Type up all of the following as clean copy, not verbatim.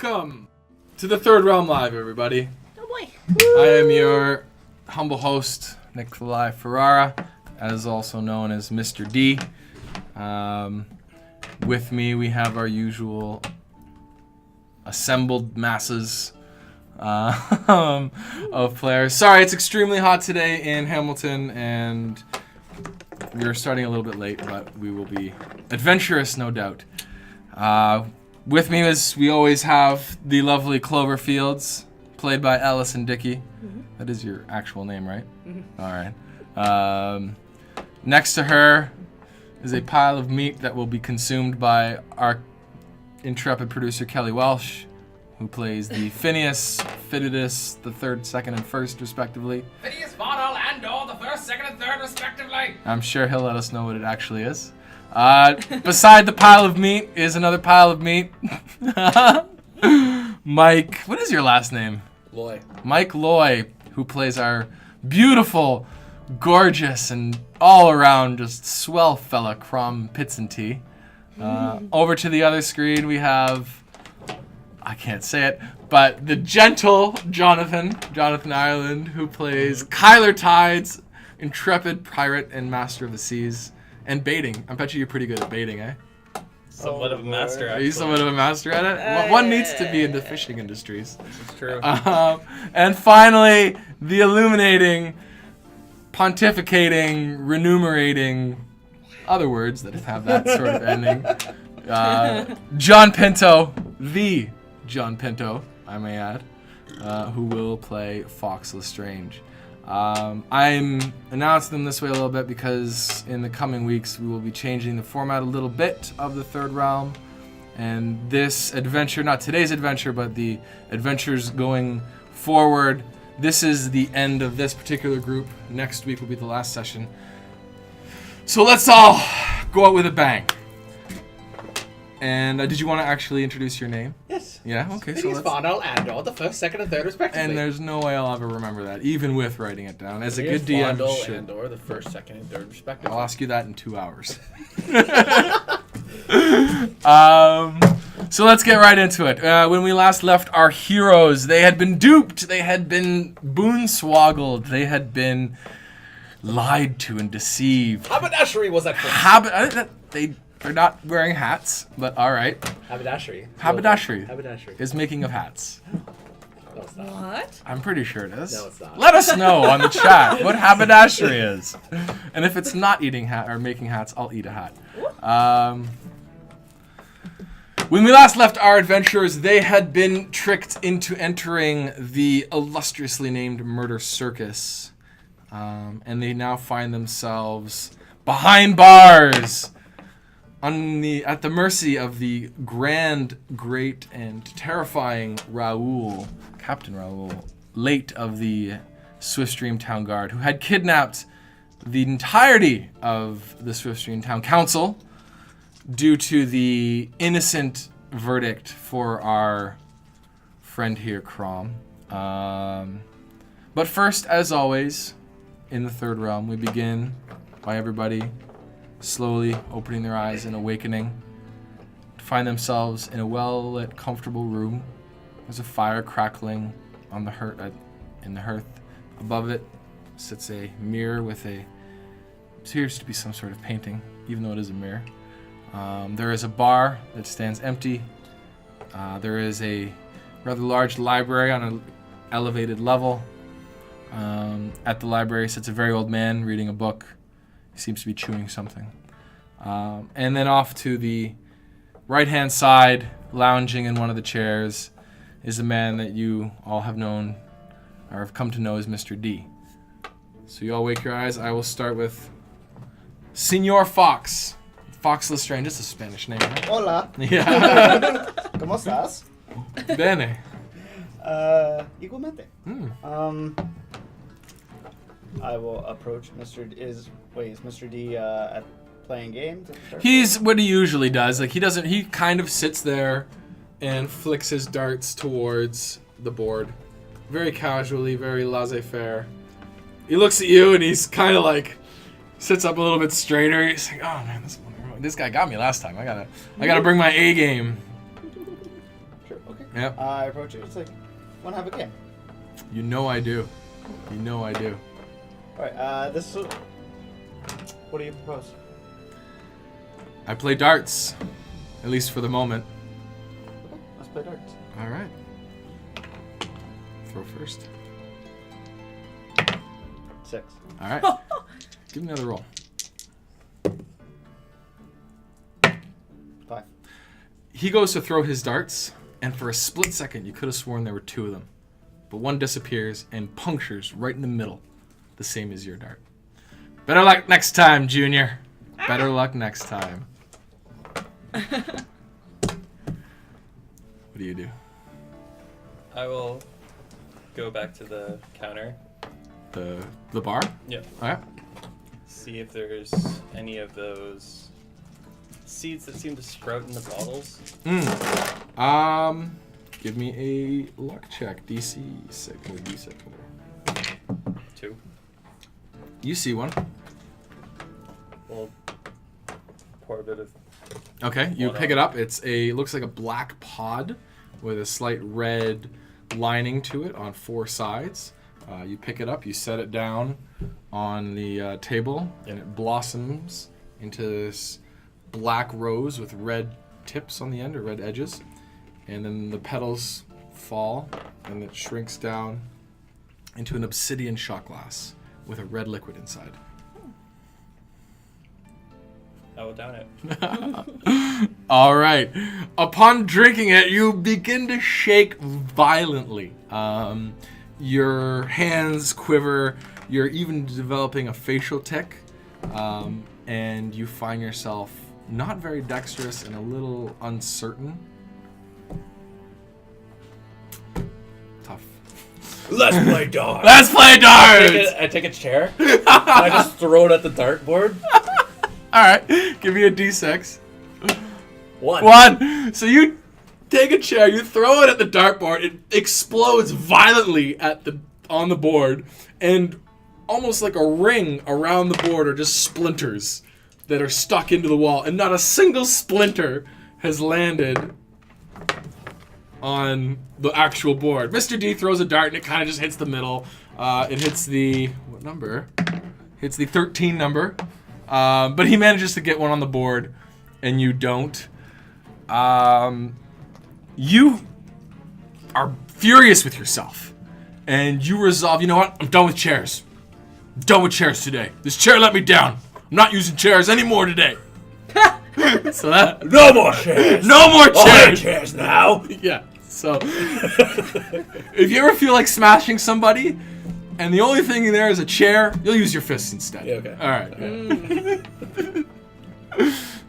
Welcome to the Third Realm Live, everybody. Oh boy. I am your humble host, Nikolai Ferrara, as also known as Mr. D. With me, we have our usual assembled masses of players. Sorry, it's extremely hot today in Hamilton, and we're starting a little bit late, but we will be adventurous, no doubt. With me, as we always have, the lovely Cloverfields, played by Allison Dickey. Mm-hmm. That is your actual name, right? Mm-hmm. All right. Next to her is a pile of meat that will be consumed by our intrepid producer, Kelly Welsh, who plays the Phineas, Fididus, the third, second, and first, respectively. Phineas, Vaudel, and all the first, second, and third, respectively. I'm sure he'll let us know what it actually is. Beside the pile of meat is another pile of meat. Mike, what is your last name? Loy. Mike Loy, who plays our beautiful, gorgeous, and all-around just swell fella, Crom Pits and Tea. Over to the other screen, we have, I can't say it, but the gentle Jonathan Ireland, who plays Kyler Tides, intrepid pirate and master of the seas. And baiting. I bet you're pretty good at baiting, eh? Somewhat of a master, Are you somewhat of a master at it? One needs to be in the fishing industries. This is true. And finally, the illuminating, pontificating, renumerating, other words that have that sort of ending. John Pinto, the John Pinto, I may add, who will play Fox Lestrange. I'm announcing them this way a little bit because in the coming weeks we will be changing the format a little bit of the Third Realm, and this adventure, not today's adventure, but the adventures going forward, this is the end of this particular group. Next week will be the last session. So let's all go out with a bang. And did you want to actually introduce your name? Yes. Yeah, okay. Phineas, Vaudel, and all the first, second, and third, respectively. And there's no way I'll ever remember that, even with writing it down. As Phineas, a good DM Vaudel, should. and or the first, second, and third, respectively. I'll ask you that in 2 hours. So let's get right into it. When we last left our heroes, they had been duped. They had been boonswoggled. They had been lied to and deceived. Haberdashery was at first. They're not wearing hats, but all right. Haberdashery. Haberdashery Haberdashery. is making of hats. No, it's not. What? I'm pretty sure it is. No, it's not. Let us know on the chat what haberdashery is. And if it's not eating hat or making hats, I'll eat a hat. When we last left our adventurers, they had been tricked into entering the illustriously named Murder Circus. And they now find themselves behind bars, at the mercy of the grand, great, and terrifying Raoul, Captain Raoul, late of the Swiftstream Town Guard, who had kidnapped the entirety of the Swiftstream Town Council due to the innocent verdict for our friend here, Crom. But first, as always, in the Third Realm, we begin by everybody slowly opening their eyes and awakening to find themselves in a well-lit, comfortable room. There's a fire crackling on the in the hearth. Above it sits a mirror with appears to be some sort of painting, even though it is a mirror. There is a bar that stands empty. There is a rather large library on an elevated level. At the library sits a very old man reading a book. He seems to be chewing something. And then off to the right-hand side, lounging in one of the chairs, is a man that you all have known or have come to know as Mr. D. So you all wake your eyes. I will start with Señor Fox. Fox Lestrange. It's a Spanish name, right? Hola. Yeah. ¿Cómo estás? Bene. Igualmente. Hmm. I will approach Mr. Is Mr. D at playing games? He's what he usually does. Like he kind of sits there and flicks his darts towards the board. Very casually, very laissez-faire. He looks at you and he's kind of like sits up a little bit straighter. He's like, "Oh man, this guy got me last time. I gotta bring my A game." Sure. Okay. Yep. I approach you. It's like, want to have a game? You know I do. You know I do. All right. What do you propose? I play darts, at least for the moment. Okay, let's play darts. All right. Throw first. 6. All right. Give me another roll. 5. He goes to throw his darts, and for a split second, you could have sworn there were 2 of them. But one disappears and punctures right in the middle, the same as your dart. Better luck next time, Junior. Better luck next time. What do you do? I will go back to the counter. The bar? Yep. All right. See if there's any of those seeds that seem to sprout in the bottles. Give me a luck check. DC 6. 2. You see one. We'll pour a bit of. Okay, you pick it up. Looks like a black pod with a slight red lining to it on 4 sides. You pick it up, you set it down on the table, and it blossoms into this black rose with red tips on the end, or red edges. And then the petals fall, and it shrinks down into an obsidian shot glass with a red liquid inside. I will down it. All right. Upon drinking it, you begin to shake violently. Your hands quiver. You're even developing a facial tic. And you find yourself not very dexterous and a little uncertain. Tough. Let's play darts. Let's play darts! I take a chair. And I just throw it at the dartboard. All right. Give me a D6. 1. 1. So you take a chair, you throw it at the dartboard, it explodes violently on the board, and almost like a ring around the board are just splinters that are stuck into the wall, and not a single splinter has landed on the actual board. Mr. D throws a dart and it kind of just hits the middle. It hits the, what number? Hits the 13 number. But he manages to get one on the board, and you don't. You are furious with yourself, and you resolve, you know what? I'm done with chairs. I'm done with chairs today. This chair let me down. I'm not using chairs anymore today. So that, No more chairs. no more I'll have chairs. chairs now. Yeah. So if you ever feel like smashing somebody, and the only thing in there is a chair, you'll use your fists instead. Yeah, okay. All right.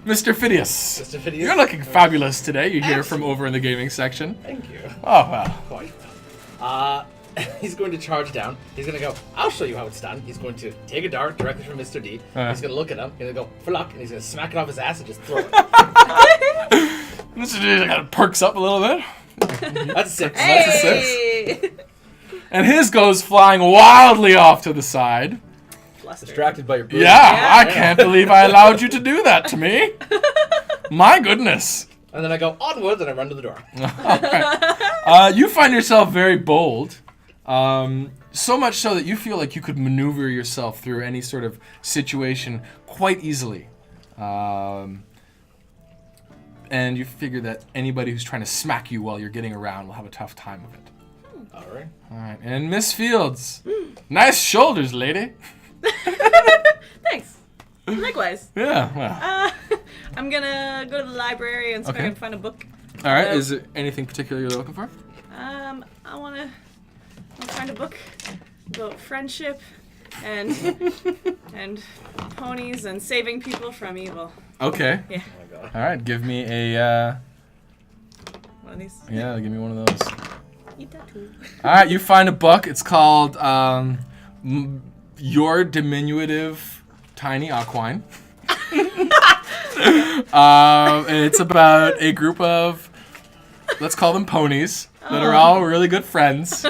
Mr. Phidias. Mr. Phidias. You're looking fabulous today. You hear from over in the gaming section. Thank you. Oh, wow. Quite. He's going to charge down. He's going to go, I'll show you how it's done. He's going to take a dart directly from Mr. D. He's going to look at him. He's going to go, for luck, and he's going to smack it off his ass and just throw it. Mr. D kind of perks up a little bit. That's a 6. That's a 6. And his goes flying wildly off to the side. Distracted by your booty. Yeah, I can't believe I allowed you to do that to me. My goodness. And then I go onwards and I run to the door. You find yourself very bold. So much so that you feel like you could maneuver yourself through any sort of situation quite easily. And you figure that anybody who's trying to smack you while you're getting around will have a tough time of it. All right. All right. And Miss Fields, nice shoulders, lady. Thanks. Likewise. Yeah. Well. I'm gonna go to the library and see if I Okay. can find a book. All right. Is there anything particular you're looking for? I wanna find a book about friendship and and ponies and saving people from evil. Okay. Yeah. Oh my god. All right. Give me a. One of these. Yeah. Give me one of those. Eat that too. All right. You find a book. It's called Your Diminutive Tiny Aquine. And it's about a group of, let's call them ponies, that are all really good friends,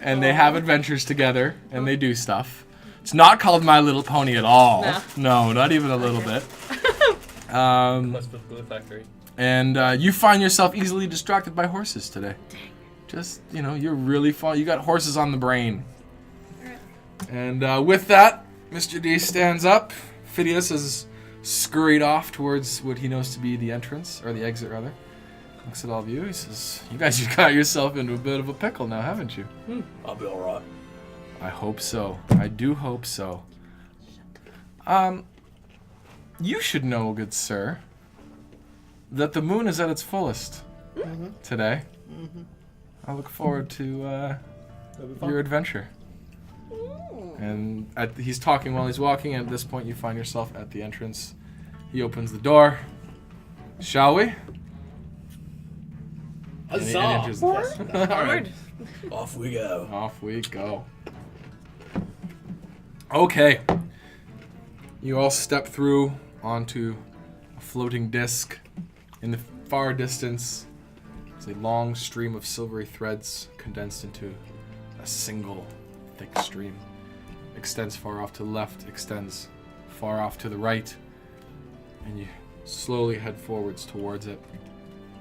and they have adventures together, and they do stuff. It's not called My Little Pony at all. No. No, not even a little bit. Must be Glue Factory. And you find yourself easily distracted by horses today. Just, you're really fun. You got horses on the brain. And with that, Mr. D stands up. Phidias has scurried off towards what he knows to be the entrance, or the exit rather. Looks at all of you. He says, "You guys just got yourself into a bit of a pickle now, haven't you?" I'll be alright. I hope so. I do hope so. You should know, good sir, that the moon is at its fullest today. I look forward to your adventure. And he's talking while he's walking, and at this point you find yourself at the entrance. He opens the door. Shall we? And he enters the door. All right. Off we go. Off we go. Okay. You all step through onto a floating disc. In the far distance is a long stream of silvery threads condensed into a single thick stream. Extends far off to the left, extends far off to the right, and you slowly head forwards towards it.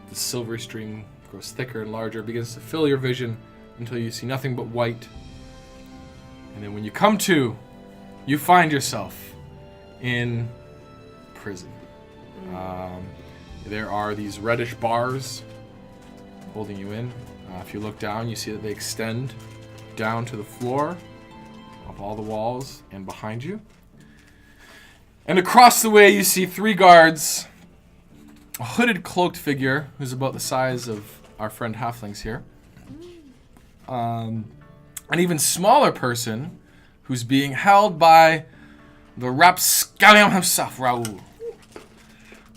The silvery stream grows thicker and larger, begins to fill your vision until you see nothing but white. And then when you come to, you find yourself in prison. There are these reddish bars holding you in. If you look down, you see that they extend down to the floor of all the walls and behind you. And across the way, you see 3 guards, a hooded, cloaked figure who's about the size of our friend Halflings here. An even smaller person who's being held by the rapscallion himself, Raoul.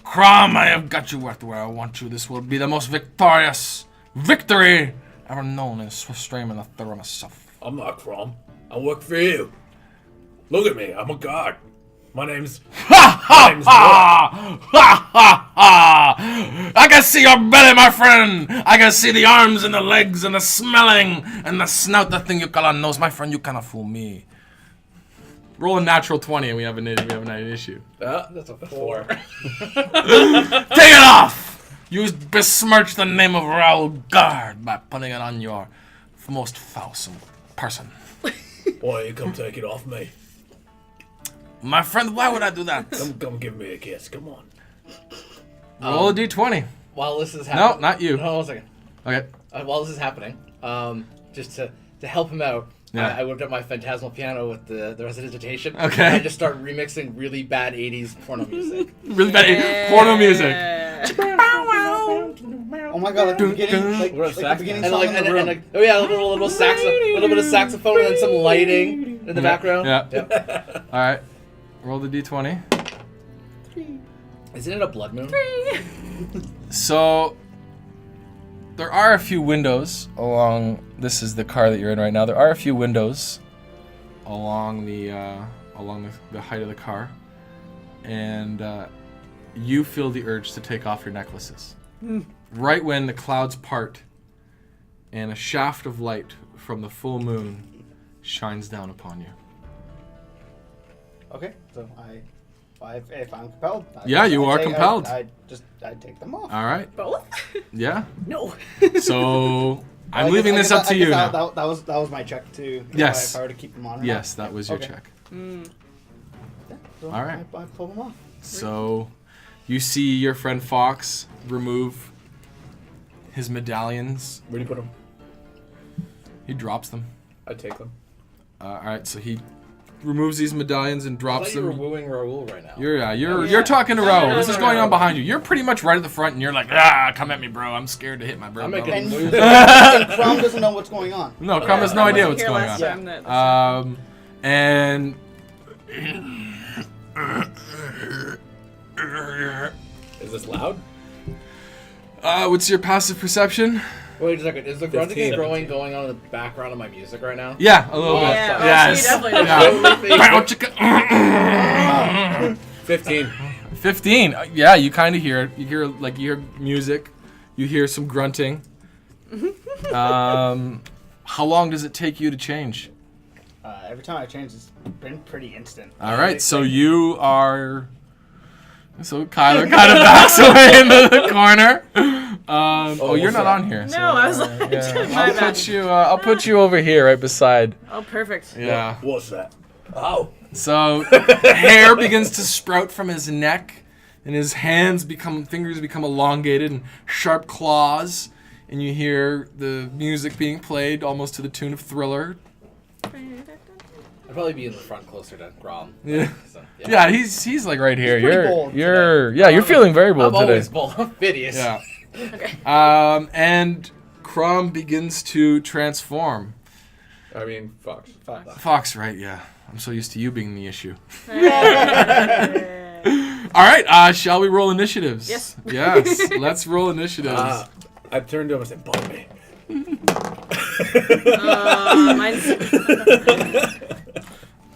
Crom, I have got you right where I want you. This will be the most victorious victory ever known in Swiftstream and the Thorough myself. I'm not Crom. I work for you. Look at me. I'm a guard. My name's... Ha ha! I can see your belly, my friend. I can see the arms and the legs and the smelling and the snout, the thing you call a nose. My friend, you cannot fool me. Roll a natural 20 and we have an issue. That's a 4. Take it off! You besmirch the name of Raoul Guard by putting it on your most foulsome person. Why you come take it off me? My friend, why would I do that? Come give me a kiss. Come on. Roll a d20. While this is happening... No, not you. Hold on a second. Okay. While this is happening, just to help him out, Yeah. I whipped up my phantasmal piano with the Recitation. Okay. And I just start remixing really bad 80s porno music. Really bad porno music. Oh my god, like the beginning, like the beginning song in the room. Oh yeah, a little bit of saxophone and then some lighting in the background. Yeah. Yep. All right. Roll the d20. Isn't it a blood moon? So there are a few windows along. This is the car that you're in right now. There are a few windows along the height of the car, and you feel the urge to take off your necklaces. Right when the clouds part, and a shaft of light from the full moon shines down upon you. Okay, so if I'm compelled. You are compelled. I take them off. All right. Both? Yeah. No. So I'm I leaving guess- this up to you that, now. That was my check to. Yes. If I were to keep them on. Or Yes, not. that was your Okay. check. Yeah, so All right. I pull them off. So you see your friend Fox remove his medallions. Where do you put them? He drops them. I take them. All right, so he removes these medallions and I drops thought you were them. wooing Raoul right now. You're talking to Raoul. This is going on behind you. You're pretty much right at the front, and you're like, come at me, bro. I'm scared to hit my bro. I'm bro." making And, moves. and Crom doesn't know what's going on. No, Crom has no idea what's Here going last on. time And Is this loud? what's your passive perception? Wait a second. Is the grunting 15. and growing going on in the background of my music right now? Yeah, a little bit. Yeah, oh, Yes. she definitely Yeah. 15. 15. Yeah, you kind of hear it. You hear music. You hear some grunting. How long does it take you to change? Every time I change, it's been pretty instant. All right, so you are So Kyler kind of backs away into the corner. Oh, you're not on here. No, so, I was like, my bad. I'll put you over here, right beside. Oh, perfect. Yeah. What's that? Oh. So hair begins to sprout from his neck, and his fingers become elongated and sharp claws, and you hear the music being played almost to the tune of Thriller. I'd probably be in the front closer to Crom. Yeah. So, Yeah, he's like right here. He's pretty bold You're feeling very bold I'm today. always bold. I'm hideous. Yeah. Okay. And Crom begins to transform. I mean, Fox. Fox, right? Yeah. I'm so used to you being the issue. All right. Shall we roll initiatives? Yes. Yes. Let's roll initiatives. I turned to him and said, "Bump me." Mine's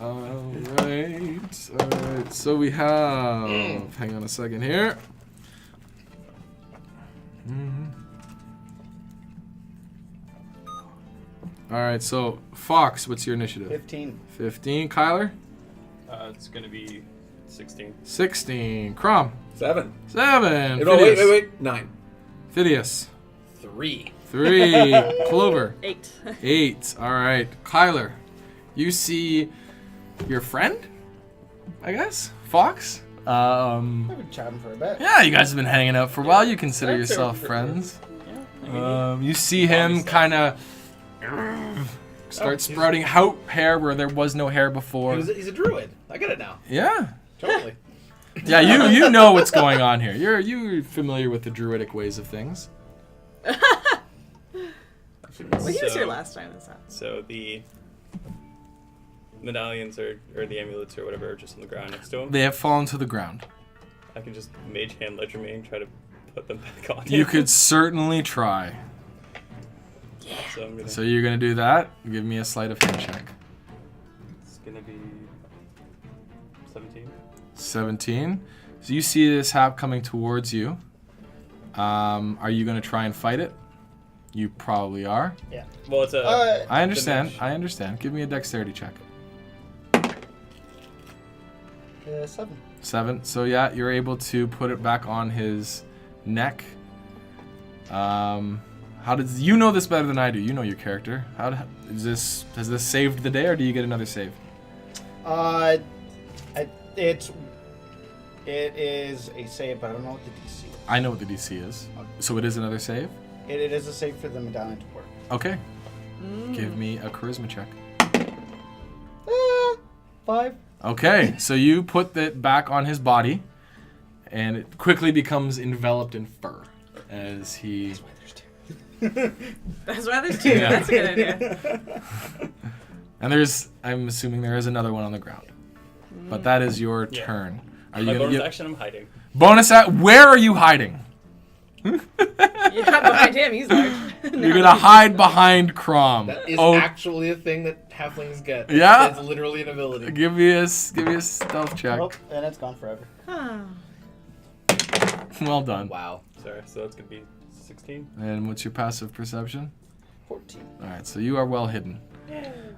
All right. So we have. Hang on a second here. All right. So Fox, what's your initiative? 15. 15. Kyler. It's gonna be 16. 16. Crom. 7. 7. No, wait. 9. Phidias. 3. 3. Clover. 8. 8. All right. Kyler, you see your friend, I guess? Fox? I've been chatting for a bit. Yeah, you guys have been hanging out for a while. You consider I'd say yourself we're friends. Yeah. You see him kind of start sprouting out hair where there was no hair before. He's a druid. I get it now. Yeah. Totally. Yeah, you know what's going on here. You're familiar with the druidic ways of things. Well, he was here last time. That's not. So the medallions or the amulets or whatever are just on the ground next to him. They have fallen to the ground. I can just mage hand ledger me and try to put them back on. You could certainly try. So I'm gonna. So you're going to do that. Give me a sleight of hand check. It's gonna be 17. 17. So you see this hap coming towards you. Are you going to try and fight it? You probably are. Yeah. Well, it's a. I understand. Diminish. I understand. Give me a dexterity check. 7. 7. So yeah, you're able to put it back on his neck. How does you know this better than I do? You know your character. Has this saved the day, or do you get another save? It is a save, but I don't know what the DC is. I know what the DC is. So it is another save. It is a save for the medallion to work. Okay. Give me a charisma check. 5. Okay, so you put that back on his body, and it quickly becomes enveloped in fur as he. That's why there's 2. Yeah. That's a good idea. And I'm assuming there is another one on the ground, but that is your Yeah. turn. Are you My gonna bonus get action, I'm hiding. bonus act? Where are you hiding? Yeah, behind him, he's large. You're gonna hide behind Crom. That is Oh, actually a thing that halflings get. Yeah? It's literally an ability. give me a stealth check. Oh, and it's gone forever. Oh. Well done. Wow. Sorry, so that's gonna be 16. And what's your passive perception? 14. All right, so you are well hidden.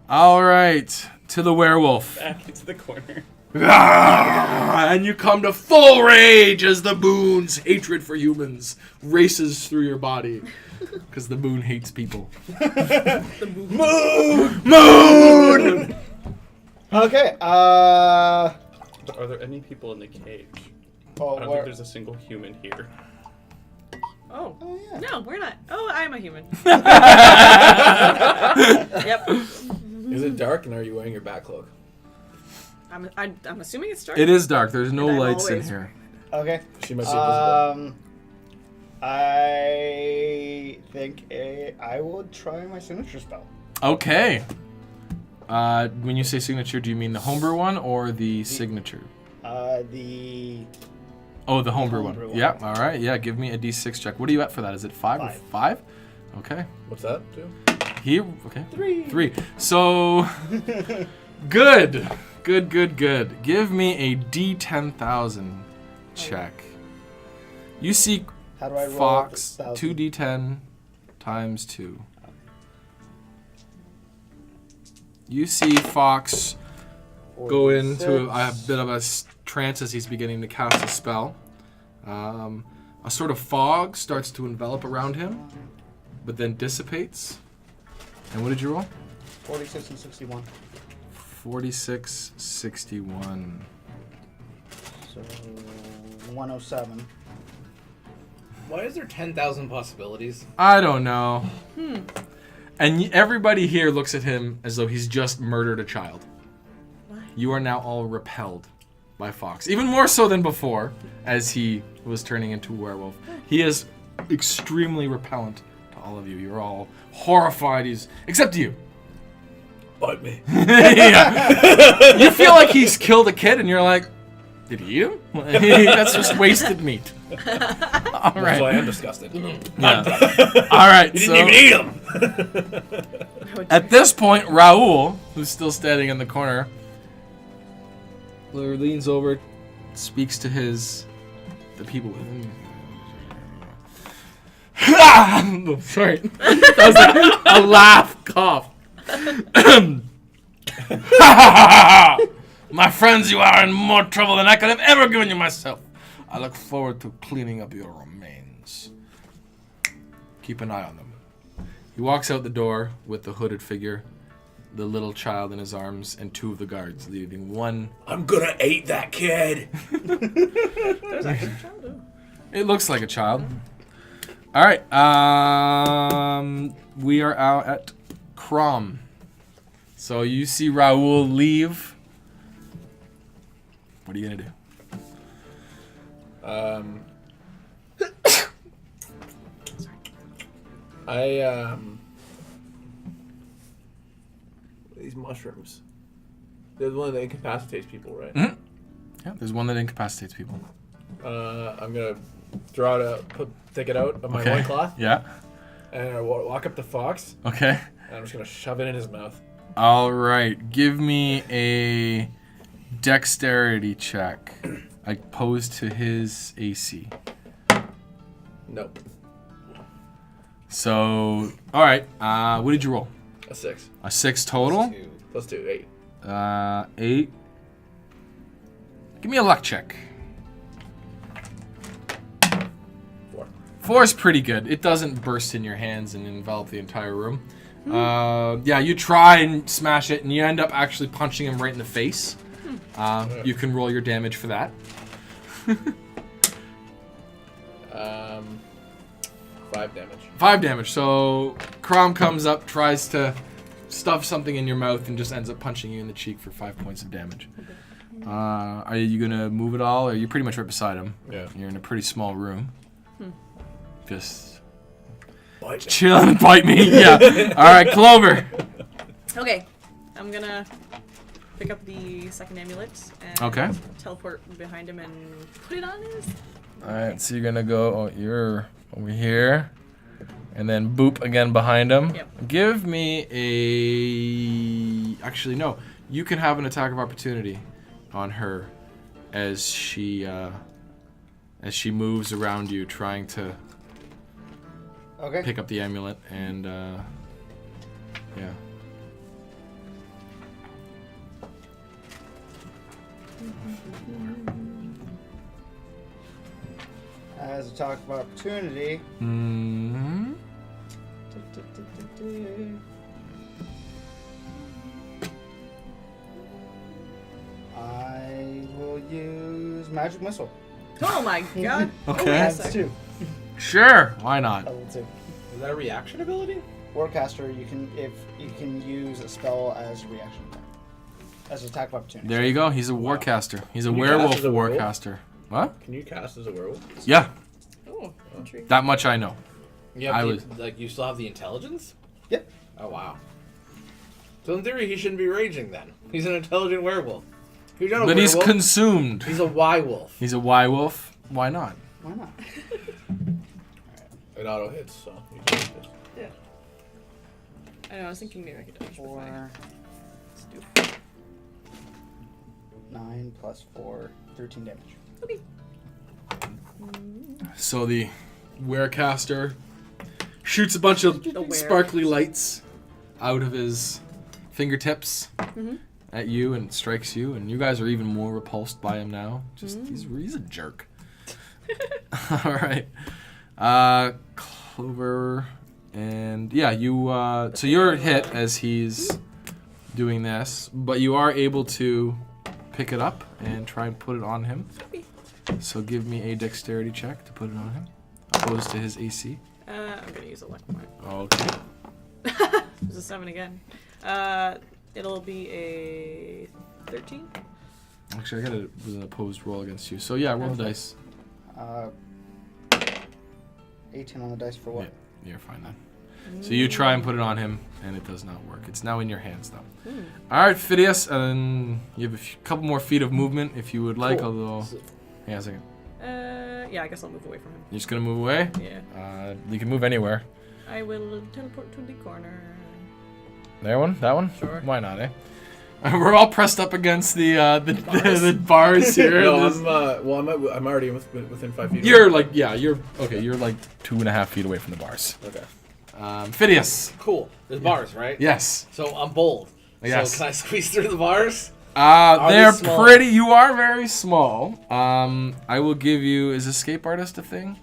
All right, to the werewolf. Back into the corner. And you come to full rage as the moon's hatred for humans races through your body. Because the moon hates people. Moon! Okay, Are there any people in the cage? Oh, I don't think there's a single human here. Oh. Oh, yeah. No, we're not. Oh, I'm a human. Yep. Is it dark, and are you wearing your back cloak? I'm assuming it's dark. It is dark. There's no And I'm lights in always- here. Okay. She might be invisible. I think I will try my signature spell. Okay. When you say signature, do you mean the homebrew one or the signature? The Oh, the homebrew one. homebrew one. Yeah, all right. Yeah, give me a d6 check. What are you at for that? Is it 5 or 5? Okay. What's that, too? Here, okay. 3. 3. So, good. Good. Give me a D10,000 check. You see How do I roll? Fox, 1,000? 2d10 times 2. You see Fox go into a bit of a trance as he's beginning to cast a spell. A sort of fog starts to envelop around him, but then dissipates. And what did you roll? 46 and 61. 46, 61. So 107. Why is there 10,000 possibilities? I don't know. And everybody here looks at him as though he's just murdered a child. Why? You are now all repelled by Fox. Even more so than before, as he was turning into a werewolf. He is extremely repellent to all of you. You're all horrified. Except you. Bite me. Yeah. You feel like he's killed a kid, and you're like, did he eat him? That's just wasted meat. All That's why right. I'm disgusted. Yeah. All right. You didn't even eat him. At this point, Raoul, who's still standing in the corner, leans over, speaks to the people with him. Sorry. That was like a laugh cough. My friends, you are in more trouble than I could have ever given you myself. I look forward to cleaning up your remains. Keep an eye on them. He walks out the door with the hooded figure, the little child in his arms, and two of the guards, leaving one. I'm gonna eat that kid. There's actually a child. Oh. It looks like a child. All right. We are out at Crom. So you see Raoul leave. What are you gonna do? These mushrooms. There's one that incapacitates people, right? Mhm. Yeah, there's one that incapacitates people. I'm gonna draw it out, take it out of my Okay. loincloth, Yeah. and I walk up to Fox, Okay. and I'm just gonna shove it in his mouth. All right. Give me a dexterity check, opposed to his AC. Nope. So, all right. What did you roll? A 6. A 6 total. Plus 2, 8. 8. Give me a luck check. 4. 4 is pretty good. It doesn't burst in your hands and envelop the entire room. Yeah, you try and smash it, and you end up actually punching him right in the face. You can roll your damage for that. 5 damage. 5 damage. So Crom comes up, tries to stuff something in your mouth, and just ends up punching you in the cheek for 5 points of damage. Are you gonna move at all, or are you pretty much right beside him? Yeah. You're in a pretty small room. Just Bite me. chill and bite me. Yeah. All right, Clover. Okay, I'm gonna pick up the second amulet and Okay. teleport behind him and put it on his. All right, so you're gonna go. Oh, you're over here, and then boop again behind him. Yep. Give me a. Actually, no. You can have an attack of opportunity on her as she moves around you, trying to Okay. pick up the amulet, and yeah. As a talk of opportunity. Mm-hmm. I will use magic missile. Oh my god! Okay. That's 2. Sure. Why not? Level 2. Is that a reaction ability? Warcaster, you can use a spell as a reaction attack. As an attack of opportunity. There you go. He's a warcaster. He's a Can you werewolf cast as a werewolf? warcaster. What? Can you cast as a werewolf? Yeah, Oh, intriguing. that much I know. Yeah, I like you still have the intelligence? Yep. Oh wow. So in theory, he shouldn't be raging then. He's an intelligent werewolf. He's not a But he's werewolf. consumed. He's a Y-wolf. He's a Y-wolf. Why not? Why not? It auto hits, so you can hit this. I know. I was thinking maybe I could dodge with my 4, stupid. 9 plus 4, 13 damage. Okay. So the werecaster shoots a bunch of The were. sparkly lights out of his fingertips, at you and strikes you, and you guys are even more repulsed by him now. Just he's a jerk. All right, Clover, and yeah, you. So you're hit as he's doing this, but you are able to pick it up and try and put it on him. So give me a dexterity check to put it on him, opposed to his AC. I'm gonna use a luck point. Okay. There's a 7 again. It'll be a 13. Actually, I got an opposed roll against you. So yeah, roll the dice. 18 on the dice for what? Yeah, you're fine then. So you try and put it on him, and it does not work. It's now in your hands, though. All right, Phidias, and you have a couple more feet of movement if you would like, although... Hang on a second. Yeah, I guess I'll move away from him. You're just going to move away? Yeah. You can move anywhere. I will teleport to the corner. That one? Sure. Why not, eh? We're all pressed up against the bars here. No, I'm already within 5 feet. You're like 2.5 feet away from the bars. Okay. Phidias. Cool. There's bars, right? Yes. So I'm bold. Yes. So can I squeeze through the bars? They're they small? pretty. You are very small. I will give you. Is escape artist a thing?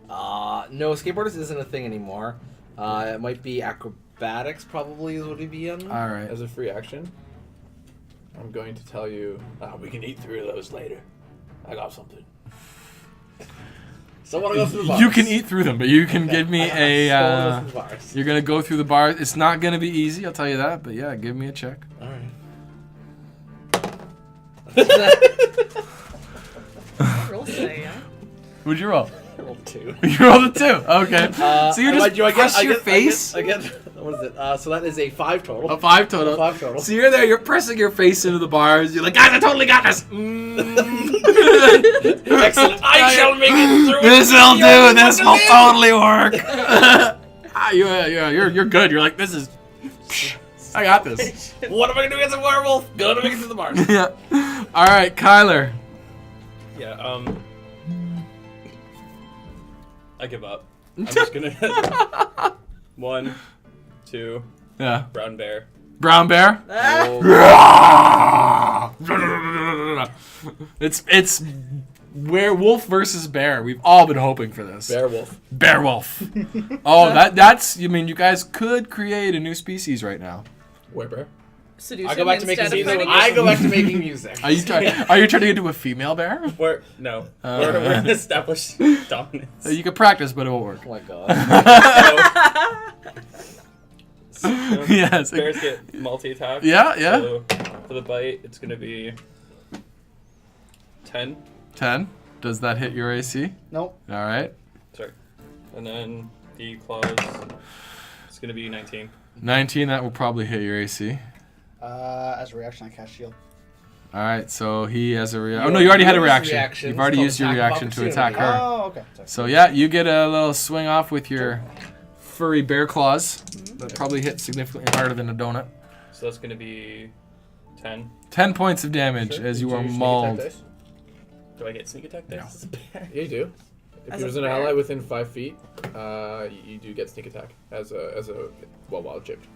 No, skateboarders isn't a thing anymore. It might be acrobatics. Probably is what it'd be on. All right. As a free action, I'm going to tell you we can eat 3 of those later. I got something. So I want to go through the bars. You can eat through them, but you can give me a. I wanna go through the bars. You're gonna go through the bars. It's not gonna be easy, I'll tell you that. But yeah, give me a check. All right. Roll today, yeah? What'd you roll? Roll 2. You rolled a 2. Okay. So you just press your face. I get. What is it? So that is a 5 total. A 5 total. A 5 total. So you're there. You're pressing your face into the bars. You're like, guys, I totally got this. Excellent. I shall make it through. This will do. This will totally work. You're good. You're like, this is. I got this. What am I gonna do against a werewolf? Gonna make it through the bars. Yeah. All right, Kyler. Yeah, I give up. I'm just gonna 1, 2, Yeah. brown bear. Brown bear. It's werewolf versus bear. We've all been hoping for this. Beowulf. Beowulf. Oh, that's. You mean you guys could create a new species right now? Werebear. Seduce I go him back to making instead of music. fighting I him? go back to making music. Are you turning into a female bear? We're gonna establish dominance. You can practice, but it won't work. Oh my god. Yes. Bears get multi-attack. Yeah. So for the bite, it's gonna be 10. 10. Does that hit your AC? Nope. All right. Sorry. And then the claws, it's gonna be 19. 19. That will probably hit your AC. As a reaction, I cast shield. All right. So he has a reaction. Oh no, you already had a reaction. Reaction. You've already It's used your called attack of reaction to attack opportunity. her. Oh, okay. Sorry. So yeah, you get a little swing off with your furry bear claws. That probably hit significantly harder than a donut. So that's gonna be 10. 10 points of damage Sure. as you Do are sneak attack mauled. dice? Do I get sneak attack dice? No. Yeah, you do. If As there's a an bear. ally within 5 feet, you do get sneak attack as a wild chipped.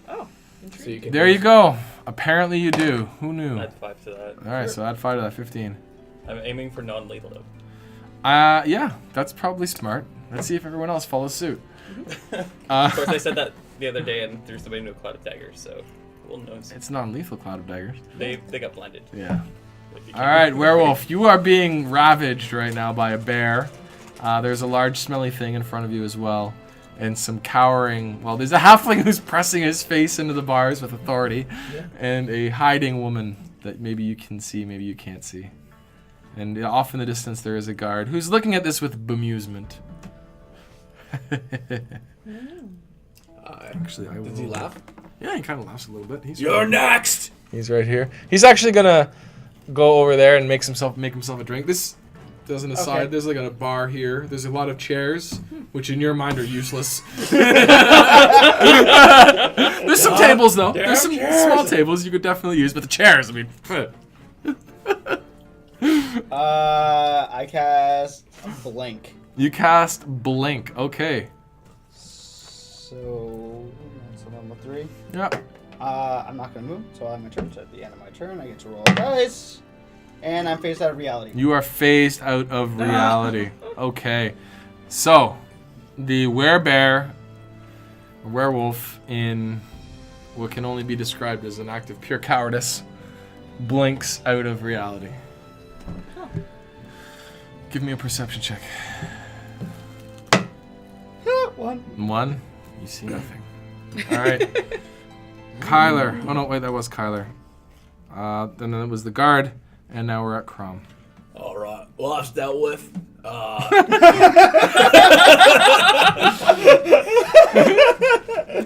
Oh, So you can. There you go. Apparently you do. Who knew? Add 5 to that. All right, so add 5 to that 15. I'm aiming for non-lethal though. Yeah, that's probably smart. Let's see if everyone else follows suit. Of course, I said that the other day and threw somebody into a cloud of daggers, so we'll know. It's non-lethal cloud of daggers. They got blinded. Yeah. If you All can't- right, werewolf, you are being ravaged right now by a bear. There's a large smelly thing in front of you as well. And some cowering, well, there's a halfling who's pressing his face into the bars with authority. Yeah. And a hiding woman that maybe you can see, maybe you can't see. And off in the distance there is a guard who's looking at this with bemusement. Actually, I will... Does he laugh? Yeah, he kind of laughs a little bit. You're next. He's right here. He's actually gonna go over there and make himself a drink. This does an aside. Okay. There's like a bar here. There's a lot of chairs, which in your mind are useless. There's some tables though. There's some small tables you could definitely use, but the chairs, I mean. I cast Blink. You cast Blink. Okay. So that's a level 3. Yeah. I'm not going to move, so I'm my turn. So at the end of my turn, I get to roll dice, and I'm phased out of reality. You are phased out of reality. Okay. So, the werewolf in what can only be described as an act of pure cowardice blinks out of reality. Give me a perception check. 1. 1. You see nothing. All right. Kyler. Oh, no, wait, that was Kyler. Then it was the guard, and now we're at Crom. All right. Well, that's dealt with.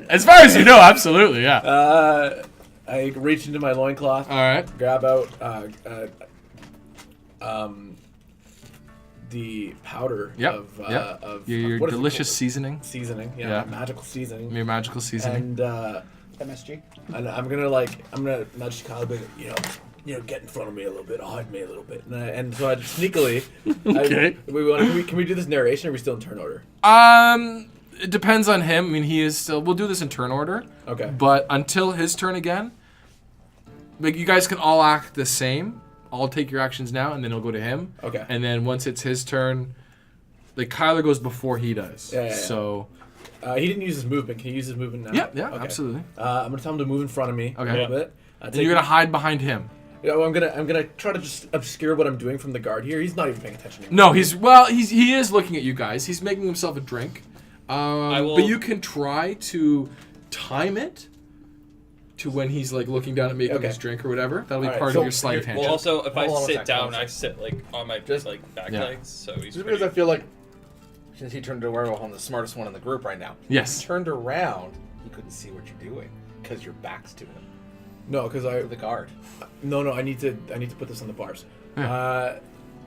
As far as you know, absolutely, yeah. I reach into my loincloth, All right. grab out the powder Yep. of Your what is it delicious called? seasoning. Seasoning, Yeah. magical seasoning. Your magical seasoning. And MSG. I'm gonna nudge Kyle a bit, get in front of me a little bit, hide me a little bit, and so I sneakily. Okay. Can we do this narration? Or are we still in turn order? It depends on him. I mean, he is still. We'll do this in turn order. Okay. But until his turn again, like you guys can all act the same. I'll take your actions now, and then it'll go to him. Okay. And then once it's his turn, like Kyler goes before he does. Yeah. So. He didn't use his movement. Can he use his movement now? Yeah, Okay. absolutely. I'm gonna tell him to move in front of me Okay. a little bit. And you're gonna hide behind him. Yeah, well, I'm gonna try to just obscure what I'm doing from the guard here. He's not even paying attention anymore. No, he is looking at you guys. He's making himself a drink. But you can try to time it to when he's like looking down at making his drink or whatever. That'll be All right, part so of your sleight of hand. Well, check. also, if I Hold on a sit second, down, hold on a I sit like on my Just- back Yeah. legs, so he's Just pretty... because I feel like since he turned into a werewolf, I'm the smartest one in the group right now. Yes. He turned around, he couldn't see what you're doing because your back's to him. No, because The guard. No, I need to put this on the bars. Yeah,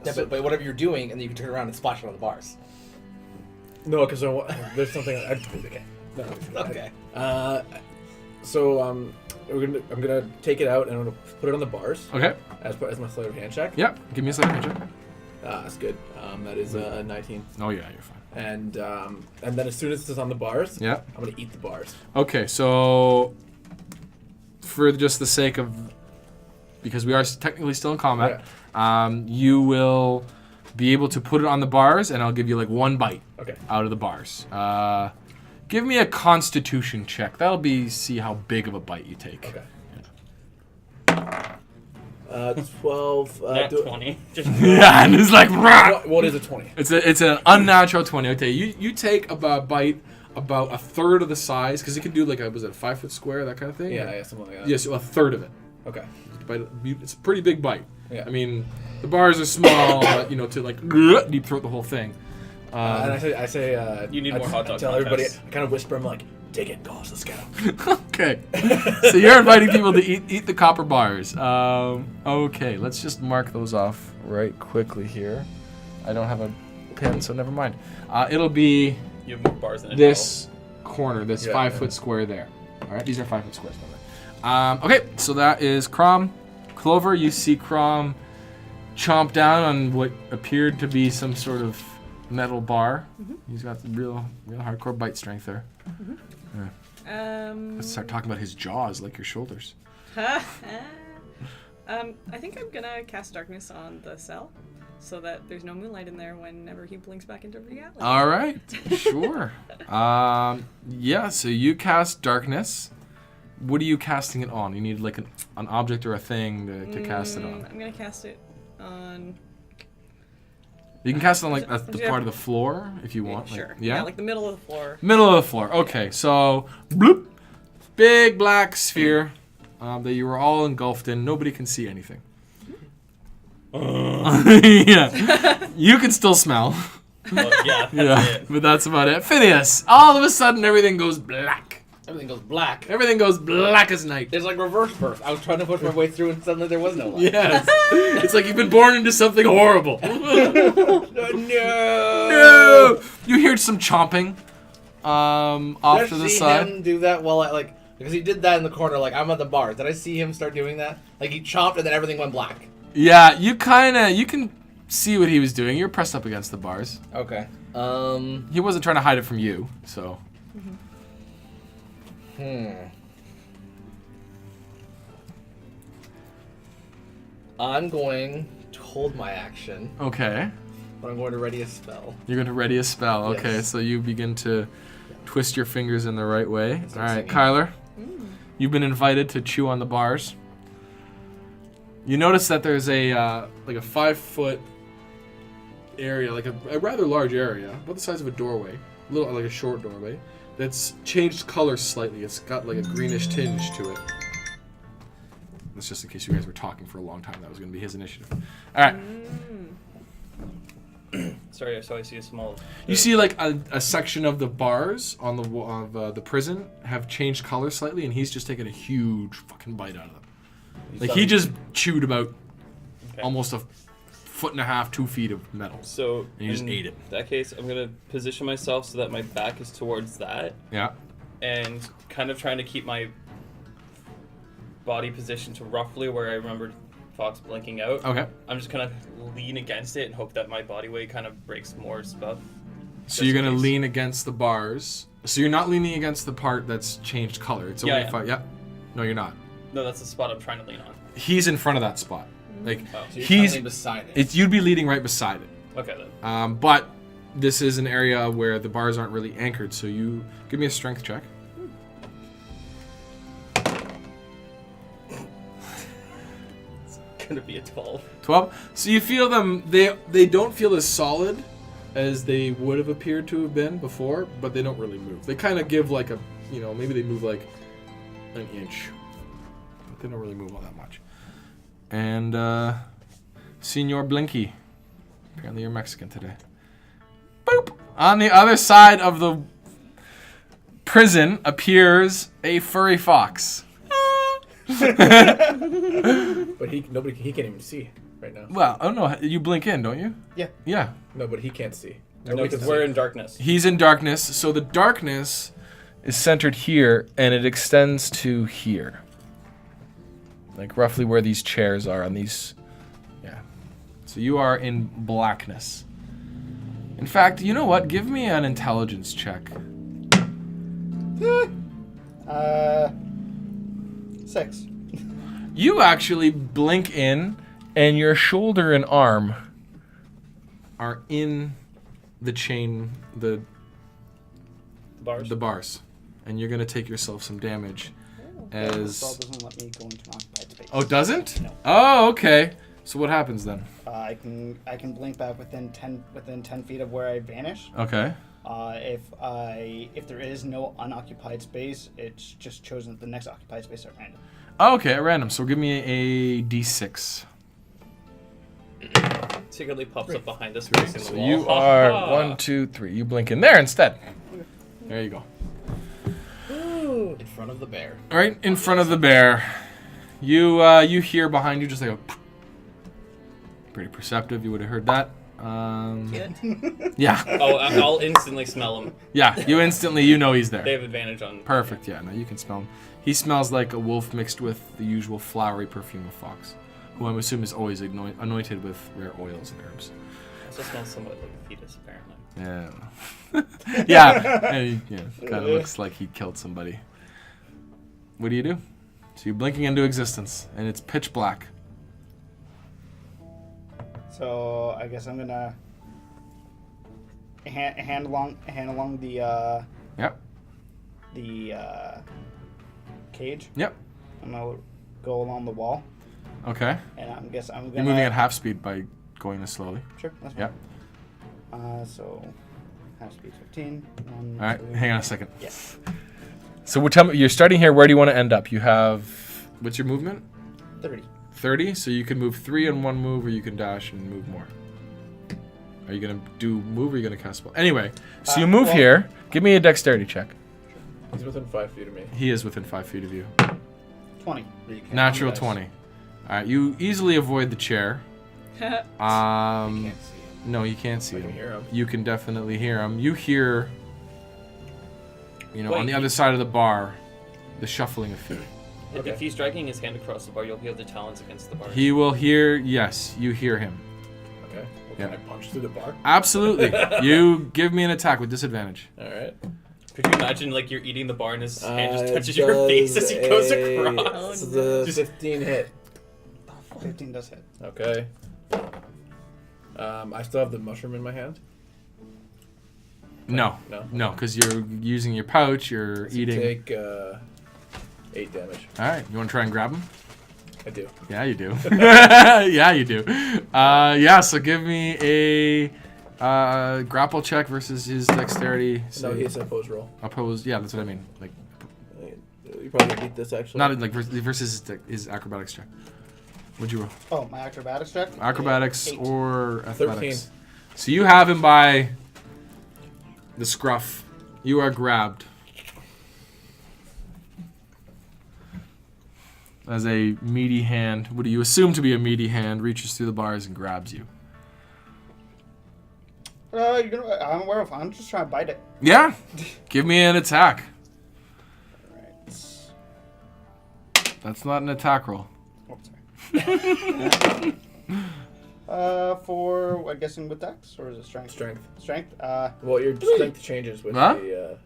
So- but whatever you're doing, and then you can turn around and splash it on the bars. No, because there's something. Okay. No. Okay. So I'm gonna take it out and I'm gonna put it on the bars Okay. as my sleight of hand check. Yep. Give me a sleight of hand check. That's good. That is 19. Oh yeah, you're fine. And then as soon as it's on the bars, Yeah. I'm gonna eat the bars. Okay, so for just the sake of, because we are technically still in combat, you will be able to put it on the bars, and I'll give you like one bite Okay. out of the bars. Give me a Constitution check. That'll be see how big of a bite you take. Okay. 12. Nat 20. Just Yeah, and it's like, rah! What is a 20? It's an unnatural 20. Okay, you take a bite about a third of the size, because it can do like was it a 5 foot square, that kind of thing? Yeah, something like that. Yeah, so a third of it. Okay. It's a pretty big bite. Yeah. I mean, the bars are small, but to like deep throat the whole thing. And I say, You need more hot dog tell everybody, contests. I kind of whisper, I'm like, take it, guys, let's go. Okay, so you're inviting people to eat the copper bars. Okay, let's just mark those off right quickly here. I don't have a pen, so never mind. It'll be You have more bars than a this corner, this Yeah, 5 yeah. foot square there. All right, these are 5 foot squares. By the way. Okay, so that is Crom. Clover, you see Crom chomp down on what appeared to be some sort of metal bar. He's got the real hardcore bite strength there. Let's start talking about his jaws like your shoulders. I think I'm gonna cast darkness on the cell so that there's no moonlight in there whenever he blinks back into reality. All right, sure. Yeah, so you cast darkness. What are you casting it on? You need like an object or a thing to cast it on. I'm gonna cast it on. You can cast it on like the Yeah. part of the floor if you want. Sure. Like, yeah? Like the middle of the floor. Middle of the floor. Okay, so bloop, big black sphere that you were all engulfed in. Nobody can see anything. Yeah, you can still smell. Well, yeah, that's Yeah, it. but that's about it. Phineas, all of a sudden everything goes black. Everything goes black. Everything goes black as night. There's like reverse birth. I was trying to push my way through, and suddenly there was no light. Yes, it's like you've been born into something horrible. No, you hear some chomping off Did to I the see side. him do that while because he did that in the corner, like I'm at the bar. Did I see him start doing that? Like he chomped and then everything went black. Yeah, you can see what he was doing. You're pressed up against the bars. Okay. He wasn't trying to hide it from you, so. I'm going to hold my action, Okay. but I'm going to ready a spell. You're going to ready a spell. Okay, Yes. so you begin to twist your fingers in the right way. All Start right, singing. Kyler, you've been invited to chew on the bars. You notice that there's a like a 5-foot area, like a rather large area, about the size of a doorway, a little like a short doorway, that's changed color slightly. It's got like a greenish tinge to it. That's just in case you guys were talking for a long time. That was going to be his initiative. All right. Sorry, so I see a small. You see like a section of the bars on the of the prison have changed color slightly, and he's just taken a huge fucking bite out of them. Like he just chewed about almost a 1.5 to 2 feet of metal. So And you just in ate it. that case, I'm gonna position myself so that my back is towards that, Yeah. and kind of trying to keep my body positioned to roughly where I remembered Fox blinking out. Okay. I'm just gonna lean against it and hope that my body weight kind of breaks more stuff. So you're gonna in case. lean against the bars. So you're not leaning against the part that's changed color. It's only Yeah, yeah. yeah. No, you're not. No, that's the spot I'm trying to lean on. He's in front of that spot. Like Oh. So you're he's kinda beside it. you'd be leading right beside it. Okay then. But this is an area where the bars aren't really anchored. So you give me a strength check. Gonna be a 12. 12. So you feel them. They don't feel as solid as they would have appeared to have been before, but they don't really move. They kind of give like a, maybe they move like an inch, but they don't really move all that much. And Senor Blinky, apparently you're Mexican today. Boop. On the other side of the prison appears a furry fox. But he can't even see right now. Well, I don't know. You blink in, don't you? Yeah. Yeah. No, but he can't see. No, Nobody because can we're see. in darkness. He's in darkness, so the darkness is centered here, and it extends to here. Like roughly where these chairs are on these... Yeah. So you are in blackness. In fact, you know what? Give me an intelligence check. 6. You actually blink in, and your shoulder and arm are in the chain, the Bars. bars. And you're going to take yourself some damage. The spell doesn't let me go into an occupied space. Oh, it doesn't? No. Oh, okay. So what happens then? I can blink back within 10 feet of where I vanish. Okay. If there is no unoccupied space, it's just chosen the next occupied space at random. Oh, okay, at random. So give me a d6. Secretly pops up behind us facing the So wall. you are 1, 2, 3. You blink in there instead. There you go. In front of the bear. Right in front of the bear. You hear behind you just like a... Pretty perceptive. You would have heard that. Yeah. Oh, I'll instantly smell him. Yeah. You know he's They there. have advantage on. Perfect. Yeah. No, you can smell him. He smells like a wolf mixed with the usual flowery perfume of fox, who I'm assuming is always anointed with rare oils and herbs. Also smells somewhat like a fetus, apparently. Yeah. Yeah. And he, kind of looks like he killed somebody. What do you do? So you're blinking into existence, and it's pitch black. So I guess I'm gonna hand along the Yep. cage. Yep. I'm gonna go along the wall, Okay. and I'm gonna. You're moving at half speed by going this slowly. Sure, that's Yep. fine. So half speed 15. One, All right. two. Hang on a second. Yeah. So tell me, you're starting here. Where do you want to end up? You have what's your movement? 30. 30. So you can move 3 in one move, or you can dash and move more. Are you gonna do move, or are you gonna cast spell? Anyway, so you move well- here. Give me a dexterity check. He's within 5 feet of me. He is within 5 feet of you. 20. Natural Nice. 20. All right. You easily avoid the chair. Can't see him. No, you can't see I can him. hear him. You can definitely hear him. You hear, on Wait, the other side of the bar, the shuffling of feet. Okay. If he's dragging his hand across the bar, you'll hear the talons against the bar. He will hear, yes, you hear him. Okay. Well, Yeah. can I punch through the bar? Absolutely. You give me an attack with disadvantage. All right. Could you imagine, like, you're eating the bar and his hand just It touches your face does as he goes a- across? Oh, It's the Just- 15 hit. 15 does hit. Okay. I still have the mushroom in my hand. No, No. because you're using your pouch. You're So eating. Take 8 damage. All right, you want to try and grab him? I do. Yeah, you do. Yeah, you do. Yeah, so give me a grapple check versus his dexterity. No, he has an opposed roll. Opposed. Yeah, that's what I mean. Like, You probably beat this actually. not like versus his acrobatics check. What'd you roll? Oh, my acrobatics check? Acrobatics 8. or athletics? 13. So you have him by the scruff. You are grabbed. As a meaty hand, what do you assume to be a meaty hand, reaches through the bars and grabs you. I'm a werewolf. I'm just trying to bite it. Yeah. Give me an attack. Alright. That's not an attack roll. Oh, sorry. For, I'm guessing with dex, or is it strength? Strength. Strength? Well, your strength changes with Huh? the.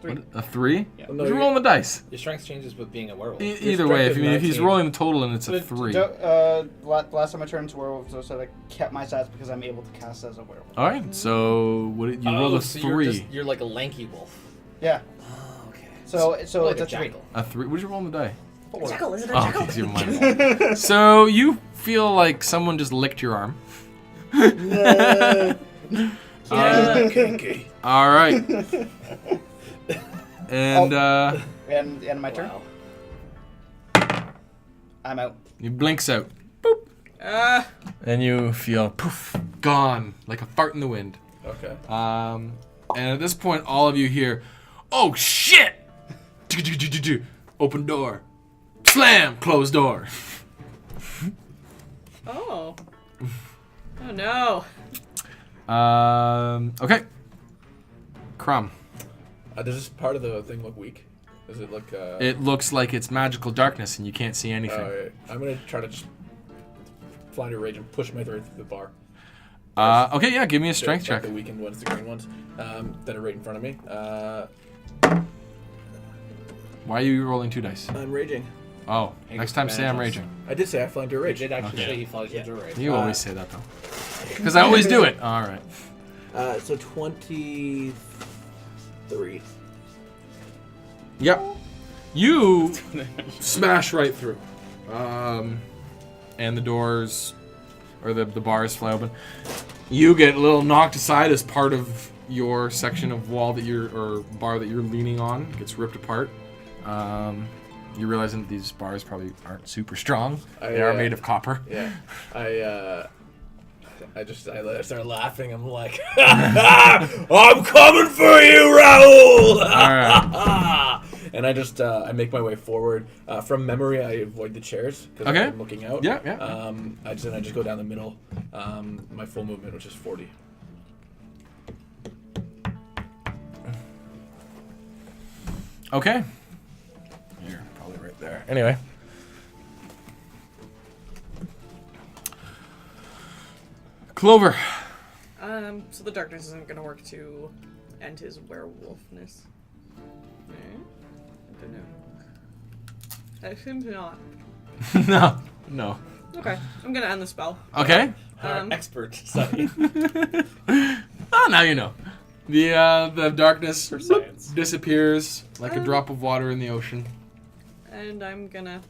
3. What, a 3? Yeah. No, You're you're- rolling the dice. Your strength changes with being a werewolf. Either way, strength is if he's 19. rolling the total and it's a 3. Last time I turned to werewolf, so I kept my stats because I'm able to cast as a werewolf. All right. So what you rolled a so 3. You're like a lanky wolf. Yeah. Oh, okay. So Like it's a a 3. jackal. A 3. What did you roll on the die? 4. Jackal, is it a Oh, jackal? okay, so you mind. So you feel like someone just licked your arm. Kinky. All right. And And my turn? Wow. I'm out. he blinks out. Uh, And you feel poof, gone, like a fart in the wind. Okay. And at this point, all of you hear, "Oh shit!" Open door. Slam. Closed door. oh. Oh no. Okay. Crom. Does this part of the thing look weak? Does it look? It looks like it's magical darkness and you can't see anything. Alright. I'm gonna try to just fly into rage and push my way through the bar. Okay, yeah, give me a strength Like check. The weakened ones, the green ones, that are right in front of me. Why are you rolling 2 dice? I'm raging. Oh, Hey, next time say I'm advantage. raging. I did say I fly into It rage. did actually Okay. say he flies into a raid. You always say that though. Because I always do it. All right. So 23. Yep. You smash right through. And the doors, or the bars fly open. You get a little knocked aside as part of your section of wall that or bar that you're leaning on gets ripped apart. You realize that these bars probably aren't super strong. They are made of copper. Yeah. I start laughing. I'm like, I'm coming for you, Raoul! Alright. And I just I make my way forward. From memory, I avoid the chairs because Okay. I'm looking out. Yeah. I just go down the middle. My full movement, which is 40. Okay. You're probably right there. Anyway. Clover. So the darkness isn't gonna work to end his werewolfness. I don't know. I think not. No. Okay, I'm gonna end the spell. Okay. Expert study. Oh, now you know. The darkness For science. disappears like a drop of water in the ocean. And I'm gonna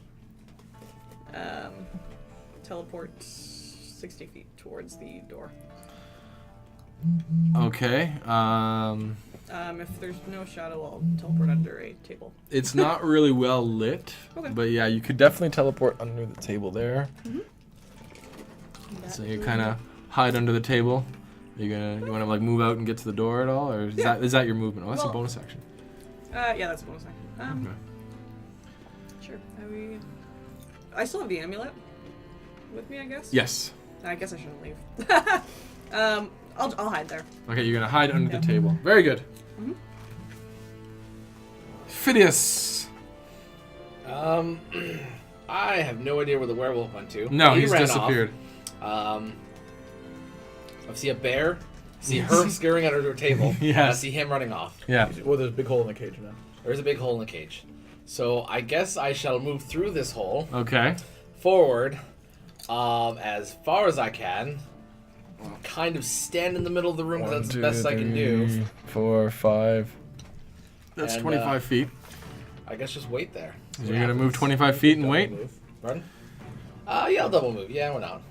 teleport 60 feet towards the door. Okay. If there's no shadow, I'll teleport under a table. It's not really well lit, Okay. but yeah, you could definitely teleport under the table there. So you kind of hide under the table. You want to like move out and get to the door at all, or is that your movement? Oh, that's a Well- bonus action. Yeah, that's a bonus action. Sure. I still have the amulet with me, I guess. Yes. I guess I shouldn't leave. I'll hide there. Okay, you're gonna hide under the table. Very good. Mhm. Phineas. I have no idea where the werewolf went to. No, He he's ran disappeared. off. I see a bear. See her scaring under her table. Yes. I see him running off. Yeah. Well, there's a big hole in the cage now. There's a big hole in the cage. So I guess I shall move through this hole, Okay. forward, As far as I can, kind of stand in the middle of the room because that's the best I can do. 4, 5. That's And, 25 feet. I guess just wait there. So you're gonna move 25 feet and wait. Pardon? Yeah, I'll double move. Yeah, we're down.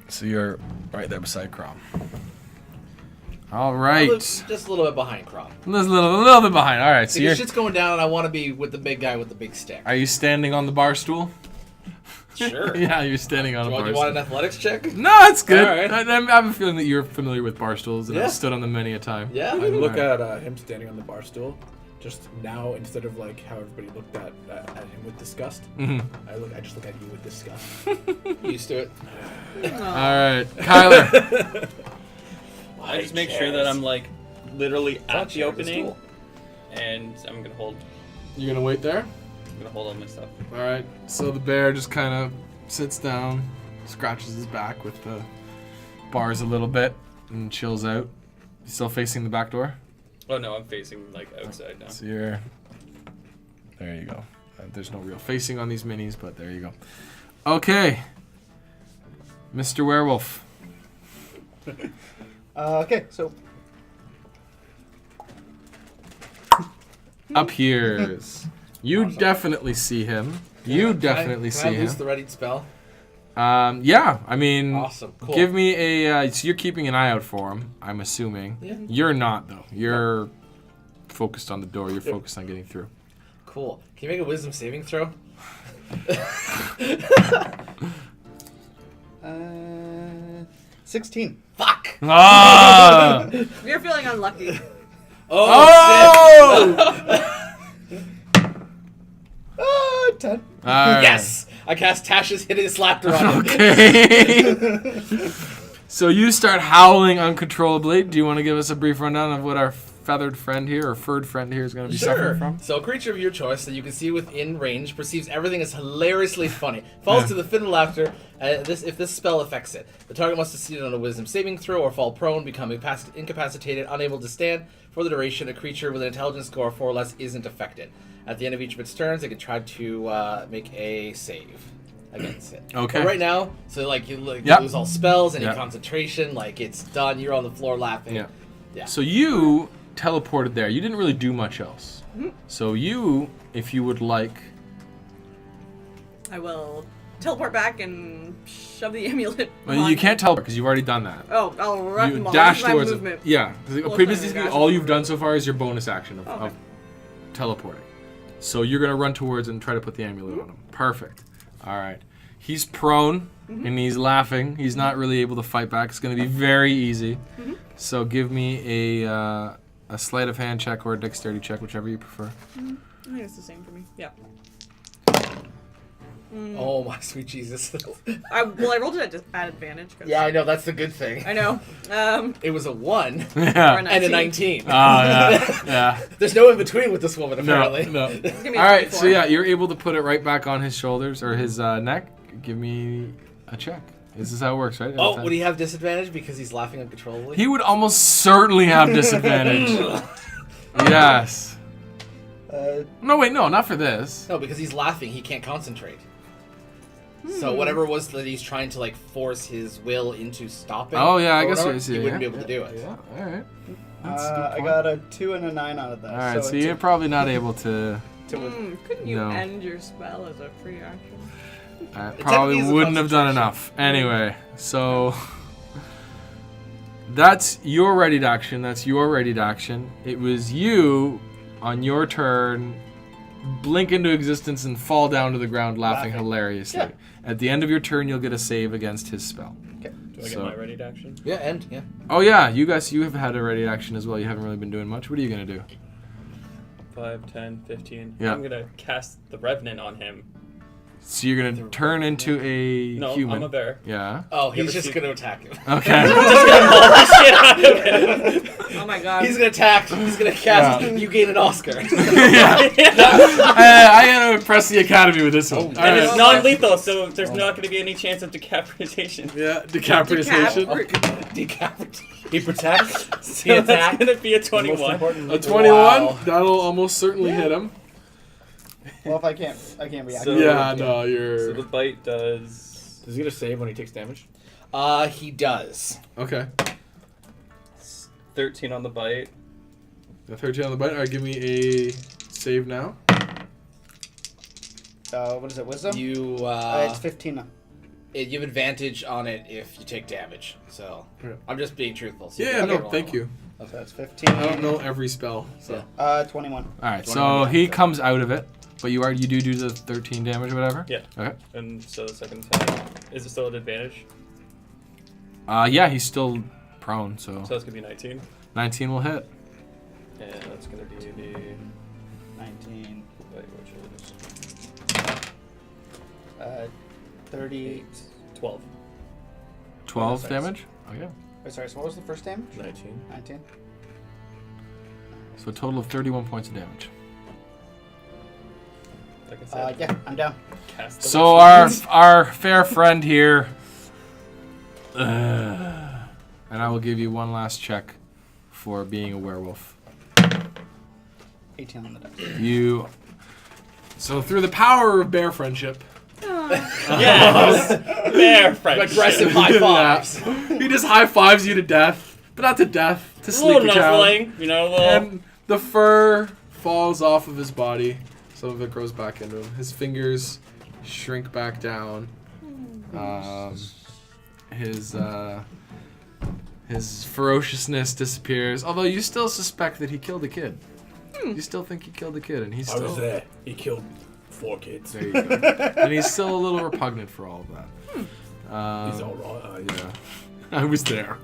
So you're right there beside Crom. All right. Just a little bit behind Crom. A little bit behind. All right. So Because shit's going down, and I want to be with the big guy with the big stick. Are you standing on the bar stool? Sure. Yeah, you're standing on a Do bar you stool. want an athletics check? No, it's good. All right. I have a feeling that you're familiar with bar stools, and Yeah. I've stood on them many a time. Yeah. I look at him standing on the bar stool. Just now, instead of like how everybody looked at him with disgust, Mhm. I just look at you with disgust. Used to it. All right, Kyler. I just make sure that I'm like literally at the chair is opening, cool. and I'm gonna hold You're gonna wait there. all my stuff. All right. So the bear just kind of sits down, scratches his back with the bars a little bit, and chills out. Still facing the back door. Oh no, I'm facing like outside now. So you're. There you go. There's no real facing on these minis, but there you go. Okay. Mr. Werewolf. Okay, so Up here. You definitely see him. You definitely Can see I him. use the readied spell? Yeah, I mean, Awesome. Cool. give me a. So you're keeping an eye out for him, I'm assuming. Yeah. You're not though. You're focused on the door. You're focused on getting through. Cool. Can you make a wisdom saving throw? 16. Fuck! Ah! You're feeling unlucky. Oh! 10. All right. Yes! I cast Tasha's Hideous Laughter on him. Okay. So you start howling uncontrollably. Do you want to give us a brief rundown of what our feathered friend here, or furred friend here, is going to be suffering from? So a creature of your choice that you can see within range perceives everything as hilariously funny. Falls to the fit of laughter if this spell affects it. The target must succeed on a wisdom saving throw or fall prone, become incapacitated, unable to stand. For the duration, a creature with an intelligence score of 4 or less isn't affected. At the end of each of its turns, it can try to make a save against it. Okay. But right now, so like you Yep. lose all spells, any Yep. concentration, like it's done. You're on the floor laughing. Yeah. Yeah. So you teleported there. You didn't really do much else. So you, if you would like, I will teleport back and shove the amulet. well, you on- can't teleport because you've already done that. Oh, I'll run. You well, dash this is my towards movement. it. Yeah. 'Cause Well, previously, it's my all you've movement. done so far is your bonus action of Okay. teleporting. So you're gonna run towards and try to put the amulet on him. Perfect. All right. He's prone and he's laughing. He's not really able to fight back. It's gonna be very easy. So give me a sleight of hand check or a dexterity check, whichever you prefer. I think it's the same for me. Yeah. Oh my sweet Jesus. I rolled it at advantage. 'Cause Yeah, I know, that's the good thing. I know. It was a 1 Yeah. Or and a 19. Oh yeah. Yeah. There's no in between with this woman, No. apparently. No. It's gonna be All a right. 24. So yeah, you're able to put it right back on his shoulders or his neck. Give me a check. This is how it works, right? Oh, would he have disadvantage because he's laughing uncontrollably? He would almost certainly have disadvantage. Yes. No, wait, no, not for this. No, because he's laughing, he can't concentrate. So whatever it was that he's trying to like force his will into stopping. Oh yeah, I or guess whatever, what you see. he wouldn't Yeah, be able to do it. Yeah, all right. That's a good I point. got a 2 and a 9 out of that. All right, so it's you're probably not able to. Couldn't you No. end your spell as a free action? Probably is a wouldn't have done concentration. enough. Anyway, so that's your readied action. That's your readied action. It was you on your turn. Blink into existence and fall down to the ground laughing hilariously. Yeah. At the end of your turn, you'll get a save against his spell. Do I get So- my ready to action? Yeah, and yeah. Oh yeah, you guys, you have had a ready action as well. You haven't really been doing much. What are you gonna do? 5, 10, 15. Yeah. I'm gonna cast the Revenant on him. So you're gonna turn into a No, human. I'm a bear. Yeah. Oh, You he's ever just see- gonna attack him. Okay. Just gonna maul the shit out of him. Oh my god. He's gonna attack. He's gonna cast. Yeah. You gain an Oscar. yeah. I gotta impress the academy with this one. All And right. it's non-lethal, so there's not going to be any chance of decapitation. Yeah, decapitation. Decapitate. He protects. He So that's attacks. going to be a Most 21. important, A 21. Wow. That'll almost certainly hit him. Well, if I can't react. So- Yeah, no, So you're the bite does Does he get a save when he takes damage? He does. okay. 13 on the bite. The 13 on the bite. All right, give me a save now. What is it? Wisdom. You It's 15. you have advantage on it if you take damage. So Okay. I'm just being truthful. So you Yeah, can no, roll thank one. you. So that's 15. I don't know every spell. So. 21. All right, 21 so he damage. comes out of it, but you do the 13 damage or whatever. Yeah. Okay. And so the second time, is it still an advantage? Yeah, he's still prone, so So that's gonna be 19. 19 will hit. And that's gonna be the 19. wait, which is 38. 12. 12 nice. damage. Okay. Wait, sorry. So what was the first damage? 19. 19. So a total of 31 points of damage. Like I said, Yeah, I'm down. cast the So witch. our fair friend here, and I will give you one last check for being a werewolf. 18 on the dice. You. So through the power of bear friendship, Yes! Bear friendship. Aggressive high fives. he just high fives you to death, but not to death, to A little sleepy town. nuzzling, you know, a little. And the fur falls off of his body. Some of it grows back into him. His fingers shrink back down. His ferociousness disappears. Although you still suspect that he killed a kid. You still think he killed a kid, and he's I still was there. He killed 4 kids. There you go. And he's still a little repugnant for all of that. He's alright. Yeah, I was there.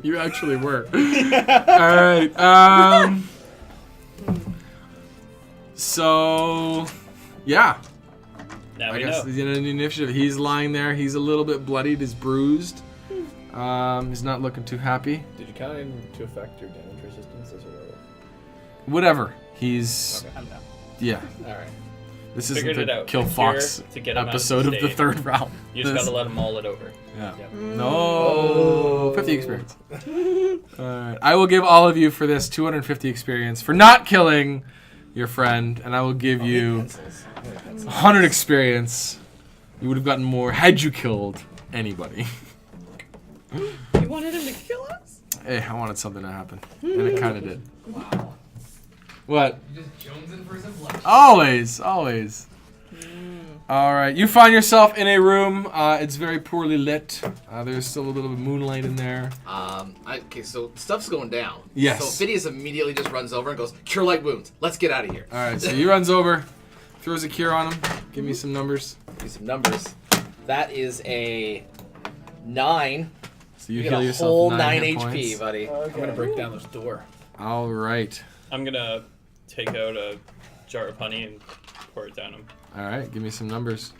You actually were. All right. So, yeah. now I we guess know. the initiative. He's lying there. He's a little bit bloodied. He's bruised. He's not looking too happy. Did you count into effect your damage resistance as a werewolf? Whatever. He's I'm down. yeah. All right. This isn't Figured it the out. Kill You're Fox to get him out episode of the state. third round. You just gotta let him mull it over. Yeah. Yep. No. 50 experience. Alright. I will give all of you for this 250 experience for not killing your friend, and I will give you 100 experience. You would have gotten more had you killed anybody. You wanted him to kill us? Hey, I wanted something to happen, and it kind of did. Wow. What? You just jonesing for some lunch. Always, always. All right, you find yourself in a room. It's very poorly lit. There's still a little bit of moonlight in there. Okay, so stuff's going down. Yes. So Phineas immediately just runs over and goes, "Cure light wounds. Let's get out of here." All right, so he runs over, throws a cure on him. Give me some numbers. Give me some numbers. That is a 9. So you You get heal a yourself whole 9 HP, hit points. buddy. I'm gonna break down this door. All right. I'm gonna take out a jar of honey and pour it down him. All right, give me some numbers.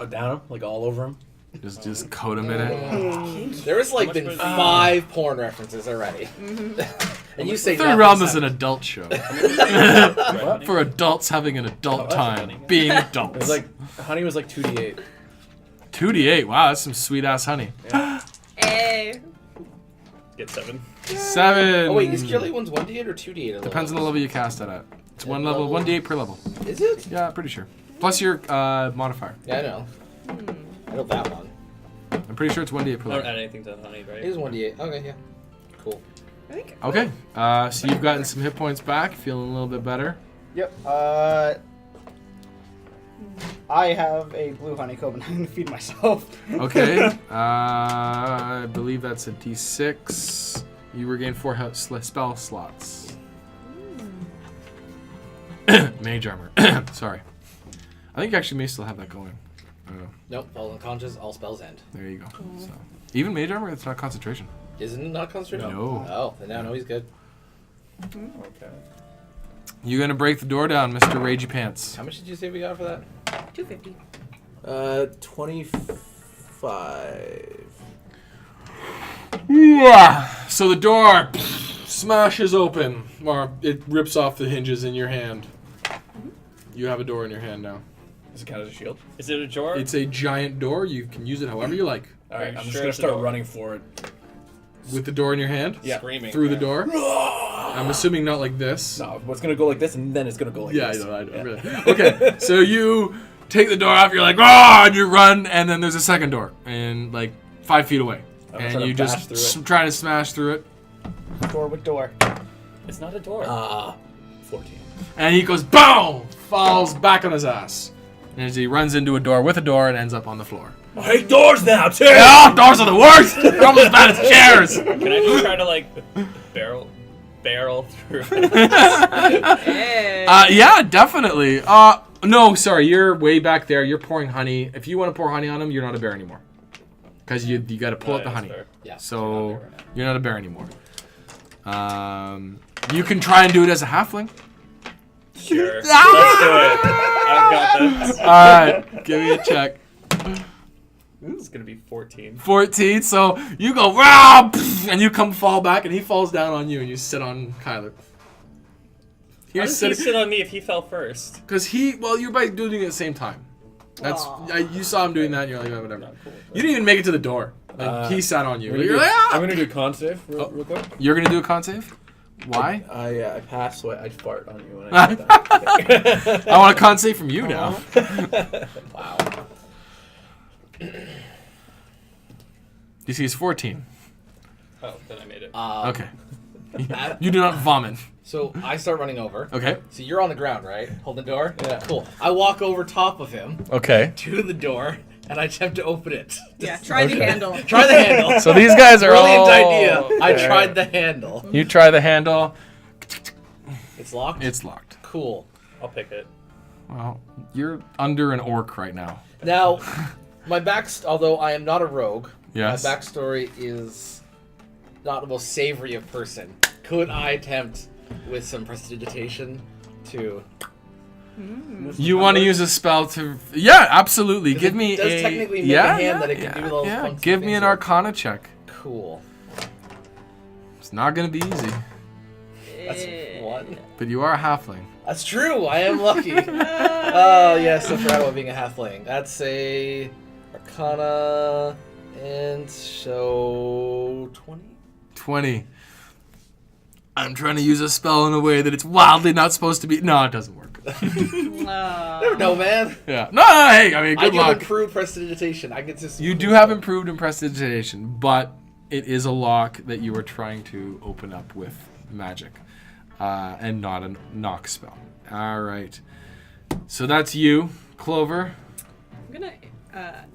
Down him, like all over him. Just coat him in it. There has like much been was it? 5 porn references already. And you say Third nothing's Realm is an happened. adult show. Right. For adults having an adult that's time. funny. Being It adults. was like honey was like 2d8. 2d8. Wow, that's some sweet ass honey. Hey. Get 7. 7. Oh wait, is Cure light wounds 1d8 or 2d8? Depends on the level you cast it at. It's one Yeah, level, level. 1d8 per level. Is it? Yeah, pretty sure. Plus your modifier. Yeah, I know. I know that one. I'm pretty sure it's 1d8 per I don't level. add anything to the honey, right? It is 1d8. Okay, yeah. Cool. I think. Okay, so you've gotten some hit points back, feeling a little bit better. Yep. I have a blue honeycomb and I'm gonna feed myself. Okay, I believe that's a d6. You regain 4 spell slots. Mage armor. Sorry. I think you actually may still have that going. I don't know. Nope, fall unconscious, all spells end. There you go. So, even mage armor, it's not concentration. Isn't it not concentration? No. Oh, then now I know he's good. Okay. You're gonna break the door down, Mr. Ragey Pants. How much did you say we got for that? 250. 25. So the door smashes open, or it rips off the hinges in your hand. You have a door in your hand now. Does it count as a shield? Is it a jar? It's a giant door. You can use it however you like. Alright, you I'm just sure gonna it's a start door? running for it. With the door in your hand? Yeah. Screaming. Through the door? I'm assuming not like this. No, it's gonna go like this, and then it's gonna go like Yeah, this. I know. Really. Okay, so you take the door off. You're like, "Ah!" and you run, and then there's a second door, and like 5 feet away, I'm and trying you to bash just through it. trying to smash through it, Door with door. It's not a door. 14. and he goes, boom, falls back on his ass, and as he runs into a door with a door and ends up on the floor. I hate doors now, too! Oh, doors are the worst. They're almost as bad as chairs. Can I just try to like barrel through? Hey. Yeah, definitely. No, sorry, you're way back there. You're pouring honey. If you want to pour honey on him, you're not a bear anymore. Because you got to pull out the That's honey. fair. Yeah. So you're not a bear anymore. You can try and do it as a halfling. Sure. Let's do it. I've got this. All right, give me a check. This is gonna be 14. 14. So you go, "Rah!" and you come fall back, and he falls down on you, and you sit on Kyler. How does he sit on me if he fell first? Because you're by doing it at the same time. That's you saw him doing that, and you're like, oh, whatever. Not cool with You didn't even make it to the door. Like, he sat on you. I'm gonna, You're do, like, "Ah!" I'm gonna do a con save real quick. You're gonna do a con save? Why? I pass, so I fart on you when I do that. I want a con save from you now. Wow. DC is 14. Oh, then I made it. Okay. You do not vomit. So I start running over. Okay. So you're on the ground, right? Holding the door? Yeah. Cool. I walk over top of him Okay. to the door, and I attempt to open it. Yeah, try the handle. Try the handle. So these guys are Brilliant all... idea. I tried the handle. You try the handle. It's locked? It's locked. Cool. I'll pick it. Well, you're under an orc right now. Now, although I am not a rogue, Yes. my backstory is not the most savory of person. Could I attempt with some prestidigitation to... You want to use a spell to... Yeah, absolutely. Give me it does a... technically make yeah, a hand that it yeah, can do those yeah. funky Give me things an with. Arcana check. Cool. It's not going to be easy. That's one. But you are a halfling. That's true. I am lucky. Oh yes, I forgot about being a halfling. That's a Arcana, and so 20. 20. I'm trying to use a spell in a way that it's wildly not supposed to be. No, it doesn't work. Never know, man. Yeah. No, hey, I mean, I good do luck. improved prestidigitation. I get to. You do have improved in prestidigitation, but it is a lock that you are trying to open up with magic, and not a knock spell. All right. So that's you, Clover. I'm gonna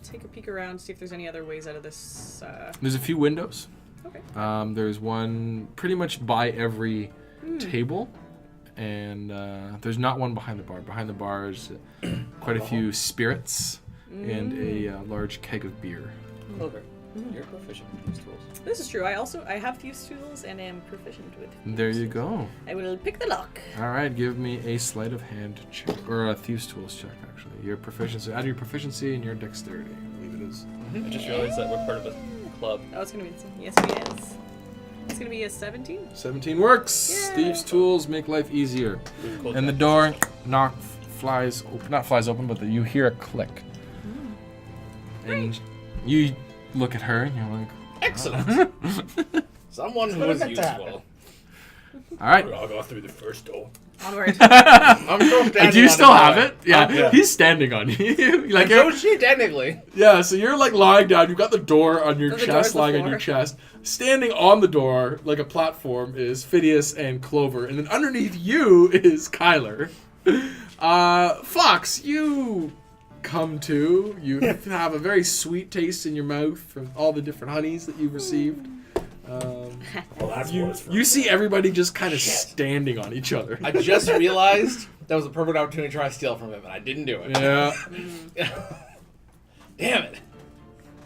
take a peek around, see if there's any other ways out of this. There's a few windows. Okay. There's one pretty much by every table, and there's not one behind the bar. Behind the bar is quite a few spirits and a large keg of beer. Clover, you're proficient with these tools. This is true. I have thieves' tools and am proficient with. There you thieves' tools. go. I will pick the lock. All right, give me a sleight of hand check, or a thieves' tools check. Actually, your proficiency, add your proficiency and your dexterity. I believe it is. I just realized that we're part of a club. Oh, it's gonna be yes, yes. It's gonna be a 17. 17 works. Yay. Thieves' tools make life easier. Cool. And the door flies open. Not flies open, but you hear a click. And you look at her and you're like, Excellent. Someone who is meant to happen. useful. all right. I'll go through the first door. Onward. I'm still standing Do you on still it, have boy. it? Yeah. Yeah. He's standing on you. Like So you're, is she technically. yeah, so you're like lying down. You've got the door on your So the chest, door's the lying on your floor. chest. Standing on the door, like a platform, is Phidias and Clover. And then underneath you is Kyler. Fox, you come to. You have a very sweet taste in your mouth from all the different honeys that you've received. Well, that's You, what's you see everybody just kind of standing on each other. I just realized that was a perfect opportunity to try to steal from him, and I didn't do it. Yeah. Damn it.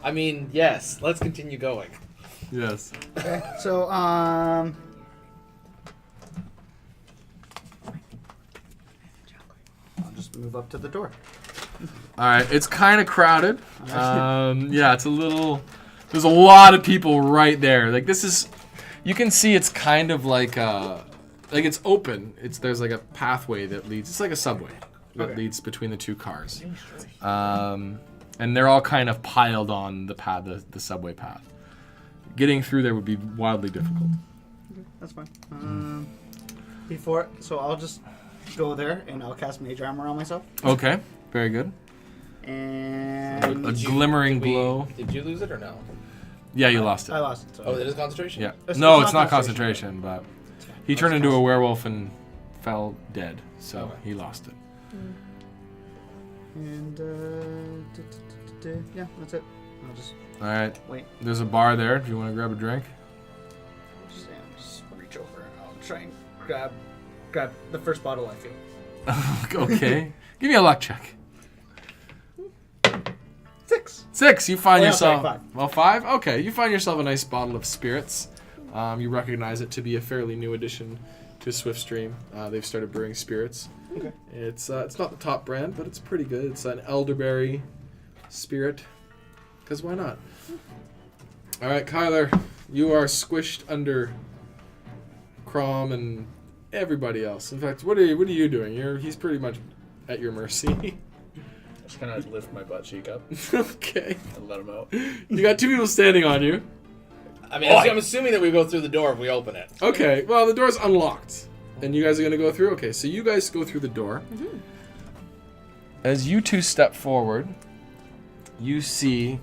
I mean, yes. Let's continue going. Yes. So, I'll just move up to the door. All right. It's kind of crowded. Yeah, it's a little. There's a lot of people right there. Like this is, you can see it's kind of like it's open. There's like a pathway that leads. It's like a subway that leads between the two cars. And they're all kind of piled on the path, the subway path. Getting through there would be wildly difficult. That's fine. So I'll just go there and I'll cast Mage Armor on myself. Okay, very good. And A glimmering glow. Did you lose it or no? Yeah, you lost it. I lost it. So. Oh, it is concentration? Yeah. It's No, not it's not concentration. concentration, but he turned into a werewolf and fell dead, so Okay. he lost it. And yeah, that's it. I'll just All right. wait. There's a bar there. Do you want to grab a drink? Just reach over and I'll try and grab the first bottle I feel. Okay. Give me a luck check. 6. 6. You find Oh, yeah, yourself. sorry, 5. Well, 5. Okay. You find yourself a nice bottle of spirits. You recognize it to be a fairly new addition to Swiftstream. They've started brewing spirits. Okay. It's not the top brand, but it's pretty good. It's an elderberry spirit. Because why not? All right, Kyler, you are squished under Crom and everybody else. In fact, what are you doing? He's pretty much at your mercy. Just kind of lift my butt cheek up Okay. and let him out. You got 2 people standing on you. I mean, I'm assuming that we go through the door if we open it. Okay, well, the door's unlocked. And you guys are going to go through? Okay, so you guys go through the door. Mm-hmm. As you 2 step forward, you see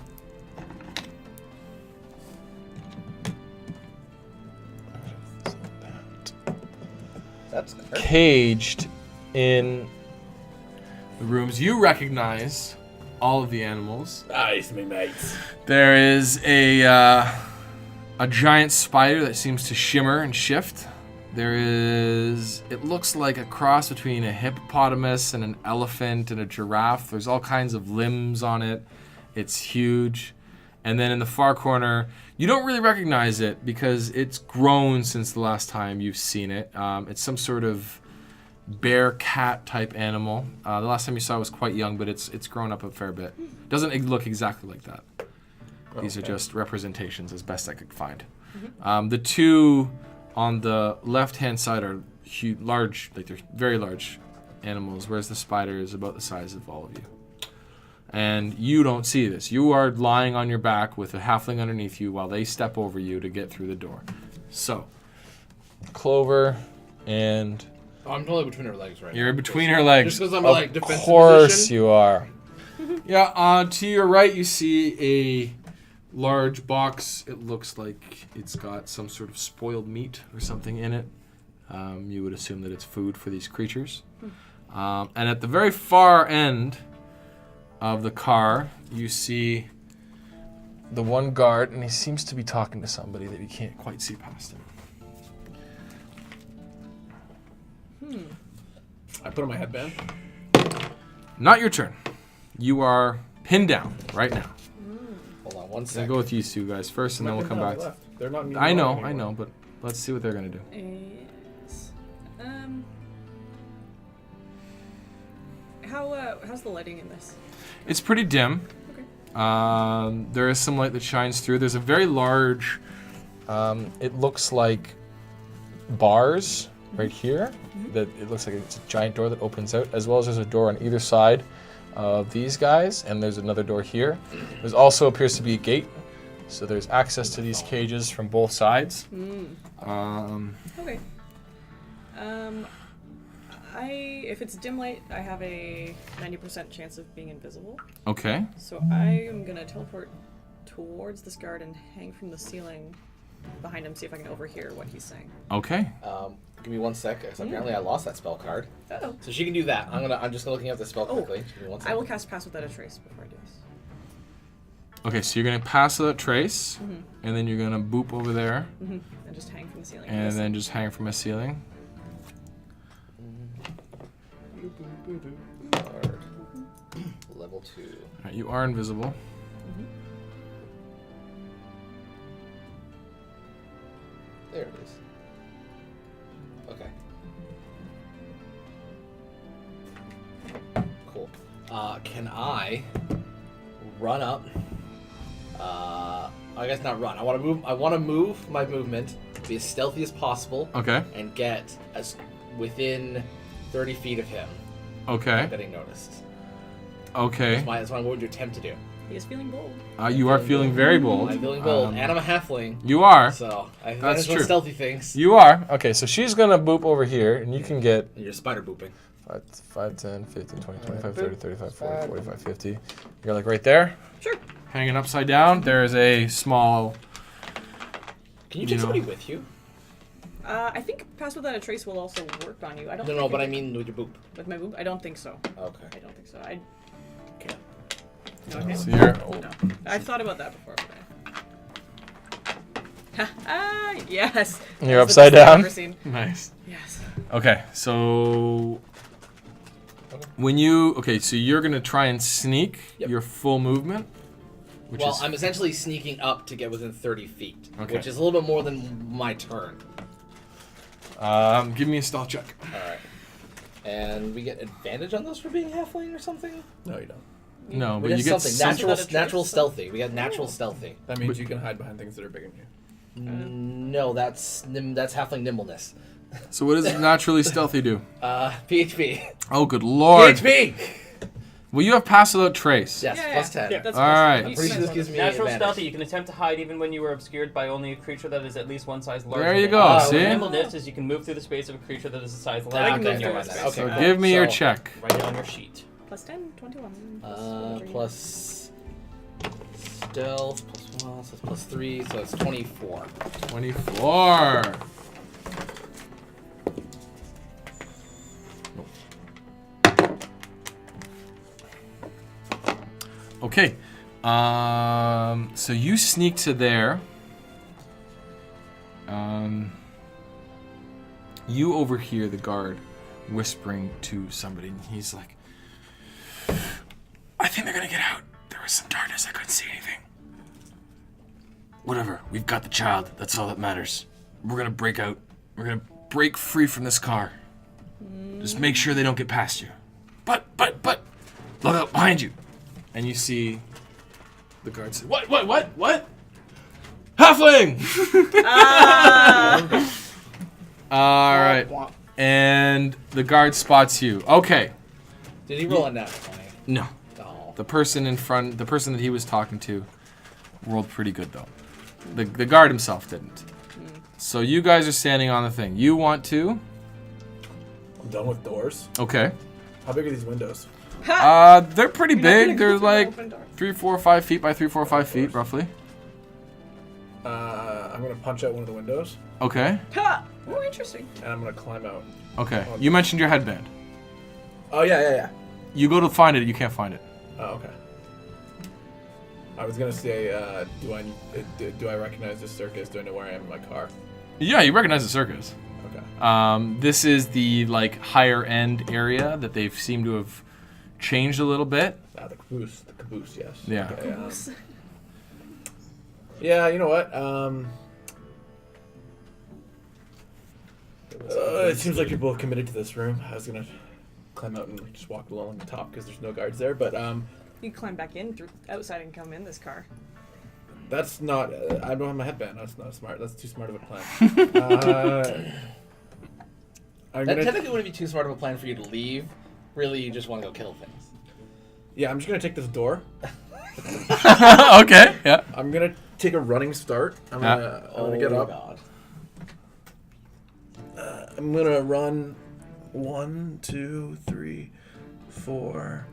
That's good. caged in the rooms. You recognize all of the animals. Nice, me mates. There is a giant spider that seems to shimmer and shift. There is, it looks like a cross between a hippopotamus and an elephant and a giraffe. There's all kinds of limbs on it. It's huge. And then in the far corner, you don't really recognize it because it's grown since the last time you've seen it. It's some sort of bear cat type animal. The last time you saw it was quite young, but it's grown up a fair bit. Doesn't look exactly like that. These are just representations as best I could find. The 2 on the left-hand side are huge, large, like they're very large animals, whereas the spider is about the size of all of you. And you don't see this. You are lying on your back with a halfling underneath you while they step over you to get through the door. So, Clover and... Oh, I'm totally between her legs right now. You're in between her legs. Just because I'm of like defensive course position. you are. Yeah, to your right you see a large box. It looks like it's got some sort of spoiled meat or something in it. You would assume that it's food for these creatures. And at the very far end of the car, you see the one guard, and he seems to be talking to somebody that you can't quite see past him. I put on my headband. Not your turn. You are pinned down right now. Hold on one I'll second. go with you 2 guys first, and then we'll come back. They're not. I know, but let's see what they're gonna do. Yes. How's the lighting in this? It's pretty dim. Okay. There is some light that shines through. There's a very large. It looks like bars right here. That it looks like it's a giant door that opens out, as well as there's a door on either side of these guys, and there's another door here. There's also appears to be a gate, so there's access to these cages from both sides. Okay. If it's dim light, I have a 90% chance of being invisible. Okay. So I am gonna teleport towards this guard and hang from the ceiling behind him, see if I can overhear what he's saying. Okay. Give me 1 sec, because apparently I lost that spell card. Uh-oh. So she can do that. I'm just looking up the spell quickly. Just give me 1 I second. will cast Pass Without a Trace before I do this. Okay, so you're gonna pass that trace, and then you're gonna boop over there, And just hang from the ceiling. and Listen. then just hang from a ceiling. Card. Level 2. All right, you are invisible. There it is. Okay. Cool. Can I run up? I guess not run. I want to move. I want to move my movement, be as stealthy as possible, Okay. and get as within 30 feet of him Okay. getting noticed. Okay. That's what I'm going to attempt to do. He is feeling bold. You are feeling very bold. I'm feeling bold, and I'm a halfling, You are. so I That's manage true. on stealthy things. You are. Okay, so she's gonna boop over here, and you can get And you're spider booping. 5, 10, 15, 20, 25, 30, 35, 40, 45, 50. You're like right there. Sure. Hanging upside down. There is a small. Can you You take know. somebody with you? I think Pass Without a Trace will also work on you. I don't. No, think no, I but I can- mean with your boop. with my boop. I don't think so. Okay. I don't think so. I. Okay. No, okay. So you're. No. I've thought about that before. Yes. You're That's upside the best thing I've down? ever seen. Nice. Yes. Okay, so when you so you're gonna try and sneak Yep. your full movement, which Well, is I'm essentially sneaking up to get within 30 feet, Okay. which is a little bit more than my turn. give me a stealth check. All right. And we get advantage on those for being halfling or something? No, you don't. No, We but get you get something. something. Natural stealthy. We got natural stealthy. That means you can hide behind things that are bigger than you. No, that's halfling nimbleness. So what does naturally stealthy do? PHP. Oh, good lord! PHP! Well, you have pass without trace. Yes, Yeah, plus yeah. 10. That's All right. I'm pretty sure this gives me Natural advantage. stealthy, you can attempt to hide even when you are obscured by only a creature that is at least one size larger. There you than go, you. see? Nimbleness is you can move through the space of a creature that is the size Okay, less can than move yours. through okay, space. So cool. give me your So, check. Write it on your sheet. Plus 10, 21. whatever you Plus stealth, plus 1, so it's plus 3, so it's 24. 24. Okay. So you sneak to there. You overhear the guard whispering to somebody, and he's like, I think they're gonna get out. There was some darkness, I couldn't see anything. Whatever, we've got the child. That's all that matters. We're gonna break out. We're gonna break free from this car. Just make sure they don't get past you. But, look out behind you. And you see the guard say, What? Halfling! All right. And the guard spots you. Okay. Did he roll a nat 20? No. Oh. The person that he was talking to rolled pretty good, though. The guard himself didn't. So you guys are standing on the thing. You want to? I'm done with doors. Okay. How big are these windows? They're pretty You're not gonna big. go They're through like an open door. 3, 4, 5 feet by 3, 4, 5 feet, roughly. I'm gonna punch out one of the windows, Okay. Ha! Oh, interesting. and I'm gonna climb out. Okay. You mentioned your headband. Oh yeah. You go to find it, you can't find it. Oh, okay. I was gonna say, do I recognize this circus? Do I know where I am in my car? Yeah, you recognize the circus. Okay. This is the like higher end area that they've seemed to have changed a little bit. The caboose, yes. Yeah. Okay, yeah, you know what? It seems like you're both committed to this room. I was gonna climb out and just walk along the top because there's no guards there, but You can climb back in through outside and come in this car. that's not. I don't have my headband. That's not smart. That's too smart of a plan. I'm That gonna. technically wouldn't be too smart of a plan for you to leave. Really, you just want to go kill things. Yeah, I'm just gonna take this door. Okay. Yeah. I'm gonna take a running start. I'm gonna get up. God. I'm gonna run 1, 2, 3, 4,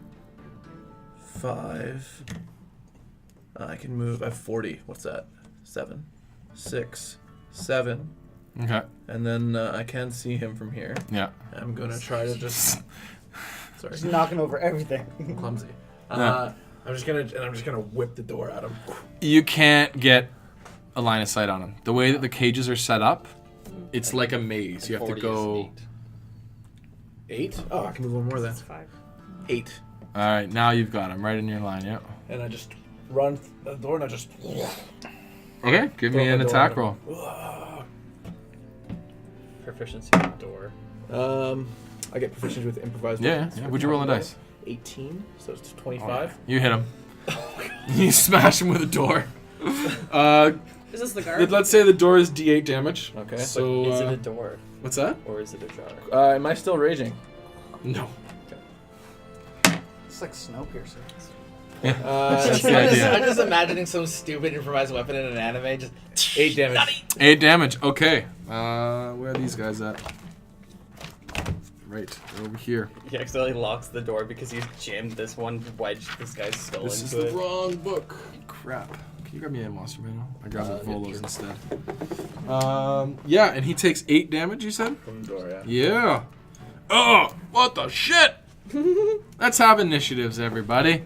5. I can move. I have 40. What's that? 7, 6, 7. Okay. And then I can see him from here. Yeah. I'm gonna try to just. Sorry, Just knocking over everything. clumsy. Yeah. I'm just gonna whip the door at him. You can't get a line of sight on him. The way that the cages are set up, it's like a maze. You have to 40 go. is 8? Oh, I can move one more then. That's 5. 8. All right, now you've got him right in your line. Yeah. And I just run the door and I just. Okay. Give me Throw an the door attack at roll. Proficiency with the door. I get proficiency with improvised. Yeah. weapons. Yeah. Would you roll a dice? 18, so it's 25. You hit him. You smash him with a door. Is this the guard? Let's say the door is D8 damage. Okay. So Is it a door what's that? or is it a jar? Am I still raging? No. It's like Snowpiercer. That's the idea. I'm just imagining some stupid improvised weapon in an anime. Just 8 damage. 8 damage. Okay. Where are these guys at? Right, over here. He accidentally locks the door because he's jammed this one wedge this guy's skull This is into the it. wrong book. Crap. Can you grab me a monster manual? I grabbed the Volos sure. instead. Yeah, and he takes 8 damage, you said? From the door, yeah. Yeah. Oh, what the shit? Let's have initiatives, everybody.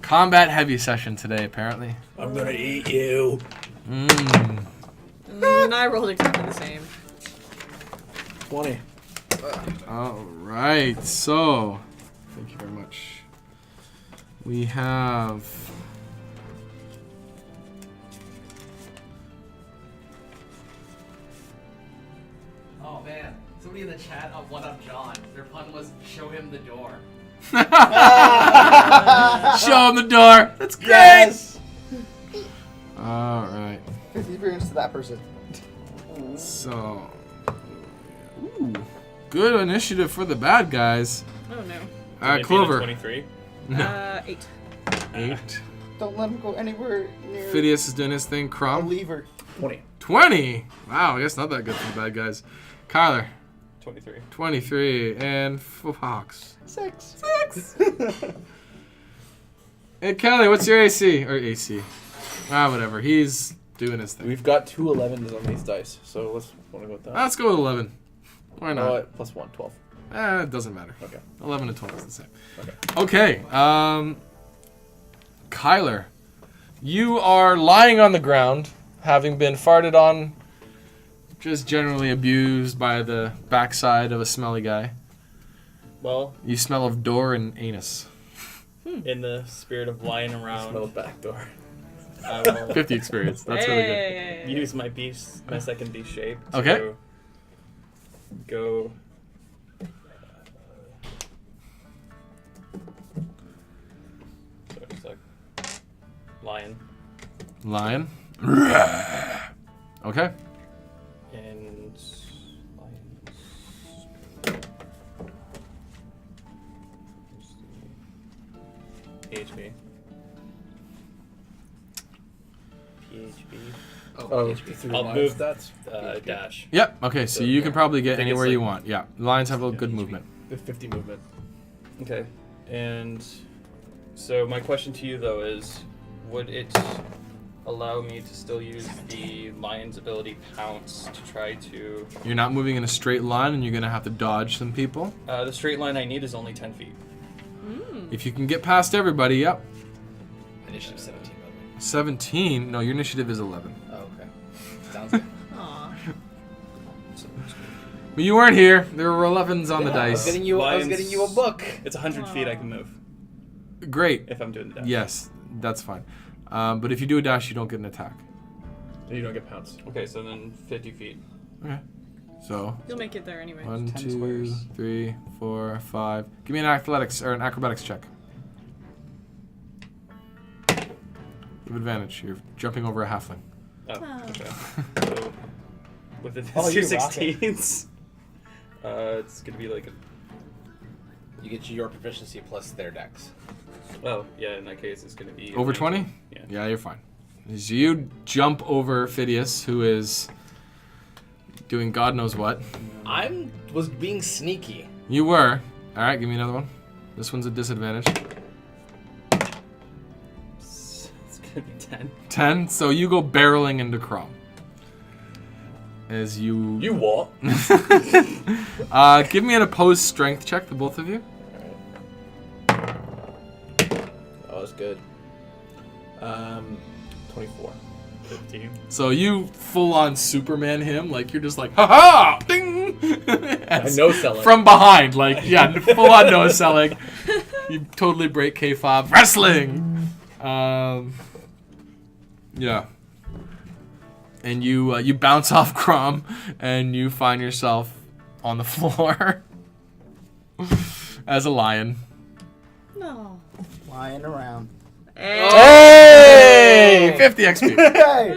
Combat heavy session today, apparently. I'm gonna eat you. Mmm. And I rolled exactly the same. 20. All right, so thank you very much. We have Oh man, somebody in the chat on What Up John, their pun was show him the door. show him the door. That's great. Yes. All right, 50 experience to that person. so ooh, good initiative for the bad guys. Oh no. All right, 19 and Clover. 23. 8. 8. Don't let him go anywhere near Phidias is doing his thing. a Crom. lever. 20. 20. Wow, I guess not that good for the bad guys. Kyler. 23. 23. And Fox. 6. 6. Hey, Kelly, what's your AC? Or AC. Whatever. He's doing his thing. We've got 2 11s on these dice, so let's want to go with that. Let's go with 11. Why not? Oh, plus 1, 12. It doesn't matter. Okay. 11 and 12 is the same. Okay. Okay. Kyler, you are lying on the ground, having been farted on, just generally abused by the backside of a smelly guy. Well, You smell of door and anus. in the spirit of lying Smell around, the back door. I will 50 experience. That's really good. Hey. use my beast, my second beast shape. To Okay. Go. So it's like lion Lion. Okay. and lions. PHP. PHP. Oh, HP. through I'll my move stats. Dash. Yep. Okay, so you can probably get I think it's anywhere you like- want. Yeah. Lions have a good HP. movement. The 50 movement. Okay. And so my question to you though is, would it allow me to still use the lion's ability pounce to try to? You're not moving in a straight line, and you're going to have to dodge some people. The straight line I need is only 10 feet. If you can get past everybody, yep. Initiative 17, by the way. 17. No, your initiative is 11. Oh, okay. Sounds good. Aw. But you weren't here. There were 11s on the I was dice. getting you a book. It's 100 feet I can move Great. if I'm doing the dash. Yes, that's fine. But if you do a dash, you don't get an attack. You don't get pounced. Okay, so then 50 feet. Okay. So, You'll make it there anyway. 1, 10 2, squares. 3, 4, 5. Give me an athletics or an acrobatics check. Give advantage. You're jumping over a halfling. Oh, Oh. okay. So with the Oh, two you rock it. 16s, it's gonna be like a. You get your proficiency plus their dex. Oh, yeah. In that case, it's gonna be Over 20? Yeah. Yeah, you're fine. So you jump over Phidias, who is doing God knows what. Was being sneaky. You were. All right, give me another one. This one's a disadvantage. It's gonna be 10. 10. So you go barreling into Crom. As you. You what? Give me an opposed strength check, the both of you. Oh, that's good. 24. 15. So you full on Superman him, like you're just like, ha ha! Ding! I no selling. From behind, like, yeah, full on no selling. You totally break K-Fob. Wrestling! Yeah. And you bounce off Crom, and you find yourself on the floor as a lion. No. Flying around. Hey! 50 XP. Hey!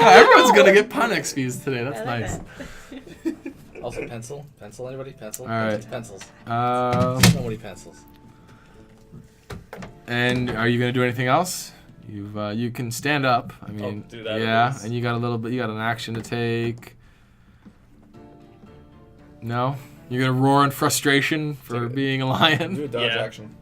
Oh, everyone's gonna get pun XPs today. That's I like nice. that. Also, pencil. Pencil, anybody? Pencil? All right. Pencils. Um, Nobody pencils. And are you gonna do anything else? You can stand up. I mean, do that at yeah, least. and you got a little bit. You got an action to take. No, you're gonna roar in frustration for being a Do lion. a dodge Yeah. action.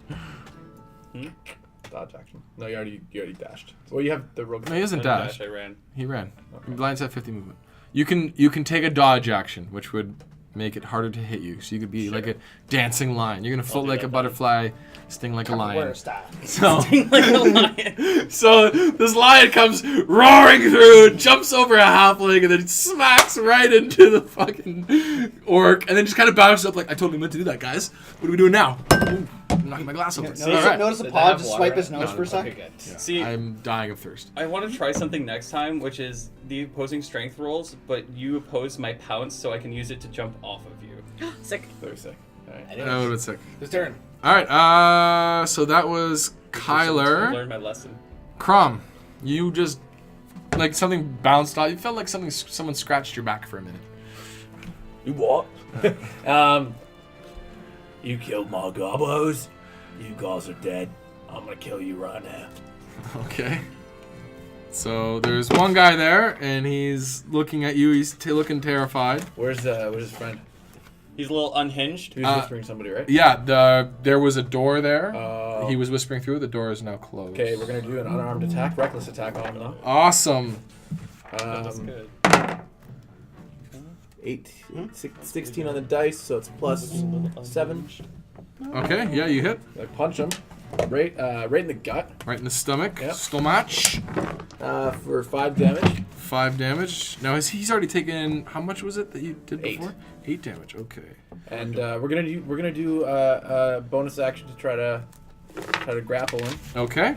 Dodge action. No, you already dashed. Well, you have the rogue. No, he doesn't One dash. I ran. He ran. Okay. Lions have 50 movement. You can take a dodge action, which would make it harder to hit you. So you could be like a dancing lion. You're gonna float do like that a then. butterfly, sting like a lion. Style. So, Like a lion. so this lion comes roaring through, jumps over a halfling, and then smacks right into the fucking orc, and then just kind of bounces up like, I totally meant to do that, guys. What are we doing now? Ooh, I'm knocking my glass over. Notice, All right. notice the Did they paw have just water, swipe right? his nose No, for a sec. Okay, good. Yeah, See- I'm dying of thirst. I want to try something next time, which is the opposing strength rolls, but you oppose my pounce so I can use it to jump off of you. Sick. Very sick. All right. That would have been sick. Whose turn? All right. So that was I Kyler. learned my lesson. Crom, you just like something bounced off. You felt like someone scratched your back for a minute. You what? You killed my gobos. You guys are dead. I'm gonna kill you right now. Okay. So there's one guy there, and he's looking at you. He's looking terrified. Where's his friend? He's a little unhinged. He was whispering somebody, right? Yeah, there was a door there. Oh. He was whispering through. The door is now closed. Okay, we're gonna do an unarmed attack, reckless attack on him though. Awesome. That's good. 16 on the dice, so it's plus 7. Okay, yeah, you hit I punch him, right in the gut, right in the stomach. Yep. Stomach. for 5 damage. 5 damage. Now he's already taken. How much was it that you did 8. before? 8 damage. Okay. And we're gonna do a bonus action to try to grapple him. Okay.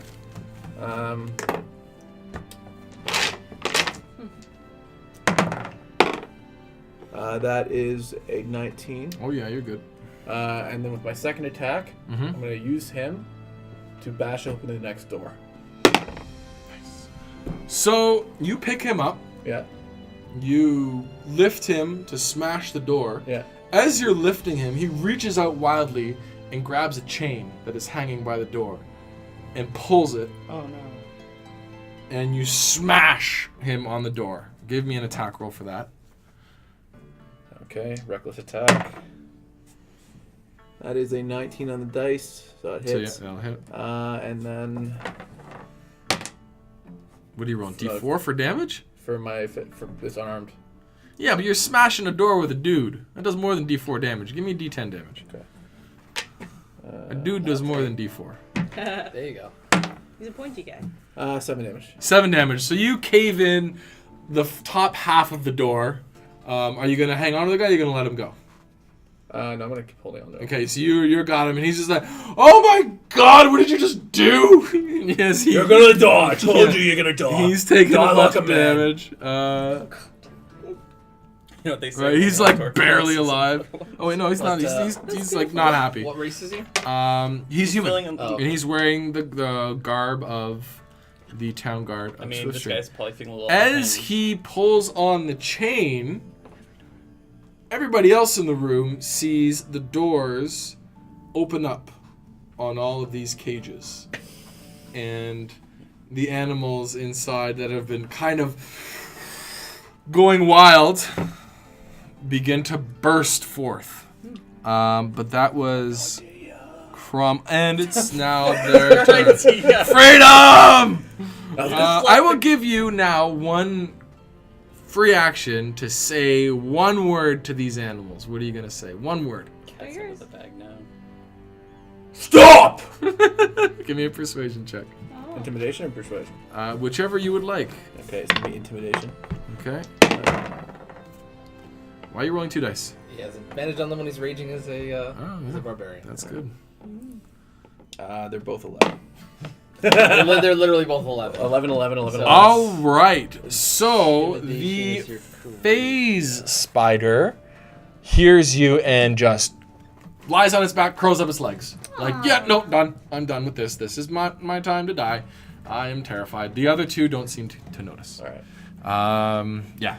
That is a 19. Oh yeah, you're good. And then with my second attack, Mm-hmm. I'm gonna use him to bash open the next door. So you pick him up. Yeah, You lift him to smash the door. yeah. As you're lifting him, he reaches out wildly and grabs a chain that is hanging by the door and pulls it, Oh no. and you smash him on the door. Give me an attack roll for that. Okay, reckless attack. That is a 19 on the dice, so it hits. So yeah, that'll hit. And then What do you roll? D4 for damage? for this unarmed. Yeah, but you're smashing a door with a dude. That does more than D4 damage. Give me D10 damage. A dude does more than D4. There you go. He's a pointy guy. 7 damage. 7 damage. So you cave in the top half of the door. Are you going to hang on to the guy or are you going to let him go? No, I'm gonna keep holding on to it. Okay, so you got him, and he's just like, "Oh my God, what did you just do?" Yes, You're gonna die. I told you you're gonna die. He's taking Die a like bunch a of man. damage. You know what they say? Right, he's about like our barely races. alive. Oh wait, no, he's not. He's like not happy. What race is he? He's human, Filling in- Oh. and he's wearing the garb of the town guard. I of mean, this Swiftstream. guy's probably feeling a little. As unhinged. he pulls on the chain, everybody else in the room sees the doors open up on all of these cages. And the animals inside that have been kind of going wild begin to burst forth. But that was Crom, and it's now their turn. Freedom! I will give you now one free action to say one word to these animals. What are you gonna say? One word. Cat's out of the bag now. Stop! Give me a persuasion check. Oh. Intimidation or persuasion? Whichever you would like. Okay, it's gonna be intimidation. Okay. Why are you rolling 2 dice? He has advantage on them when he's raging as a yeah. barbarian. That's good. They're both 11. They're literally both 11. 11, 11, 11, 11. All right. So Intimidation the is your cool. phase spider hears you and just lies on its back, curls up its legs. Like, yeah, no, done. I'm done with this. This is my time to die. I am terrified. The other two don't seem to notice. All right. Yeah.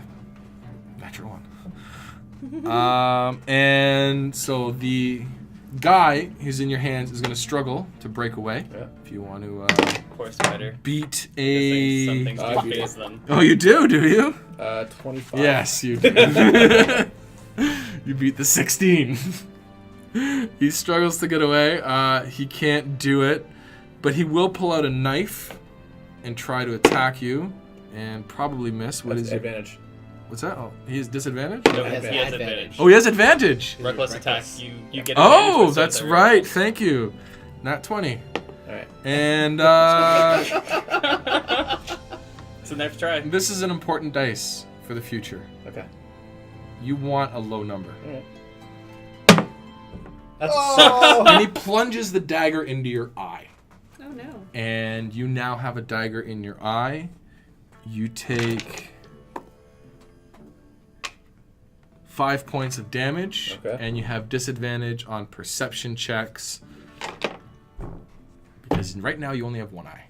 Natural one. And so the guy who's in your hands is going to struggle to break away. Yeah. If you want to Poor spider. beat Some a... things I do beat phase them. Oh, you do you? 25. Yes, you do. You beat the 16. He struggles to get away. He can't do it, but he will pull out a knife and try to attack you, and probably miss. What That's is your advantage. What's that? Oh, he has disadvantage? No, He has he has advantage. advantage. Oh, he has advantage. Reckless attack. Reckless. You get advantage Oh, with that's certain right. variables. Thank you. Not 20. Alright. And So next try. this is an important dice for the future. Okay. You want a low number. Alright. That's And he plunges the dagger into your eye. Oh no. And you now have a dagger in your eye. You take 5 points of damage, Okay. and you have disadvantage on perception checks because right now you only have one eye.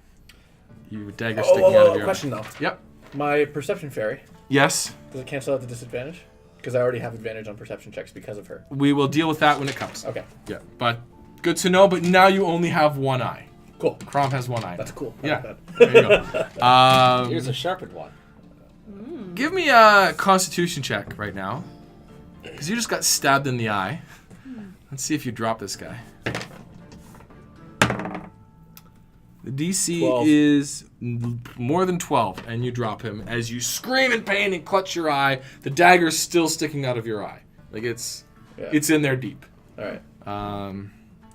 You have a dagger sticking out of your question eye. though. Yep. My perception fairy, Yes. does it cancel out the disadvantage? Because I already have advantage on perception checks because of her. We will deal with that when it comes. Okay. Yeah. But good to know. But now you only have one eye. Cool. Crom has one eye. That's cool. I Yeah. like that. There you go. Here's a sharpened one. Give me a Constitution check right now, because you just got stabbed in the eye. Let's see if you drop this guy. The DC 12. is more than 12, and you drop him as you scream in pain and clutch your eye. The dagger's still sticking out of your eye, like it's in there deep. Alright.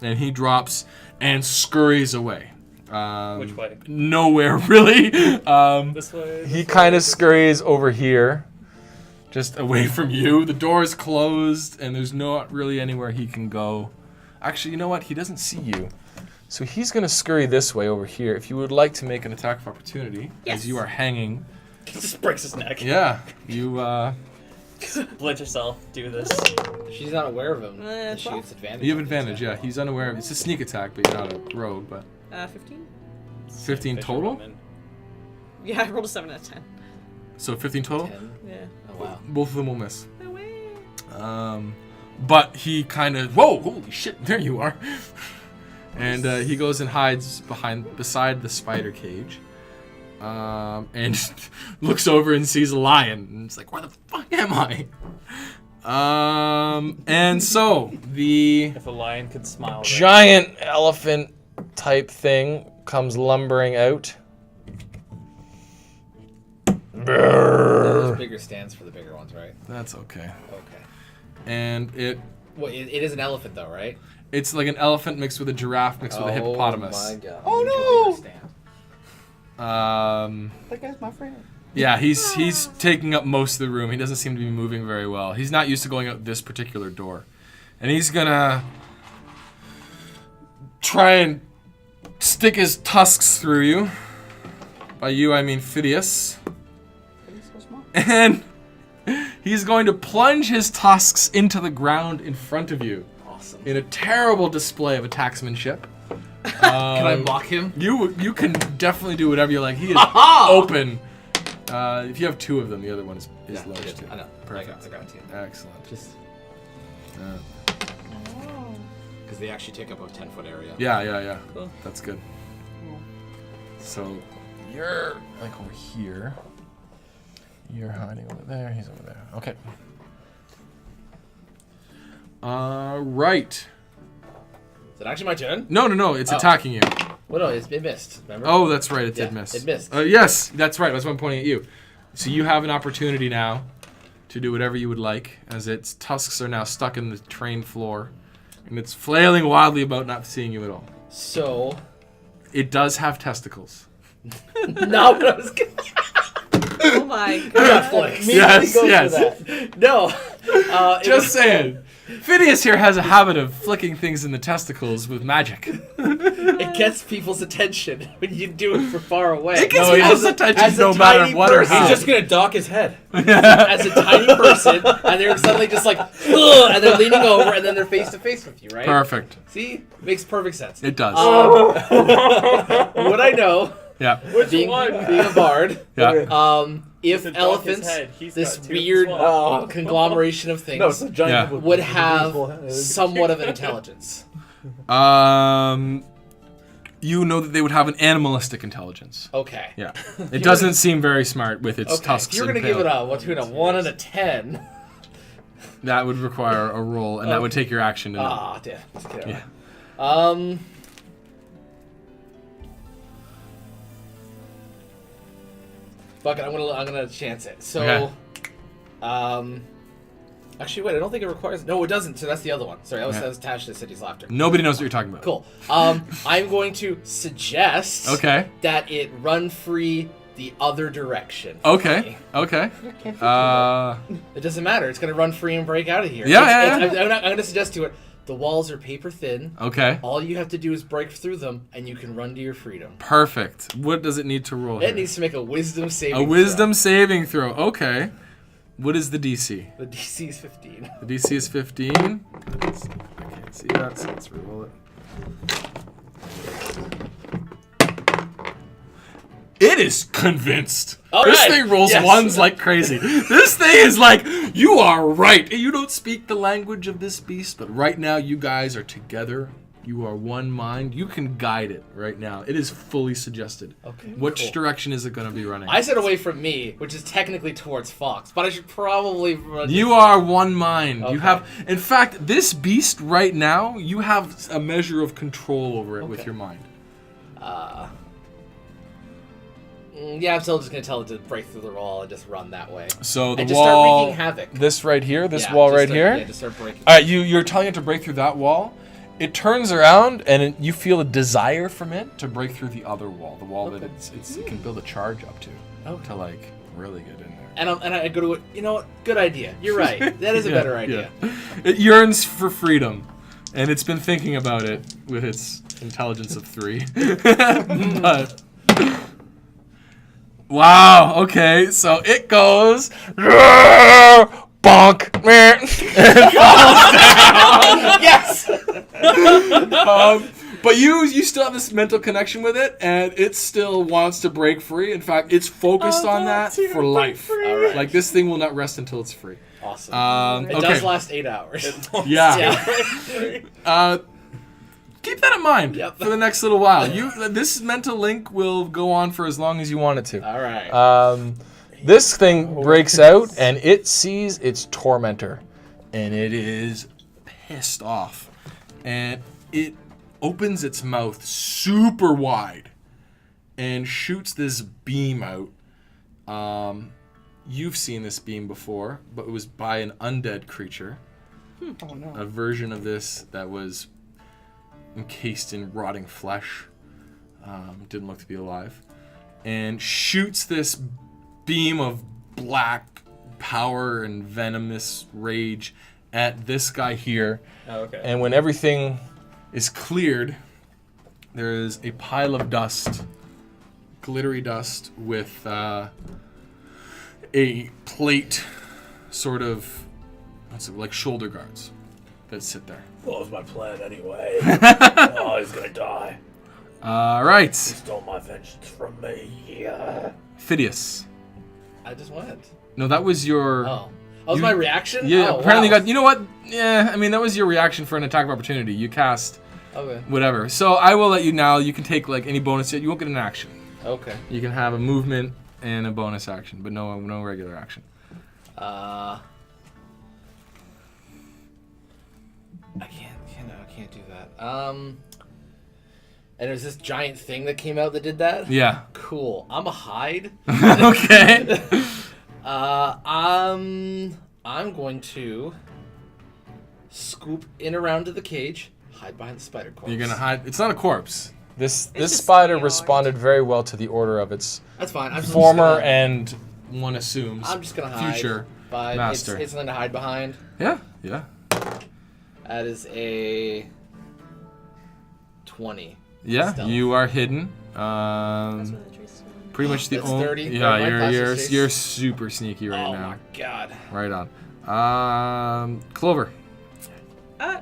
And he drops and scurries away. Which way? Nowhere really. This way. He kind of scurries over here, just away from you. The door is closed, and there's not really anywhere he can go. Actually, you know what? He doesn't see you. So he's going to scurry this way over here. If you would like to make an attack of opportunity, Yes. as you are hanging. He just breaks his neck. Yeah, you, Blitz yourself. Do this. She's not aware of him. and she 12? gets advantage. you have on these advantage, yeah. attacks. He's unaware of it. It's a sneak attack, but you're not a rogue, but 15? 15 Fisher total? woman. Yeah, I rolled a 7 out of 10. So 15 total? 10. Yeah. Oh wow. Both of them will miss. No way. But he kind of, whoa, holy shit, there you are. And he goes and hides beside the spider cage. And looks over and sees a lion. And it's like, where the fuck am I? And so the If a lion could smile. right? giant elephant type thing comes lumbering out. There's bigger stands for the bigger ones, right? That's okay. Okay. And Well, it is an elephant though, right? it's like an elephant mixed with a giraffe mixed with a hippopotamus. Oh my god. Oh, no! Stand. That guy's my friend. Yeah, he's taking up most of the room. He doesn't seem to be moving very well. He's not used to going out this particular door. And he's gonna try and stick his tusks through you. By you, I mean Phidias. He's so small. And he's going to plunge his tusks into the ground in front of you Awesome. in a terrible display of attacksmanship. Can I block him? You can definitely do whatever you like. He is open. If you have two of them, the other one is Yeah, large too. I know. Perfect. I got two. Excellent. Just Uh, because they actually take up a 10-foot area. yeah. Cool. That's good. So you're like over here. You're hiding over there. He's over there. Okay. Right. Is it actually my turn? No. It's Oh. attacking you. Well, no, it missed. Remember? Oh, that's right. It did Yeah, miss. it missed. Yes, that's right. That's why I'm pointing at you. So you have an opportunity now to do whatever you would like, as its tusks are now stuck in the train floor, and it's flailing wildly about, not seeing you at all. So. It does have testicles. No, but I was gonna. Oh my god. Netflix. Yes, Go for yes. that. No. Just saying. Phidias here has a habit of flicking things in the testicles with magic. It gets people's attention when you do it from far away. It gets No, people's as a- attention as a no matter tiny what or person, how. He's just gonna dock his head. as a tiny person, and they're suddenly just like, ugh, and they're leaning over, and then they're face to face with you, right? Perfect. See, makes perfect sense. It does. What I know Yeah. Which being one? a bard. Yeah. If With elephants, Donkey's head, he's this got two weird swans. conglomeration of things, No, it's a giant Yeah. people with would beautiful have head. somewhat of an intelligence. You know that they would have an animalistic intelligence. Okay. Yeah. It doesn't seem very smart with its Okay. tusks. If you're and gonna give it tail. between a 1 and a 10. That would require a roll, and that would take your action to know. Ah, damn. Let's get it Yeah. right. Fuck it, I'm gonna chance it. So, Okay. actually, wait, I don't think it requires. No, it doesn't. So that's the other one. Sorry, that was, Okay. that was attached to the city's laughter. Nobody knows what you're talking about. Cool. I'm going to suggest Okay. that it run free the other direction. Okay. Okay. It doesn't matter. It's gonna run free and break out of here. Yeah, yeah. I'm gonna suggest to it. The walls are paper thin. Okay. All you have to do is break through them, and you can run to your freedom. Perfect. What does it need to roll? It here? needs to make a wisdom saving. A wisdom saving throw. Okay. What is the DC? Throw. The DC is 15. The DC is 15. I can't see that, so let's reroll it. It is convinced. All This right. thing rolls Yes. ones like crazy. This thing is like, you are right. You don't speak the language of this beast, but right now you guys are together. You are one mind. You can guide it right now. It is fully suggested. Okay. Which cool. direction is it going to be running? I said away from me, which is technically towards Fox, but I should probably run. You are one mind. You Okay. have, in fact, this beast right now, you have a measure of control over it with Okay. your mind. Yeah, I'm still just gonna tell it to break through the wall and just run that way. So the And just start wall, wreaking havoc. this right here, this Yeah, wall just right start- here. Yeah, just start breaking. All right, you're telling it to break through that wall. It turns around and you feel a desire from it to break through the other wall, the wall that it can build a charge up to, Okay. to like really get in there. And I go to it. You know what? Good idea. You're right. That is a Yeah, better idea. yeah. It yearns for freedom, and it's been thinking about it with its intelligence of 3. But wow, okay, so it goes bonk, meh, and falls down. Yes. But you still have this mental connection with it, and it still wants to break free. In fact, it's focused on that for life. All right. Like this thing will not rest until it's free. Awesome. It okay. does last 8 hours. Yeah. Yeah. Keep that in mind Yep. for the next little while. This mental link will go on for as long as you want it to. All right. This thing breaks out, and it sees its tormentor, and it is pissed off, and it opens its mouth super wide and shoots this beam out. You've seen this beam before, but it was by an undead creature. Oh no. A version of this that was encased in rotting flesh, didn't look to be alive, and shoots this beam of black power and venomous rage at this guy here. Oh, okay. And when everything is cleared, there is a pile of dust, glittery dust, with a plate, sort of, what's it, like shoulder guards that sit there. What was my plan anyway? Oh, he's gonna die. All right, Stole my vengeance from me. Yeah. Phidias. I just went. No, that was your. Oh. That was You- my reaction? Yeah, Oh, apparently wow. you got. You know what? Yeah, I mean that was your reaction for an attack of opportunity. You cast Okay. whatever. So I will let you now. You can take like any bonus. You won't get an action. Okay. You can have a movement and a bonus action, but no regular action. I can't do that. And there's this giant thing that came out that did that? Yeah. Cool. I'm a hide. Okay. I'm going to scoop in around to the cage, hide behind the spider corpse. You're gonna hide. It's not a corpse. This just spider skinny responded very well to the order of its That's fine. I'm just former gonna, and one assumes I'm just gonna hide. future But master. It's something to hide behind. Yeah. That is a 20. Yeah. Stealth. You are hidden. That's where the trees are. Pretty much the That's only. 30. Yeah, Right, my you're class is you're super sneaky right Oh now. my god. Right on. Clover.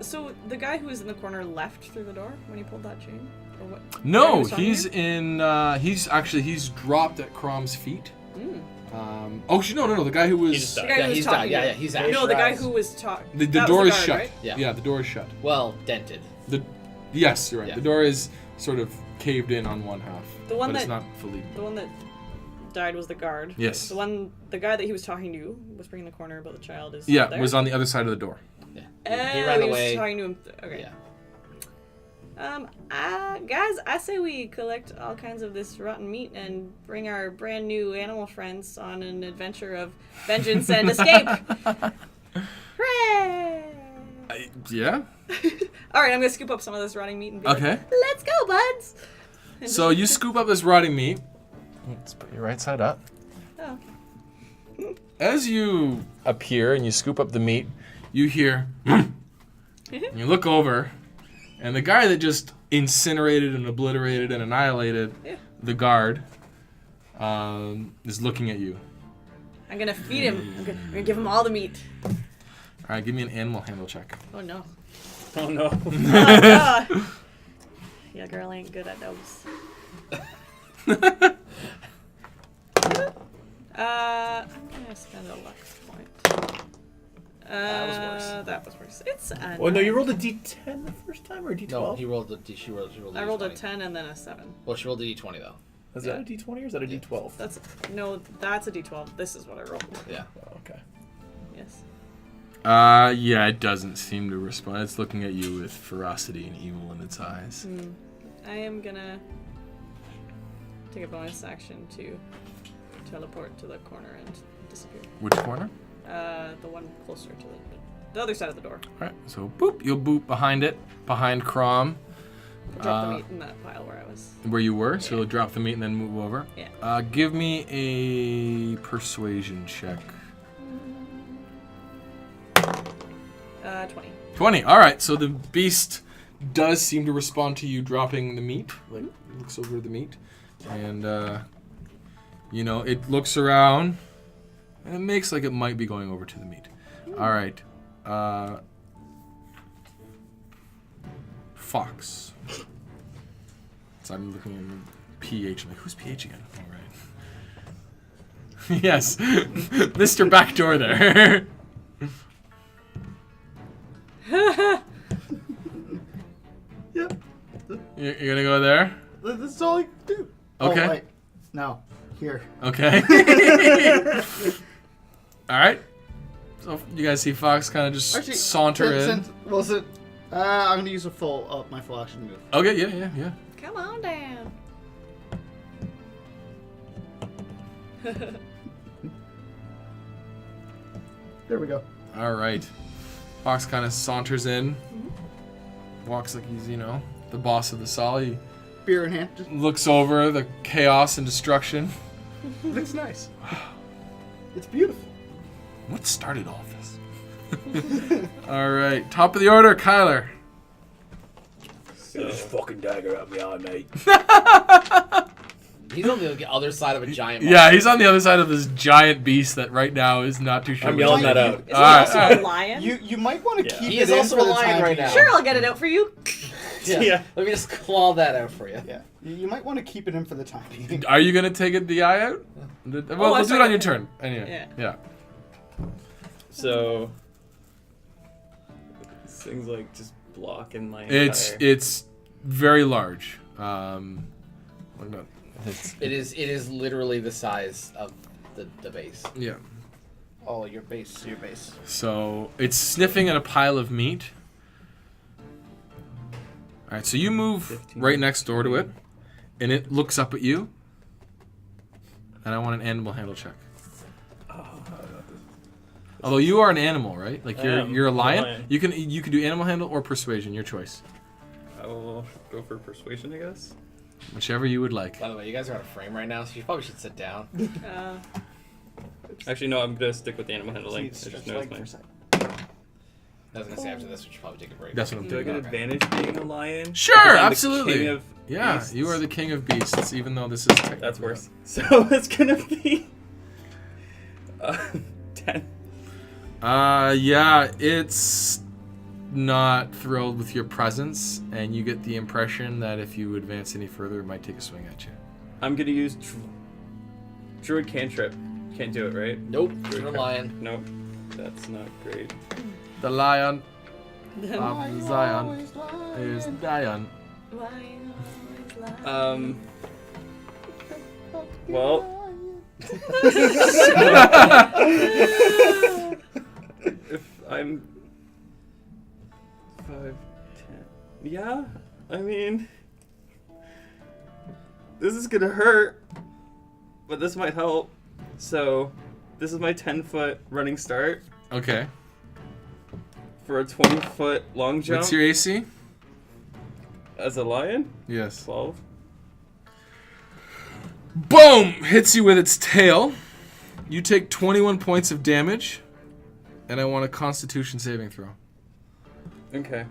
So the guy who was in the corner left through the door when he pulled that chain, or what? The guy who No, was talking he's to you? he's dropped at Crom's feet. Mm. No. The guy who was He just died. The guy who was he's talking died. to Yeah, you. yeah, he's Hey, out. No, the guy Rise. who was talking. the door is shut. Right? Yeah. The door is shut. Well, dented. Yes, you're right. Yeah. The door is sort of caved in on one half. The one but it's that- not fully. The one that died was the guard. Yes. The guy that he was talking to, whispering in the corner about the child, is Yeah, there? was on the other side of the door. Yeah. Oh, He ran he away. was talking to him. Okay. Yeah. Guys, I say we collect all kinds of this rotten meat and bring our brand new animal friends on an adventure of vengeance and escape. Hooray! Yeah. All right, I'm gonna scoop up some of this rotting meat and be Okay. like, "Let's go, buds." And So you scoop up this rotting meat. Let's put your right side up. Oh. As you appear and you scoop up the meat, you hear. And you look over, and the guy that just incinerated and obliterated and annihilated Yeah. the guard is looking at you. I'm gonna feed him. I'm gonna give him all the meat. All right, give me an animal handle check. Oh no. Oh no. Oh god. Yeah, girl ain't good at those. I'm gonna spend a luck point. That was worse. That was worse. It's a Well, no, you nine. rolled a D10 the first time or a D12? No, he rolled she rolled I a rolled a D20. 10 and then a 7. Well, she rolled a D20 though. Is that a D20 or is that a D12? That's a D12. This is what I rolled. Yeah. Oh, okay. Yes. Yeah, it doesn't seem to respond. It's looking at you with ferocity and evil in its eyes. I am gonna take a bonus action to teleport to the corner and disappear. Which corner? The one closer to the other side of the door. All right, so boop, you'll boop behind it, behind Crom, Drop the meat in that pile where I was. where you were. So you'll drop the meat and then move over. Yeah. Give me a persuasion check. 20. 20. All right, so the beast does seem to respond to you dropping the meat. Like, it looks over the meat. And, it looks around. And it makes like it might be going over to the meat. All right. Fox. So I'm looking at PH. I'm like, who's PH again? All right. Yes. Mr. Backdoor there. Yep. You're gonna go there? That's all I do. Okay. Oh, wait. No. Here. Okay. All right. So you guys see Fox kind of just saunter in. I'm gonna use my full action move. Okay. Yeah. Come on down. There we go. All right. Fox kind of saunters in. Walks like he's the boss of the Sol. He Beer in hand. Just looks over the chaos and destruction. looks nice. It's beautiful. What started all this? All right. Top of the order, Kyler. Get this fucking dagger out behind me. He's on the other side of a giant. Yeah, he's on the other side of this giant beast that right now is not too sure. I'm what yelling to that do. out. Is he All right, also all right. a lion? You might want to Yeah. keep He it is in also for a the lion time right being. now. Sure, I'll get it out for you. Yeah. Let me just claw that out for you. Yeah. You might want to keep it in for the time being. Are you gonna take it the eye out? Well, I we'll do it second on your it. turn. Anyway. Yeah. So this thing's like just blocking my It's very large. What about? It is literally the size of the base. Yeah. Oh, your base. So it's sniffing at a pile of meat. All right. So you move 15. right next door to it, and it looks up at you. And I want an animal handle check. Although you are an animal, right? Like I you're am. you're a I'm a lion. lion. You can do animal handle or persuasion, your choice, I will go for persuasion, I guess. whichever you would like. By the way, you guys are on a frame right now, so you probably should sit down. Actually, no, I'm gonna stick with the animal handling. I Just just stretch noticed leg mine. for a second. I was gonna say after this, we should probably take a break. That's what I'm Do I thinking. get Okay. advantage being a lion? Sure, Because I'm the absolutely. king of Yeah, beasts. you are the king of beasts, even though this is technically That's worse. So it's gonna be 10. Yeah, it's not thrilled with your presence, and you get the impression that if you advance any further, it might take a swing at you. I'm gonna use Druid cantrip. Can't do it, right? Nope. Druid You're a cantrip. lion. Nope. That's not great. The lion of Zion is Dion. Well. If I'm 5, 10. Yeah, I mean, this is gonna hurt, but this might help. So, this is my 10-foot running start Okay. for a 20-foot long jump. What's your AC? As a lion? Yes. 12. Boom! Hits you with its tail. You take 21 points of damage, and I want a Constitution saving throw. Okay.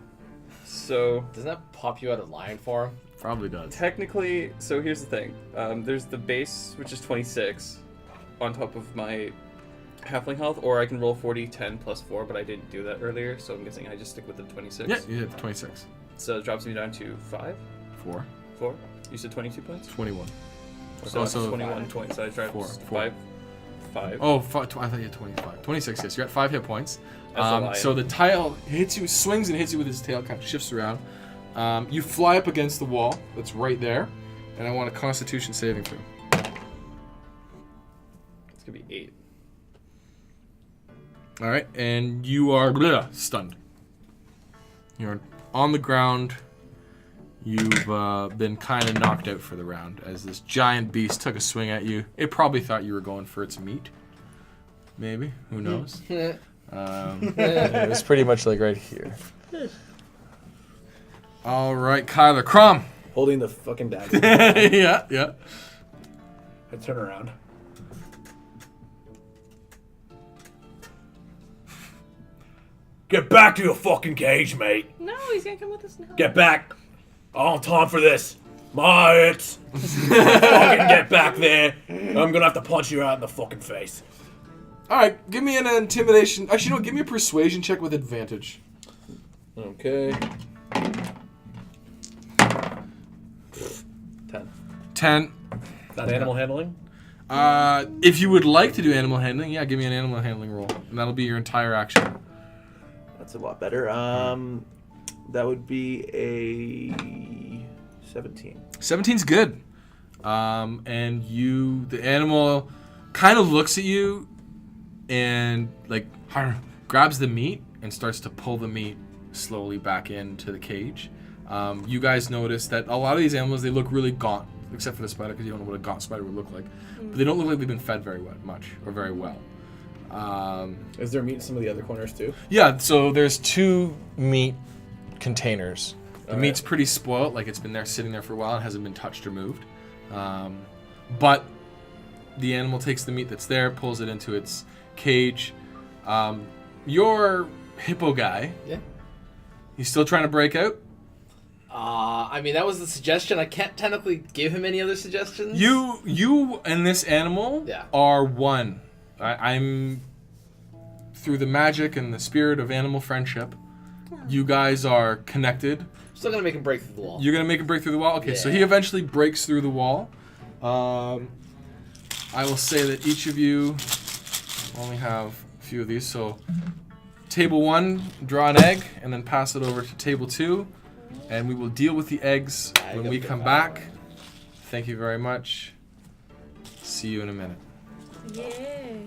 So, Doesn't that pop you out of lion form? Probably does. technically, so here's the thing. There's the base, which is 26, on top of my halfling health, or I can roll 40, 10 plus 4, but I didn't do that earlier, so I'm guessing I just stick with the 26. Yeah, you hit 26. So it drops me down to 5, 4. 4. You said 22 points? 21. So it's Also 21 points. So I dropped Four. 5. Oh, I thought you had 25. 26, yes. You're at 5 hit points. As a lion. So the tail hits you, swings and hits you with his tail, kind of shifts around. You fly up against the wall that's right there, and I want a Constitution saving throw. It's going to be 8. All right, and you are stunned. You're on the ground. You've been kind of knocked out for the round as this giant beast took a swing at you. It probably thought you were going for its meat. Maybe. Who knows? It was pretty much like right here. All right, Kyler. Crom. Holding the fucking dagger. Yeah. I turn around. Get back to your fucking cage, mate. No, he's gonna come with us now. Get back. I don't have time for this. Mates. Fucking get back there. I'm gonna have to punch you out in the fucking face. All right, give me an intimidation. Actually, no, give me a persuasion check with advantage. Okay. 10. That animal handling? If you would like to do animal handling, yeah, give me an animal handling roll, and that'll be your entire action. That's a lot better. That would be a 17. 17's good. And the animal kind of looks at you and like grabs the meat and starts to pull the meat slowly back into the cage. You guys notice that a lot of these animals, they look really gaunt, except for the spider, because you don't know what a gaunt spider would look like. But they don't look like they've been fed very much or very well. Is there meat in some of the other corners too? Yeah, so there's 2 meat containers. The meat's right. pretty spoiled, like it's been there sitting there for a while and hasn't been touched or moved. But the animal takes the meat that's there, pulls it into its cage. Your hippo guy, Yeah. he's still trying to break out. I mean, that was the suggestion. I can't technically give him any other suggestions. You and this animal Yeah. are one. I'm through the magic and the spirit of animal friendship. You guys are connected. Still gonna make him break through the wall. You're gonna make him break through the wall? Okay, so Yeah. he eventually breaks through the wall. I will say that each of you only have a few of these. So table 1, draw an egg, and then pass it over to table 2. And we will deal with the eggs when we come back. Thank you very much. See you in a minute. Yay.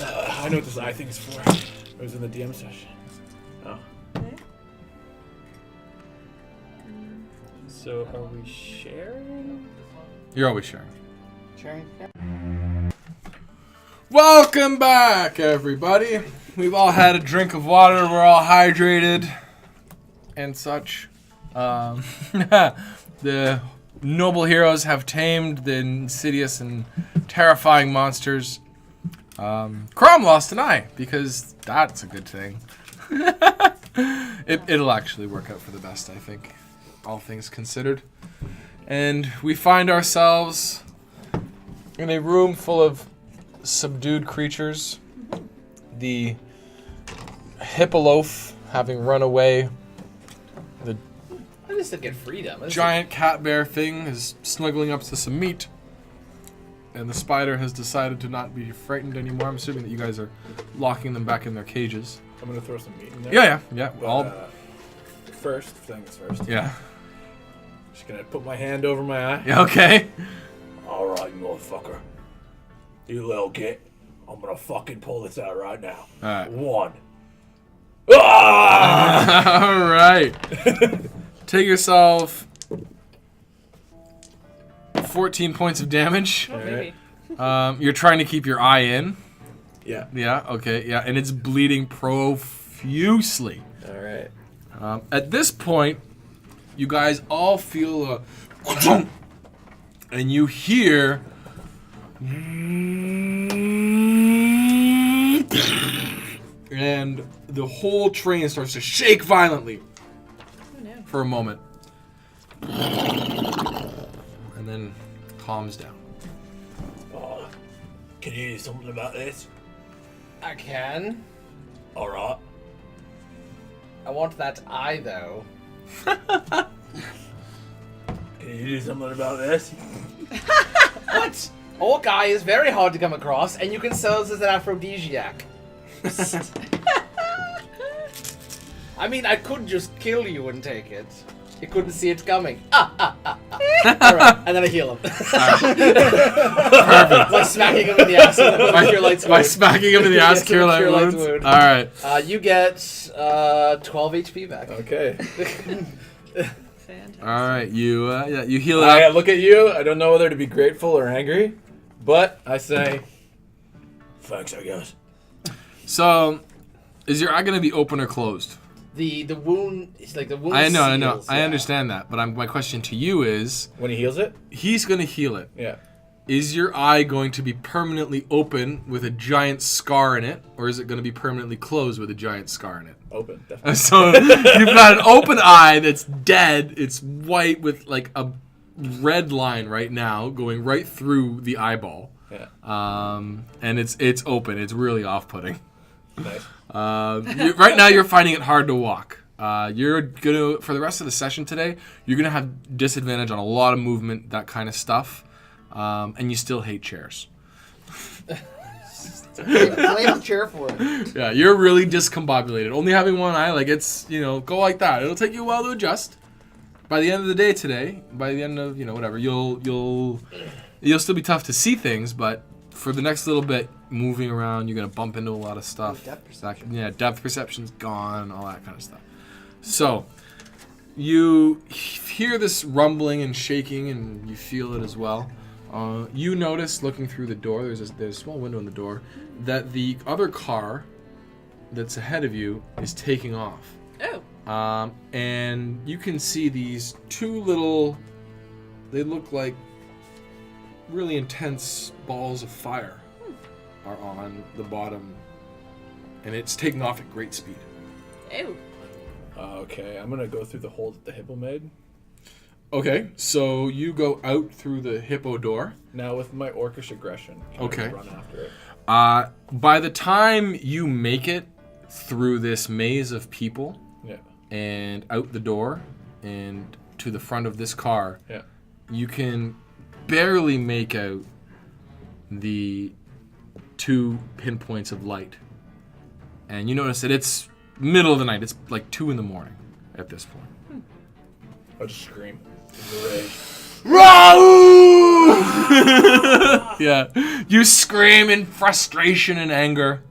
I know what this eye thing is for. It was in the DM session. Oh. So are we sharing? You're always sharing. Sharing. Welcome back, everybody. We've all had a drink of water. We're all hydrated and such. The noble heroes have tamed the insidious and terrifying monsters. Crom lost an eye, because that's a good thing. It'll actually work out for the best, I think, all things considered. And we find ourselves in a room full of subdued creatures. The hippoloaf having run away. The I just didn't get freedom. giant cat bear thing is snuggling up to some meat. And the spider has decided to not be frightened anymore. I'm assuming that you guys are locking them back in their cages. I'm gonna throw some meat in there. Yeah. But, first things first. Yeah. Just gonna put my hand over my eye. Yeah, okay. Alright, motherfucker. You little git. I'm gonna fucking pull this out right now. Alright. 1. Ah! Alright. Take yourself 14 points of damage. Oh, maybe. You're trying to keep your eye in. Yeah. Yeah, okay, yeah. And it's bleeding profusely. Alright. At this point, you guys all feel a... And you hear... And the whole train starts to shake violently Oh, no. for a moment. And then calms down. Can you do something about this? I can. Alright. I want that eye, though. Can you do something about this? What? Orc eye is very hard to come across, and you can sell this as an aphrodisiac. I mean, I could just kill you and take it. You couldn't see it coming. Alright, and then I heal him. Perfect. By smacking him in the ass with a Cure Light By Wound. smacking him in the ass, Yes, Cure Light Cure Light wounds. Wound. Alright. You get 12 HP back. Okay. Fantastic. Alright, you heal it I up. look at you. I don't know whether to be grateful or angry, but I say, thanks, I guess. So, is your eye going to be open or closed? The wound is like the wound. I know. seals, I yeah. understand that. But my question to you is, When he heals it? he's going to heal it. Yeah. Is your eye going to be permanently open with a giant scar in it, or is it going to be permanently closed with a giant scar in it? Open, definitely. So you've got an open eye that's dead. It's white with like a red line right now going right through the eyeball. Yeah. And it's open. It's really off-putting. Nice. Right now you're finding it hard to walk. You're gonna, for the rest of the session today, you're gonna have disadvantage on a lot of movement, that kind of stuff. And you still hate chairs. Blame the chair for it. Yeah, you're really discombobulated. Only having one eye, like it's, go like that. It'll take you a while to adjust. By the end of the day today, by the end of, whatever, you'll still be tough to see things, but for the next little bit, moving around, you're gonna bump into a lot of stuff. Depth perception. Depth perception's gone, all that kind of stuff. So, you hear this rumbling and shaking, and you feel it as well. You notice, looking through the door, there's a small window in the door, that the other car that's ahead of you is taking off. Oh. And you can see these two little, they look like really intense balls of fire are on the bottom, and it's taking off at great speed. Ew. Okay, I'm gonna go through the hole that the hippo made. Okay, so you go out through the hippo door. Now with my orcish aggression, can Okay. I run after it? By the time you make it through this maze of people Yeah. and out the door and to the front of this car, Yeah. you can barely make out the two pinpoints of light. And you notice that it's middle of the night. It's like 2 a.m. at this point. I'll just scream. Rage. Raoul! Yeah, you scream in frustration and anger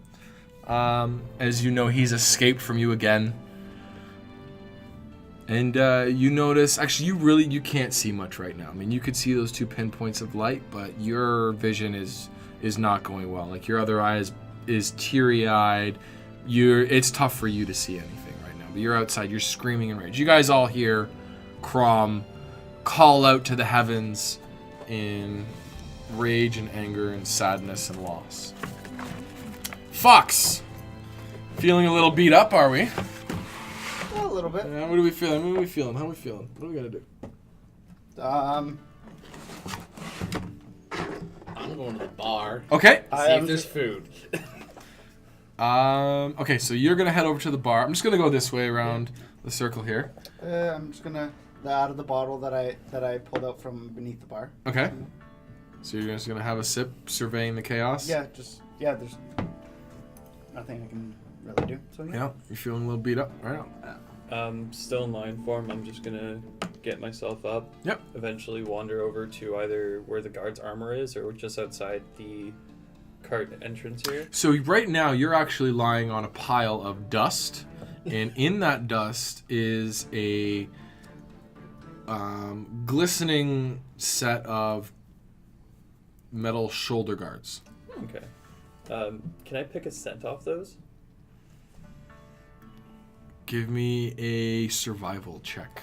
as you know he's escaped from you again. And you notice, actually, you can't see much right now. I mean, you could see those 2 pinpoints of light, but your vision is not going well. Like, your other eye is teary-eyed. It's tough for you to see anything right now. But you're outside, you're screaming in rage. You guys all hear Crom call out to the heavens in rage and anger and sadness and loss. Fox! Feeling a little beat up, are we? A little bit. What are we feeling? How are we feeling? What do we gotta do? I'm going to the bar. Okay. I See am if there's food. Okay, so you're gonna head over to the bar. I'm just gonna go this way around the circle here. I'm just gonna out of the bottle that I pulled out from beneath the bar. Okay. So you're just gonna have a sip, surveying the chaos. Yeah, there's nothing I can really do. So Yeah, you're feeling a little beat up, right? Still in lion form. I'm just gonna get myself up. Yep. Eventually wander over to either where the guard's armor is or just outside the cart entrance here. So right now you're actually lying on a pile of dust, and in that dust is a glistening set of metal shoulder guards. Okay. Can I pick a scent off those? Give me a survival check.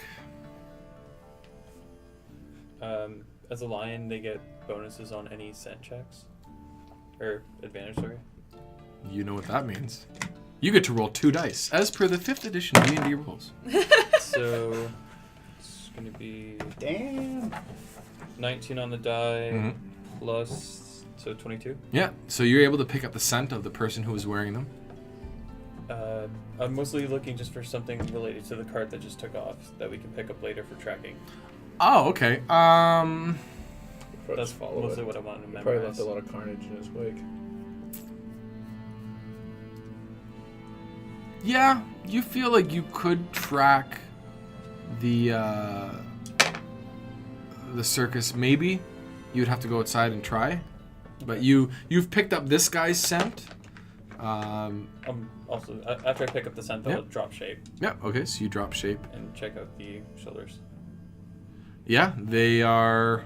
As a lion, they get bonuses on any scent checks. Or advantage, sorry. You know what that means. You get to roll 2 dice, as per the 5th edition D&D rules. So, it's going to be Damn. 19 on the die, Mm-hmm. plus, so 22. Yeah, so you're able to pick up the scent of the person who was wearing them. I'm mostly looking just for something related to the cart that just took off that we can pick up later for tracking. Oh, okay. That's follow mostly it. what I wanted to Probably memorize. left a lot of carnage in his wake. Yeah, you feel like you could track the circus. Maybe you'd have to go outside and try, but you've picked up this guy's scent. Also, after I pick up the scent, I'll Yep. drop shape Yeah. Okay, so you drop shape. and check out the shoulders. Yeah, they are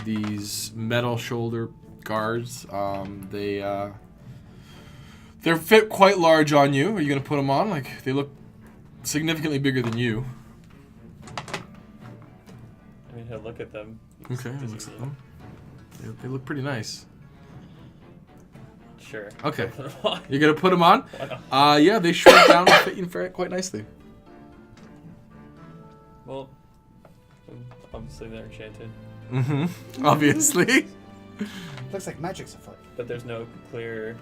these metal shoulder guards. They're fit quite large on you. Are you gonna put them on? Like, they look significantly bigger than you. I mean, look at them. Okay, Does looks he- at them. They look pretty nice. Sure. Okay. Put 'em on. You're gonna put them on? Why not? Yeah, they shrink down and fit you quite nicely. Well, obviously they're enchanted, Mm-hmm. Obviously. Looks like magic's afoot. but there's no clear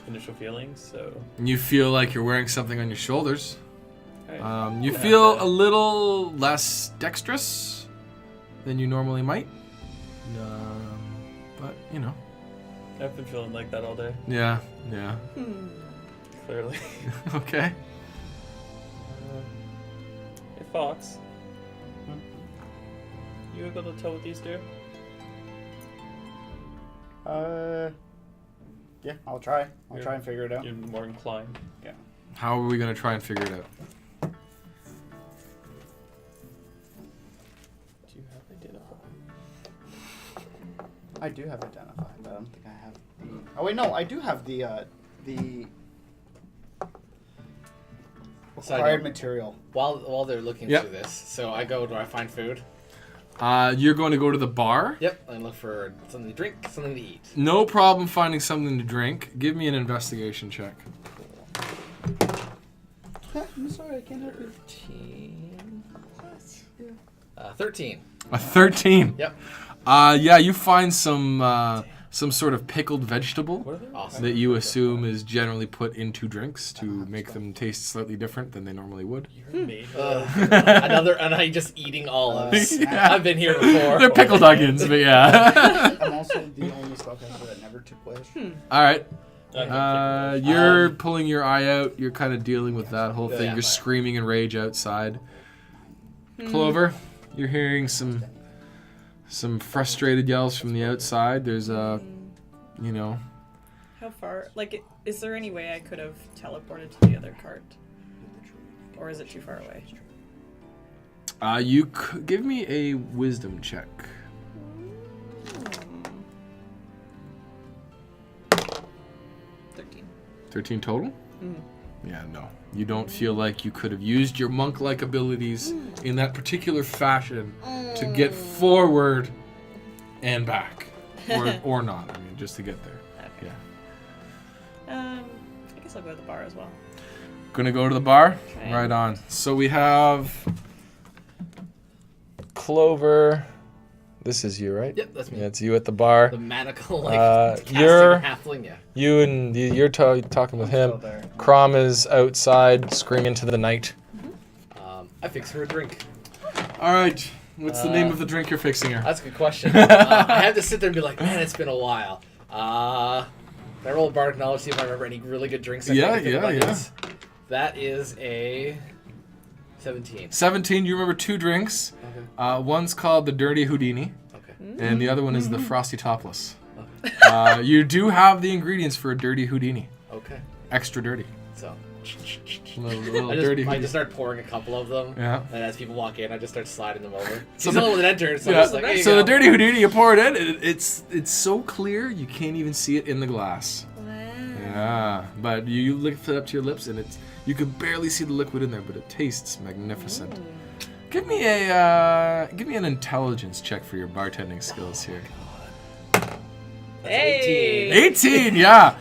initial feelings, so... You feel like you're wearing something on your shoulders. Alright. You Yeah, feel so- a little less dexterous than you normally might. But, you know. I've been feeling like that all day, Yeah. clearly. Okay. Hey, Fox. You able to tell what these do? Yeah, I'll try. I'll You're- try and figure it out. You're more inclined. How are we going to try and figure it out? Do you have identify? I do have identify, but I don't think I have the. Oh wait, no, I do have the So I required go- material. While they're looking Yep. through this, so I go. Do I find food? You're going to go to the bar. Yep. And look for something to drink, something to eat. No problem finding something to drink. Give me an investigation check. I'm sorry, I can't help you. 13. A 13. Yep. Yeah, you find some sort of pickled vegetable What are they? Awesome. that you assume is generally put into drinks to make them taste slightly different than they normally would. You're a maid. Another, and I just eating olives. Yeah. I've been here before. They're pickled onions, but yeah. I'm also the only spellcaster that never took wish. All right. I You're pulling your eye out. You're kind of dealing with that whole thing. Yeah. You're screaming in rage outside. Clover, you're hearing some frustrated yells from the outside. There's a, you know, How far? Like, is there any way I could have teleported to the other cart? Or is it too far away? you could give me a wisdom check. 13. 13 total? Mm. Yeah, no. You don't feel like you could have used your monk-like abilities in that particular fashion to get forward and back. Or not. I mean, just to get there. Okay. Yeah. I guess I'll go to the bar as well. Gonna go to the bar? Okay. Right on. So we have Clover, This is you, right? Yep, that's me. Yeah, it's you at the bar. The manical, casting you're- halfling, yeah. You and you're talking with Still him. there. Crom is outside, screaming into the night. I fix her a drink. All right. What's the name of the drink you're fixing her? That's a good question. I have to sit there and be like, man, it's been a while. Can I roll a bardic knowledge, see if I remember any really good drinks? Yeah. That is a 17. 17. You remember 2 drinks. Okay. One's called the Dirty Houdini, Okay. and the other one is the Frosty Topless. You do have the ingredients for a Dirty Houdini. Okay. Extra dirty. So Little I dirty. just start pouring a couple of them. Yeah. And as people walk in, I just start sliding them over. So He's the- the one that entered, so I'm Yeah. just like, here you So go. the Dirty Houdini, you pour it in. It's so clear you can't even see it in the glass. Wow. Yeah, but you lift it up to your lips and you can barely see the liquid in there, but it tastes magnificent. Give me an intelligence check for your bartending skills here. That's Hey. 18, yeah.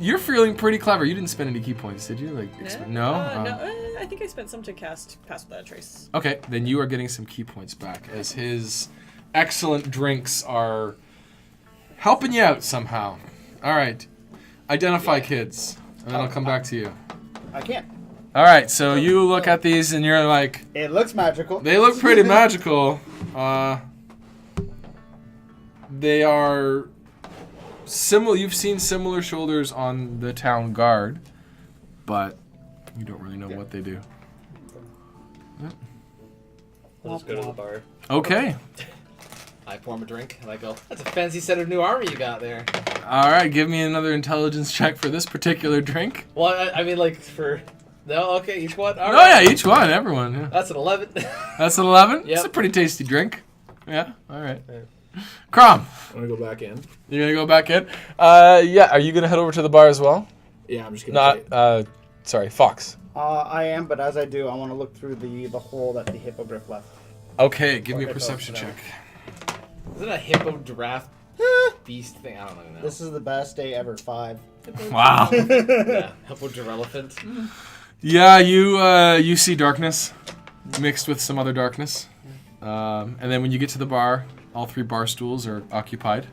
You're feeling pretty clever. You didn't spend any key points, did you? No. I think I spent some to cast Pass Without a Trace. Okay, then you are getting some key points back as his excellent drinks are helping you out somehow. All right, identify kids, and then I'll come back to you. I can't. All right, so you look at these and you're like, It looks magical. they look pretty magical. They are similar. You've seen similar shoulders on the town guard, but you don't really know what they do. I'll just go to the bar. Okay. I pour him a drink, and I go, that's a fancy set of new armor you got there. All right, give me another intelligence check for this particular drink. Well, I mean, like, for... No, okay, each one? All Oh right. yeah, each one, everyone. Yeah. That's an 11. That's an 11. Yep. It's a pretty tasty drink. Yeah. All right. Crom, I'm gonna go back in. you're gonna go back in. Yeah. Are you gonna head over to the bar as well? Yeah, I'm just gonna. Not. Sorry, Fox. I am, but as I do, I want to look through the hole that the hippogriff left. Okay, give me a Okay, perception so- check. Is it a hippo giraffe beast thing? I don't even know. This is the best day ever. 5. Wow. Yeah, hippo elephant. Yeah, you see darkness mixed with some other darkness, and then when you get to the bar, all 3 bar stools are occupied.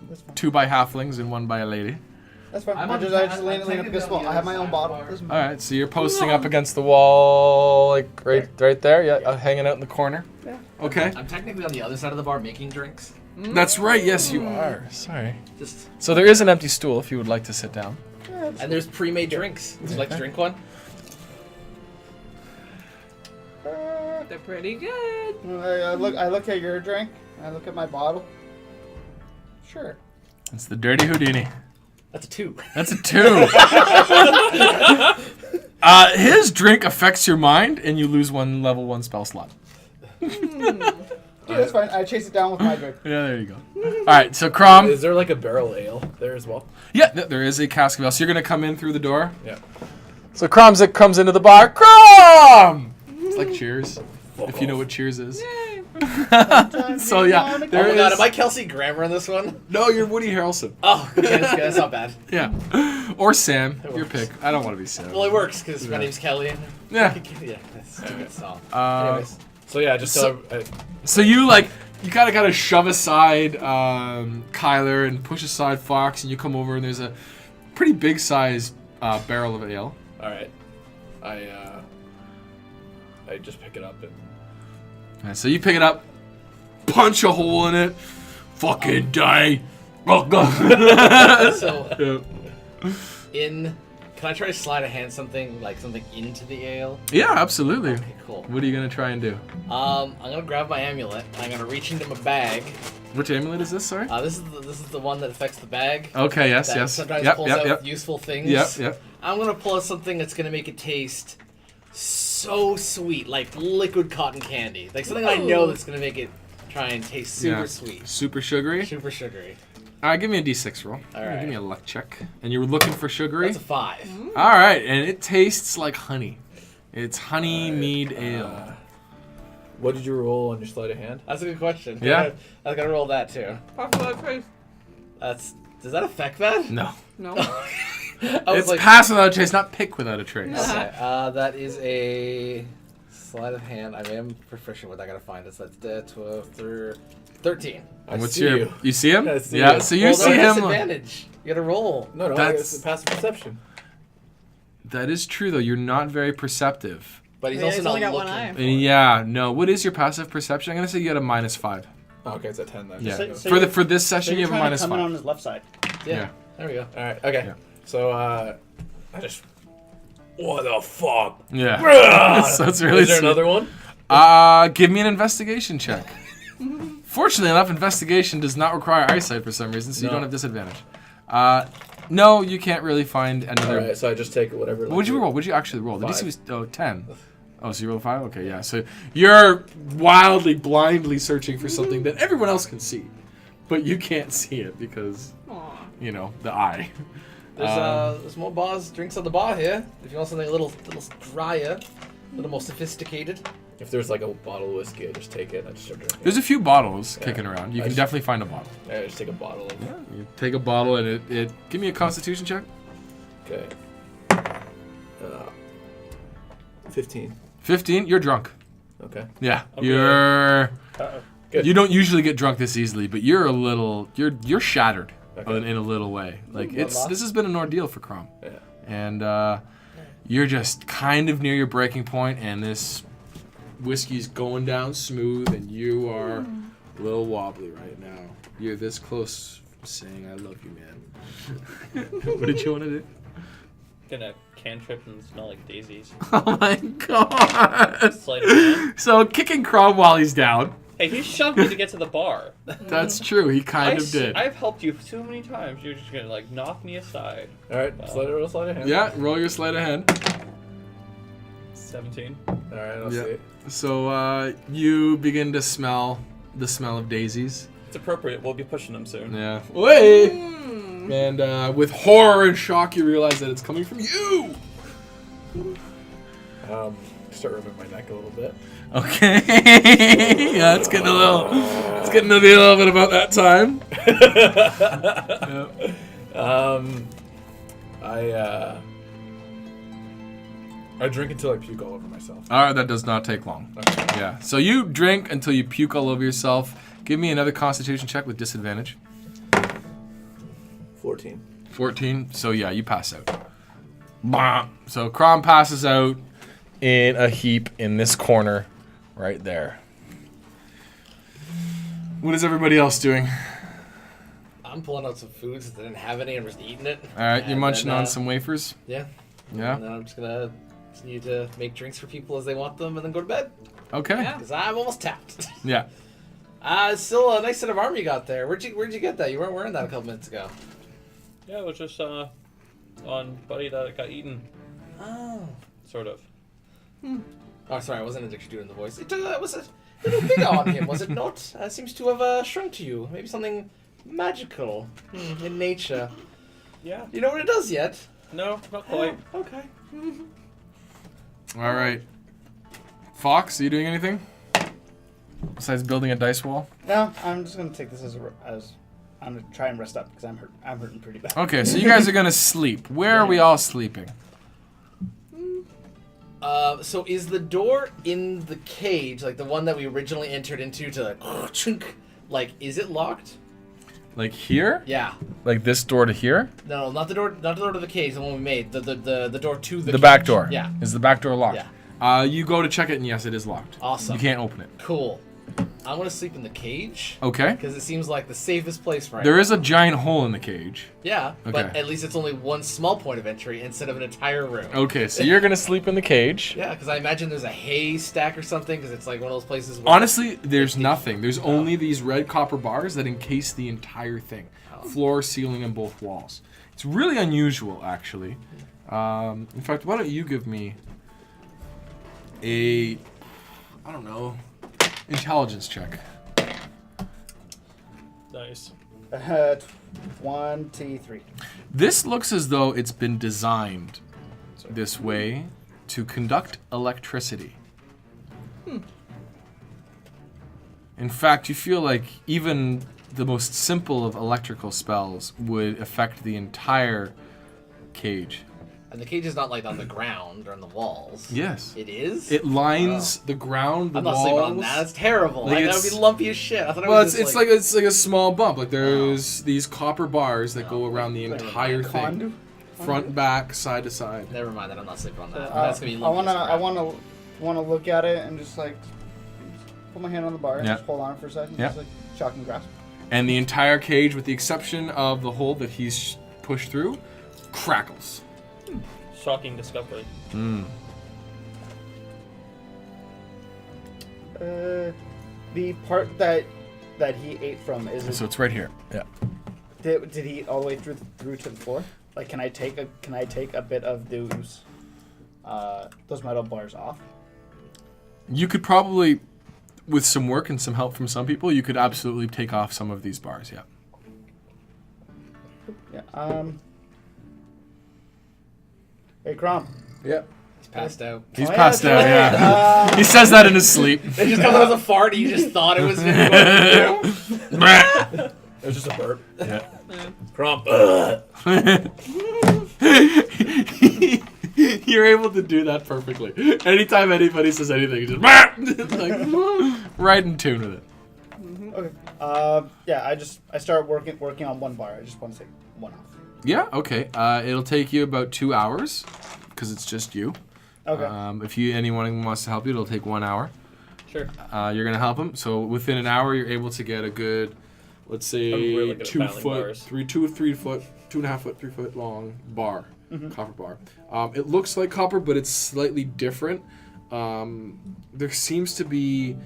That's fine. 2 by halflings and 1 by a lady. That's fine. I'm I on just, the- I just I'm lean up technically against the on the wall. I have my other own side of the bottle. bar. This is All right, so you're posting up against the wall, like right there. Yeah, hanging out in the corner. Yeah. Okay. I'm technically on the other side of the bar making drinks. That's right. Yes, you are. Sorry. Just So there is an empty stool if you would like to sit down. And there's pre-made drinks. Would you like to drink one? They're pretty good. I look at your drink. I look at my bottle. Sure. It's the Dirty Houdini. That's a 2. That's a 2. His drink affects your mind, and you lose 1 level 1 spell slot. Yeah, that's fine. I chase it down with my drink. Yeah, there you go. All right, so Crom. Is there like a barrel ale there as well? Yeah, there is a cask of ale. So you're gonna come in through the door. Yeah. So Crom comes into the bar. Crom! It's like Cheers, if you know what Cheers is. Sometimes So you yeah, wanna there Oh my is. god, am I Kelsey Grammer in this one? No, you're Woody Harrelson. Oh, okay, that's not bad. Yeah, or Sam. It Your works. pick. I don't want to be Sam. Well, it works because my Yeah. name's Kelly. And Yeah. Yeah, that's a good song. Uh, So yeah, just So- tell So you kind of shove aside Kyler and push aside Fox, and you come over and there's a pretty big size barrel of ale. all right. I just pick it up and And so you pick it up, punch a hole in it, fucking die. So, can I try to slide a hand something into the ale? Yeah, absolutely. Okay, cool. What are you gonna try and do? I'm gonna grab my amulet. I'm gonna reach into my bag. Which amulet is this? Sorry. This is the one that affects the bag. Okay. Yes. That Yes. sometimes Yep. pulls Yep. out Yep. useful things. Yep. I'm gonna pull out something that's gonna make it taste so sweet, like liquid cotton candy. Like something I know that's gonna make it try and taste super Yeah. sweet. Super sugary. Super sugary. All right, give me a D6 roll. All right. Give me a luck check. And you were looking for sugary. That's a 5. All right, and it tastes like honey. It's honey mead ale. what did you roll on your sleight of hand? That's a good question. Yeah. I was gonna roll that too. Pass Without a Trace. Does that affect that? No, No. I was it's like, pass without a trace, not pick without a trace. okay, that is a Sleight of hand. I am proficient with. I gotta find it. So that's 12, 13. I What's see your? You see him? I see Yeah. you. So you Well, see no, him. disadvantage. You gotta roll. No, That's- it's passive perception. That is true though. You're not very perceptive. But he's Yeah, also he's not only got looking. one eye. And yeah. No. What is your passive perception? I'm gonna say you got a -5. Oh, okay, it's at 10 then. Yeah. So for this So session, you're you have a trying to come in -5. on his left side. Yeah. Yeah. There we go. All right. Okay. Yeah. So I just. What the fuck? Yeah. So it's really. Is there sweet. another one? Give me an investigation check. Fortunately enough, investigation does not require eyesight for some reason, so you No. don't have disadvantage. No, you can't really find All another. right. So I just take whatever. What would you roll? What did you actually roll? The DC 5. was 10. Oh, so you rolled 5? Okay, yeah. So you're wildly, blindly searching for something that everyone else can see, but you can't see it because, Aw. you know, the eye. There's more bars, drinks on the bar here. If you want something a little drier, a little more sophisticated. If there's like a bottle of whiskey, I just take it. I just start drinking. There's a few bottles Yeah. kicking around. You I can just- definitely find a bottle. I just take a bottle of. You take a bottle and it give me a Constitution check. Okay. 15. 15. You're drunk. Okay. Yeah, Okay. you're. Good. You don't usually get drunk this easily, but you're a little. You're shattered Okay. in a little way. Like lost. this has been an ordeal for Crom, Yeah. and you're just kind of near your breaking point, and this whiskey's going down smooth, and you are a little wobbly right now. You're this close from saying "I love you, man." What did you want to do? Gonna cantrip and smell like daisies. Oh my god! Sleight of hand. So kicking Crom while he's down. Hey, he shoved me to get to the bar. That's true. He kind of did. I've helped you too many times. You're just gonna like knock me aside. All right. Roll sleight of hand. Yeah, roll your sleight of hand. 17. All right. I'll Yeah. see. So you begin to smell the smell of daisies. It's appropriate. We'll be pushing them soon. Yeah. Way. And with horror and shock, you realize that it's coming from you. Start rubbing my neck a little bit. Okay. Yeah, it's getting a little. It's getting to be a little bit about that time. Yeah. I drink until I puke all over myself. All right, that does not take long. Okay. Yeah. So you drink until you puke all over yourself. Give me another Constitution check with disadvantage. 14. 14. So yeah, you pass out. Bah. So Crom passes out in a heap in this corner, right there. What is everybody else doing? I'm pulling out some food since I didn't have any and was eating it. All right, you're And munching then, on some wafers. Yeah. Yeah. And then I'm just gonna continue to make drinks for people as they want them, and then go to bed Okay. Yeah. because I'm almost tapped. Yeah. Still a nice set of armor you got there. Where'd you get that? You weren't wearing that a couple minutes ago. Yeah, it was just on Buddy that got eaten. Oh. Sort of. Oh, sorry, I wasn't actually doing the voice. It was a little bigger on him, was it not? Seems to have shrunk to you. Maybe something magical in nature. Yeah. You know what it does yet? No, not quite. Okay. All right. Fox, are you doing anything besides building a dice wall? No, I'm just gonna take this as I'm gonna try and rest up because I'm hurting pretty bad. Okay, so you guys are gonna sleep. Where are we all sleeping? So is the door in the cage, like the one that we originally entered into to like, is it locked? Like here? Yeah. Like this door to here? No, not the door to the cage, the one we made. The door to the The cage. back door. Yeah. Is the back door locked? Yeah. You go to check it, and yes, it is locked. Awesome. You can't open it. Cool. I'm gonna sleep in the cage Okay. because it seems like the safest place right There now. is a giant hole in the cage. Yeah, but Okay. at least it's only one small point of entry instead of an entire room. Okay, so you're gonna sleep in the cage. Yeah, because I imagine there's a haystack or something because it's like one of those places where... Honestly, there's nothing. There's only these red copper bars that encase the entire thing. Floor, ceiling, and both walls. It's really unusual, actually. In fact, why don't you give me a, I don't know, intelligence check. Nice. 23. This looks as though it's been designed this way to conduct electricity. In fact, you feel like even the most simple of electrical spells would affect the entire cage. And the cage is not like on the ground or on the walls. Yes. It is? It lines the ground, the I'm not walls. sleeping on that. That's terrible. Like, That would be lumpy as shit. I thought Well, it was it's like a small bump. Like there's these copper bars that go around the entire thing, Condu? front, back, side to side. Never mind that. I'm not sleeping on that. That's gonna be I lumpy as crap. wanna look at it and just like put my hand on the bar and Yeah. just hold on it for a second. Yeah. Just like shock and grasp. And the entire cage, with the exception of the hole that he's pushed through, crackles. Shocking discovery. The part that he ate from is So it's right here. Yeah. did he eat all the way through to the floor? Like, can I take a bit of those metal bars off? You could probably, with some work and some help from some people, you could absolutely take off some of these bars. Yeah. Yeah. Hey, Crom. Yeah. He's passed out. He's Oh, passed yeah, out. that's Yeah. right. He says that in his sleep. It just comes out as a fart. You just thought it was gonna go through. It was just a burp. Yeah. Crom. You're able to do that perfectly. Anytime anybody says anything, you just like right in tune with it. Okay. Yeah. I start working on one bar. I just want to take one off. Yeah. Okay. It'll take you about 2 hours because it's just you. Okay. If anyone wants to help you, it'll take 1 hour. Sure. You're gonna help him. So within an hour, you're able to get a good, let's say, I'm really good at 2 battling foot, bars. 3 foot, 2.5 foot, 3 foot long bar, copper bar. It looks like copper, but it's slightly different. There seems to be,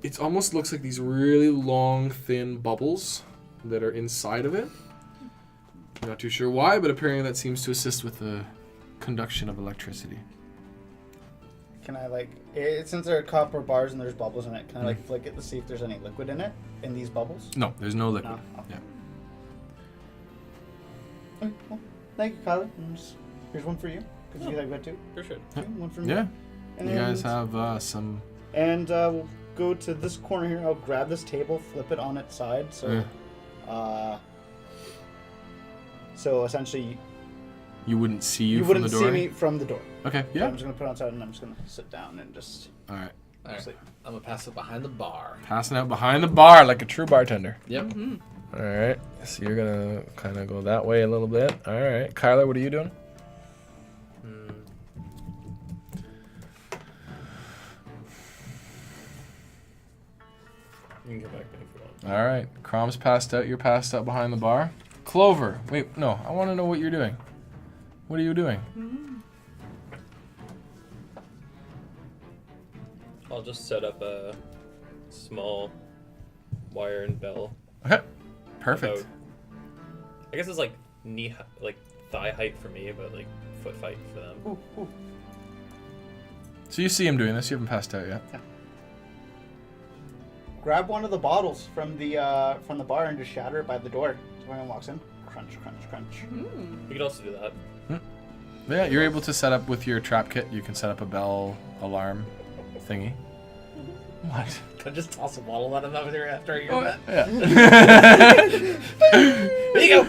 it almost looks like these really long, thin bubbles that are inside of it. Not too sure why, but apparently that seems to assist with the conduction of electricity. Can I since there are copper bars and there's bubbles in it, can I flick it to see if there's any liquid in it in these bubbles? No, there's no liquid. No. Okay. Yeah. Okay, well, thank you, Kyler. Here's one for you because you have got two. For sure. One for me. Yeah. And, You guys have some. And we'll go to this corner here. I'll grab this table, flip it on its side. So, so essentially, You wouldn't see you, you from the wouldn't door. see me from the door. Okay. So Yeah. I'm just gonna put it on side and I'm just gonna sit down and just. All right. All right. Sleep. I'm gonna pass it behind the bar. Passing out behind the bar like a true bartender. Yep. All right. So you're gonna kind of go that way a little bit. All right. Kyler, what are you doing? You can come back if you want. All right. Crom's passed out. You're passed out behind the bar. Clover. Wait. No. I want to know what you're doing. What are you doing? I'll just set up a small wire and bell. Okay. Perfect. About, I guess it's like thigh height for me, but like foot height for them. So you see him doing this. You haven't passed out yet. Grab one of the bottles from the bar and just shatter it by the door. So when anyone walks in, crunch, crunch, crunch. We could also do that. Yeah. You're able to set up with your trap kit. You can set up a bell alarm thingy. What? Can I just toss a bottle at him after I hear that? Yeah. There you go.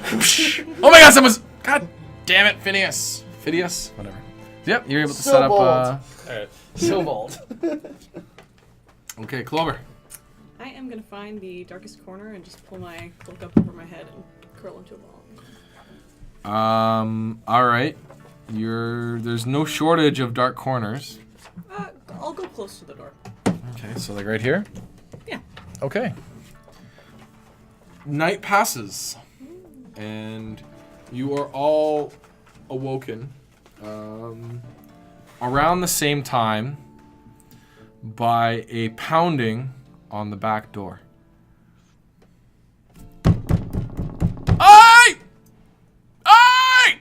Oh my God! Someone's. God damn it, Phineas. Phineas. Whatever. Yep. You're able to So set up. bold. All right. So bold. Okay, Clover. I am gonna find the darkest corner and just pull my cloak up over my head and curl into a ball. All right. There's no shortage of dark corners. I'll go close to the door. Okay, so like right here? Yeah. Okay. Night passes, and you are all awoken around the same time by a pounding on the back door. Hey! Hey!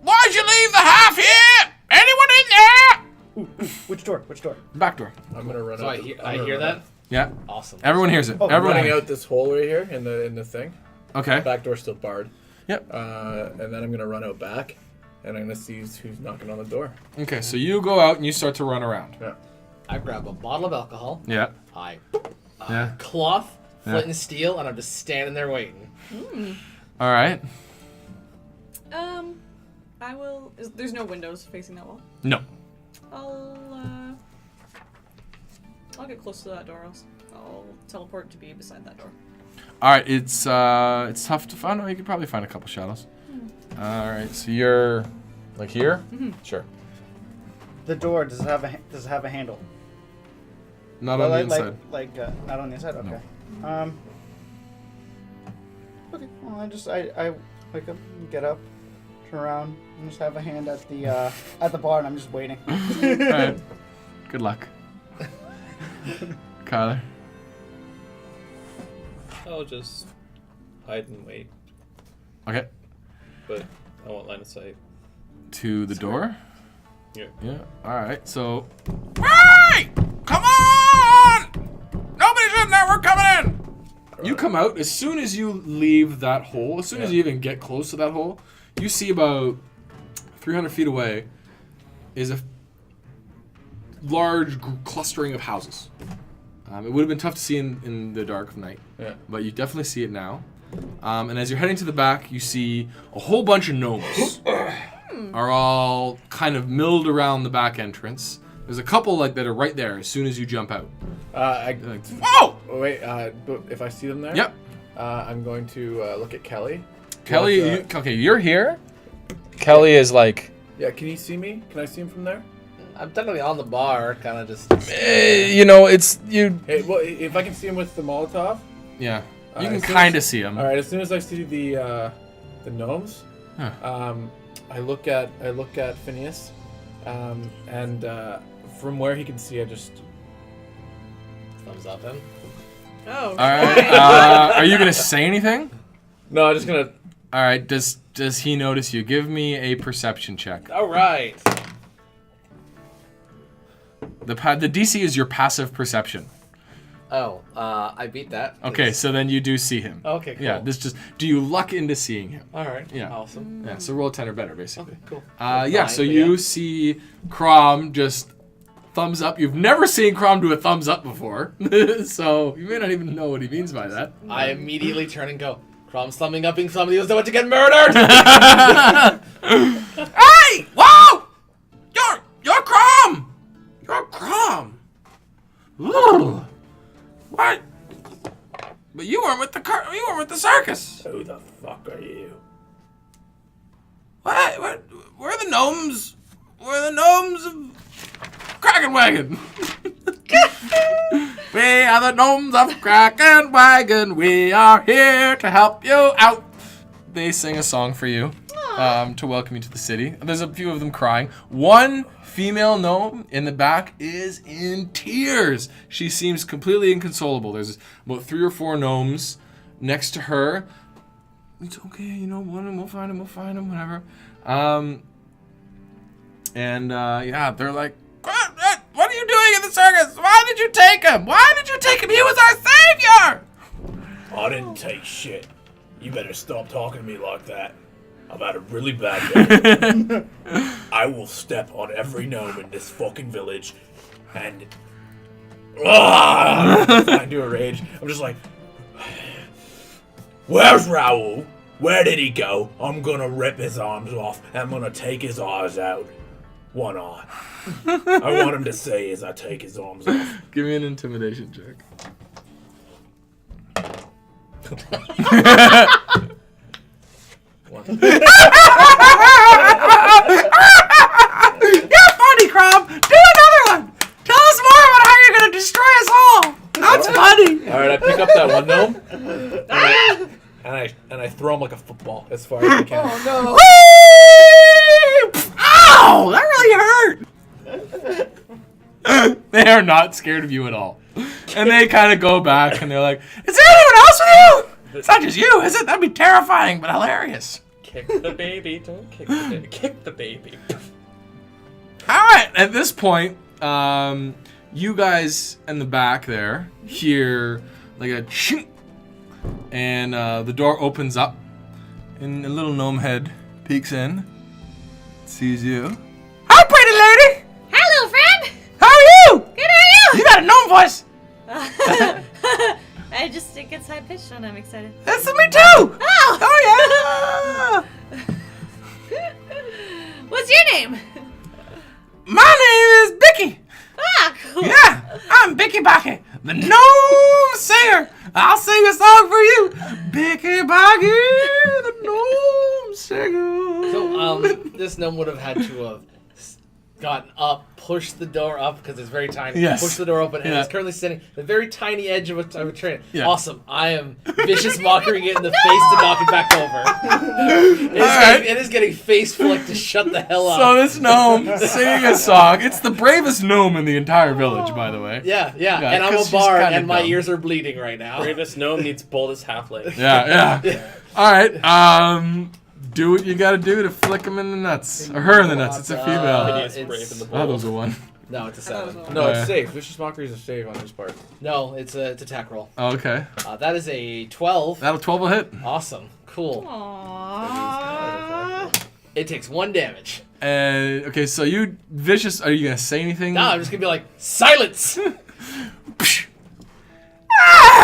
Why'd you leave the half here? Anyone in there? Which door? Which door? Back door. I'm gonna run So out. I hear that. Yeah. Awesome. Everyone hears it. Oh, Everyone Running hears out this hole right here in the thing. Okay. Back door's still barred. Yep. And then I'm gonna run out back, and I'm gonna see who's knocking on the door. Okay, so you go out and you start to run around. Yeah. I grab a bottle of alcohol. Yeah. I Yeah. cloth, flint Yeah. and steel, and I'm just standing there waiting. All right. I will. There's no windows facing that wall. No. I'll get close to that door. I'll teleport to be beside that door. All right, it's tough to find. Oh, you could probably find a couple shadows. All right, so you're like here. Sure. The door does it have a handle? Not on the inside. Not on the inside. Okay. No. Okay. Well, I wake up, get up, turn around, and just have a hand at the bar, and I'm just waiting. All right. Good luck, Kyler. I'll just hide and wait, Okay. but I want line of sight. To the door. Yeah. Yeah. All right. So. Hey! Come on! Nobody's in there. We're coming in. You come out as soon as you leave that hole. As soon as you even get close to that hole, you see about 300 feet away is a large clustering of houses. It would have been tough to see in the dark of night, but you definitely see it now. And as you're heading to the back, you see a whole bunch of gnomes are all kind of milled around the back entrance. There's a couple that are right there as soon as you jump out. Whoa! Wait, but if I see them there, Yep. I'm going to look at Kelly. Kelly, you're here. Kelly is like. Yeah, can you see me? Can I see him from there? I'm technically on the bar, kind of just. It's you. Hey, well, if I can see him with the Molotov. Yeah, you can kind of see him. All right, as soon as I see the gnomes, I look at Phineas, and from where he can see, I just thumbs up him. Oh. All right. Are you gonna say anything? No, I'm just gonna. All right. Does he notice you? Give me a perception check. All right. The DC is your passive perception. Oh, I beat that. Okay, so then you do see him. Okay, cool. Yeah, do you luck into seeing him? All right. Yeah. Awesome. Yeah, so roll 10 or better, basically. Cool. Yeah, so you see Crom just thumbs up. You've never seen Crom do a thumbs up before, so you may not even know what he means by that. I immediately turn and go, Crom's thumbing up being somebody who's about to get murdered! Hey! Whoa! You're Crom! You're Crom! Ooh. What? But you weren't with the circus. Who the fuck are you? What? We're the gnomes. We're the gnomes of Kraken Wagon. We are the gnomes of Kraken Wagon. We are here to help you out. They sing a song for you to welcome you to the city. There's a few of them crying. One female gnome in the back is in tears. She seems completely inconsolable. There's about 3 or 4 gnomes next to her. It's okay, we'll find him, whatever. Yeah, they're like, what are you doing in the circus? Why did you take him? He was our savior! I didn't take shit. You better stop talking to me like that. I've had a really bad day. I will step on every gnome in this fucking village and I do a rage. I'm just like, where's Raoul? Where did he go? I'm gonna rip his arms off and I'm gonna take his eyes out. One eye. I want him to say as I take his arms off. Give me an intimidation check. You're funny, Crom. Do another one. Tell us more about how you're gonna destroy us all. That's funny. All right, I pick up that one gnome, and I throw him like a football as far as I can. Oh no! Ow! That really hurt. They are not scared of you at all, and they kind of go back and they're like, "Is there anyone else with you? It's not just you, is it? That'd be terrifying, but hilarious." Kick the baby, don't kick the baby. Kick the baby. Alright, at this point, you guys in the back there hear like a chink, and the door opens up, and a little gnome head peeks in, sees you. Hi, pretty lady! Hello, friend. How are you? Good, how are You got a gnome voice! It gets high pitched when I'm excited. That's me too! Oh! Oh yeah! your name? My name is Bicky. Ah, cool. Yeah, I'm Bicky Backy, the gnome singer. I'll sing a song for you. Bicky Backy, the gnome singer. So, this gnome would have had to have gotten up, pushed the door up because it's very tiny. Yes. Pushed the door open, and Yeah. it's currently sitting at the very tiny edge of a train. Yeah. Awesome. I am vicious mocking it in the face to knock it back over. It is getting face flicked to shut the hell up. So this gnome singing a song. It's the bravest gnome in the entire village, by the way. yeah, Yeah, and I'm 'cause a she's bard, kinda and my dumb. ears are bleeding right now. Bravest gnome needs boldest halfling. Yeah. All right. Do what you gotta do to flick him in the nuts. Or her in the nuts. It's a female. Hideous it's- brave in the Oh, that bold. was a one. No, it's a 7. No, Yeah. it's safe. Vicious Mockery is a save on his part. No, it's attack roll. Oh, okay. That is a 12. That'll 12 will hit. Awesome. Cool. Aww. It takes 1 damage. Okay, so you vicious. Are you gonna say anything? No, I'm just gonna be like, silence!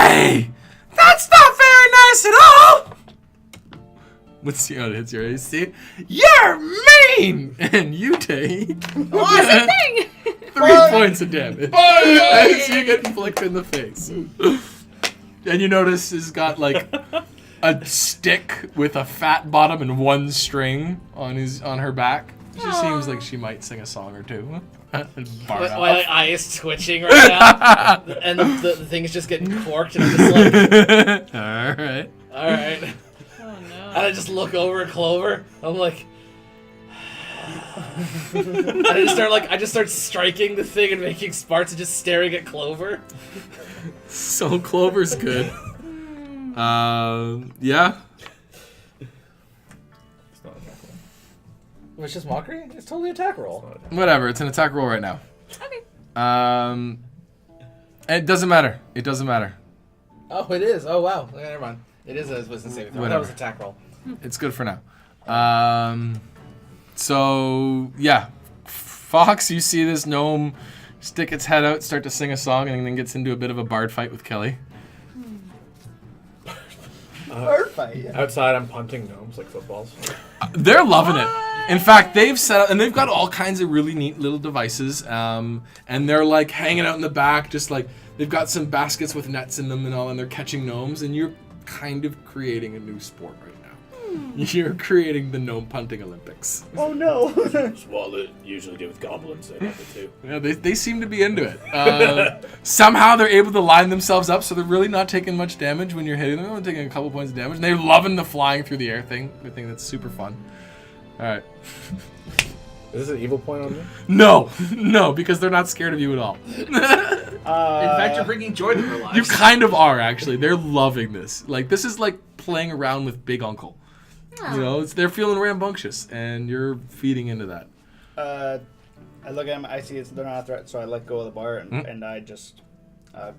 Hey, that's not very nice at all. Let's see how it hits your AC. You're mean, and you take Oh, same thing. 3 points of damage as you get flicked in the face. And you notice it's got like a stick with a fat bottom and 1 string on her back. She seems like she might sing a song or two. Bar off. My eye is twitching right now, and the thing is just getting corked, and I'm just like, Alright. alright. Oh no. And I just look over at Clover, I'm like, and I just start striking the thing and making sparks and just staring at Clover. So Clover's good. Yeah. It's not attack roll. It's just mockery? It's totally attack roll. Whatever, it's an attack roll right now. Okay. It doesn't matter. It doesn't matter. Oh, it is. Oh, wow. Okay, never mind. It is a wisdom saving throw. That Whatever. was attack roll. It's good for now. So yeah, Fox, you see this gnome stick its head out, start to sing a song, and then gets into a bit of a bard fight with Kelly. Bird fight. Yeah. Outside, I'm punting gnomes like footballs. They're loving it. In fact, they've set up, and they've got all kinds of really neat little devices, and they're like hanging out in the back, just like they've got some baskets with nets in them and all, and they're catching gnomes, and you're kind of creating a new sport right now. You're creating the gnome punting Olympics. Oh no. That's what they usually do with goblins. They have it too. Yeah, they seem to be into it. Somehow they're able to line themselves up, so they're really not taking much damage when you're hitting them. They're only taking a couple points of damage, and they're loving the flying through the air thing. I think that's super fun. All right. Is this an evil point on me? No, because they're not scared of you at all. In fact, you're bringing joy to their lives. You kind of are, actually. They're loving this. Like, this is like playing around with Big Uncle. You know, they're feeling rambunctious, and you're feeding into that. I look at them. I see they're not a threat, so I let go of the bar and I just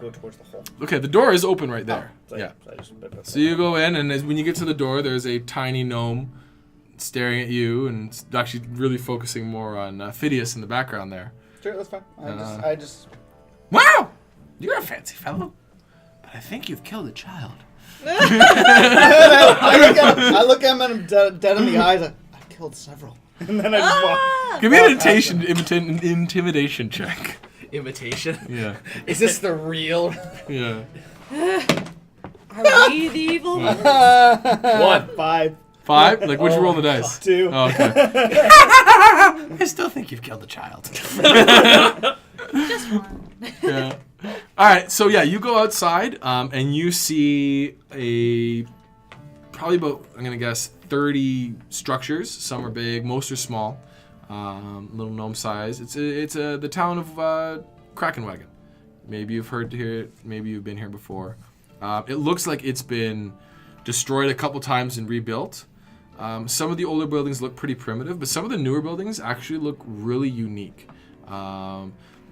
go towards the hole. Okay, the door is open right there. So Yeah. So I just So you go in, and when you get to the door, there's a tiny gnome staring at you, and it's actually really focusing more on Phidias in the background there. Sure, that's fine. I just. Wow! You're a fancy fellow, but I think you've killed a child. I look at him and I'm dead in the eyes. I've killed several. And then I just walk. Give me an intimidation check. Imitation? Yeah. Is this the real? Yeah. Are we the evil ones? 1, 5, 5? Like, what'd you roll on the dice? 2. Oh, okay. I still think you've killed a child. Just one. Yeah. All right, so yeah, you go outside, and you see probably about, I'm gonna guess, 30 structures. Some are big, most are small, little gnome size. It's the town of Krakenwagon. Maybe you've heard to hear it. Maybe you've been here before. It looks like it's been destroyed a couple times and rebuilt. Some of the older buildings look pretty primitive, but some of the newer buildings actually look really unique.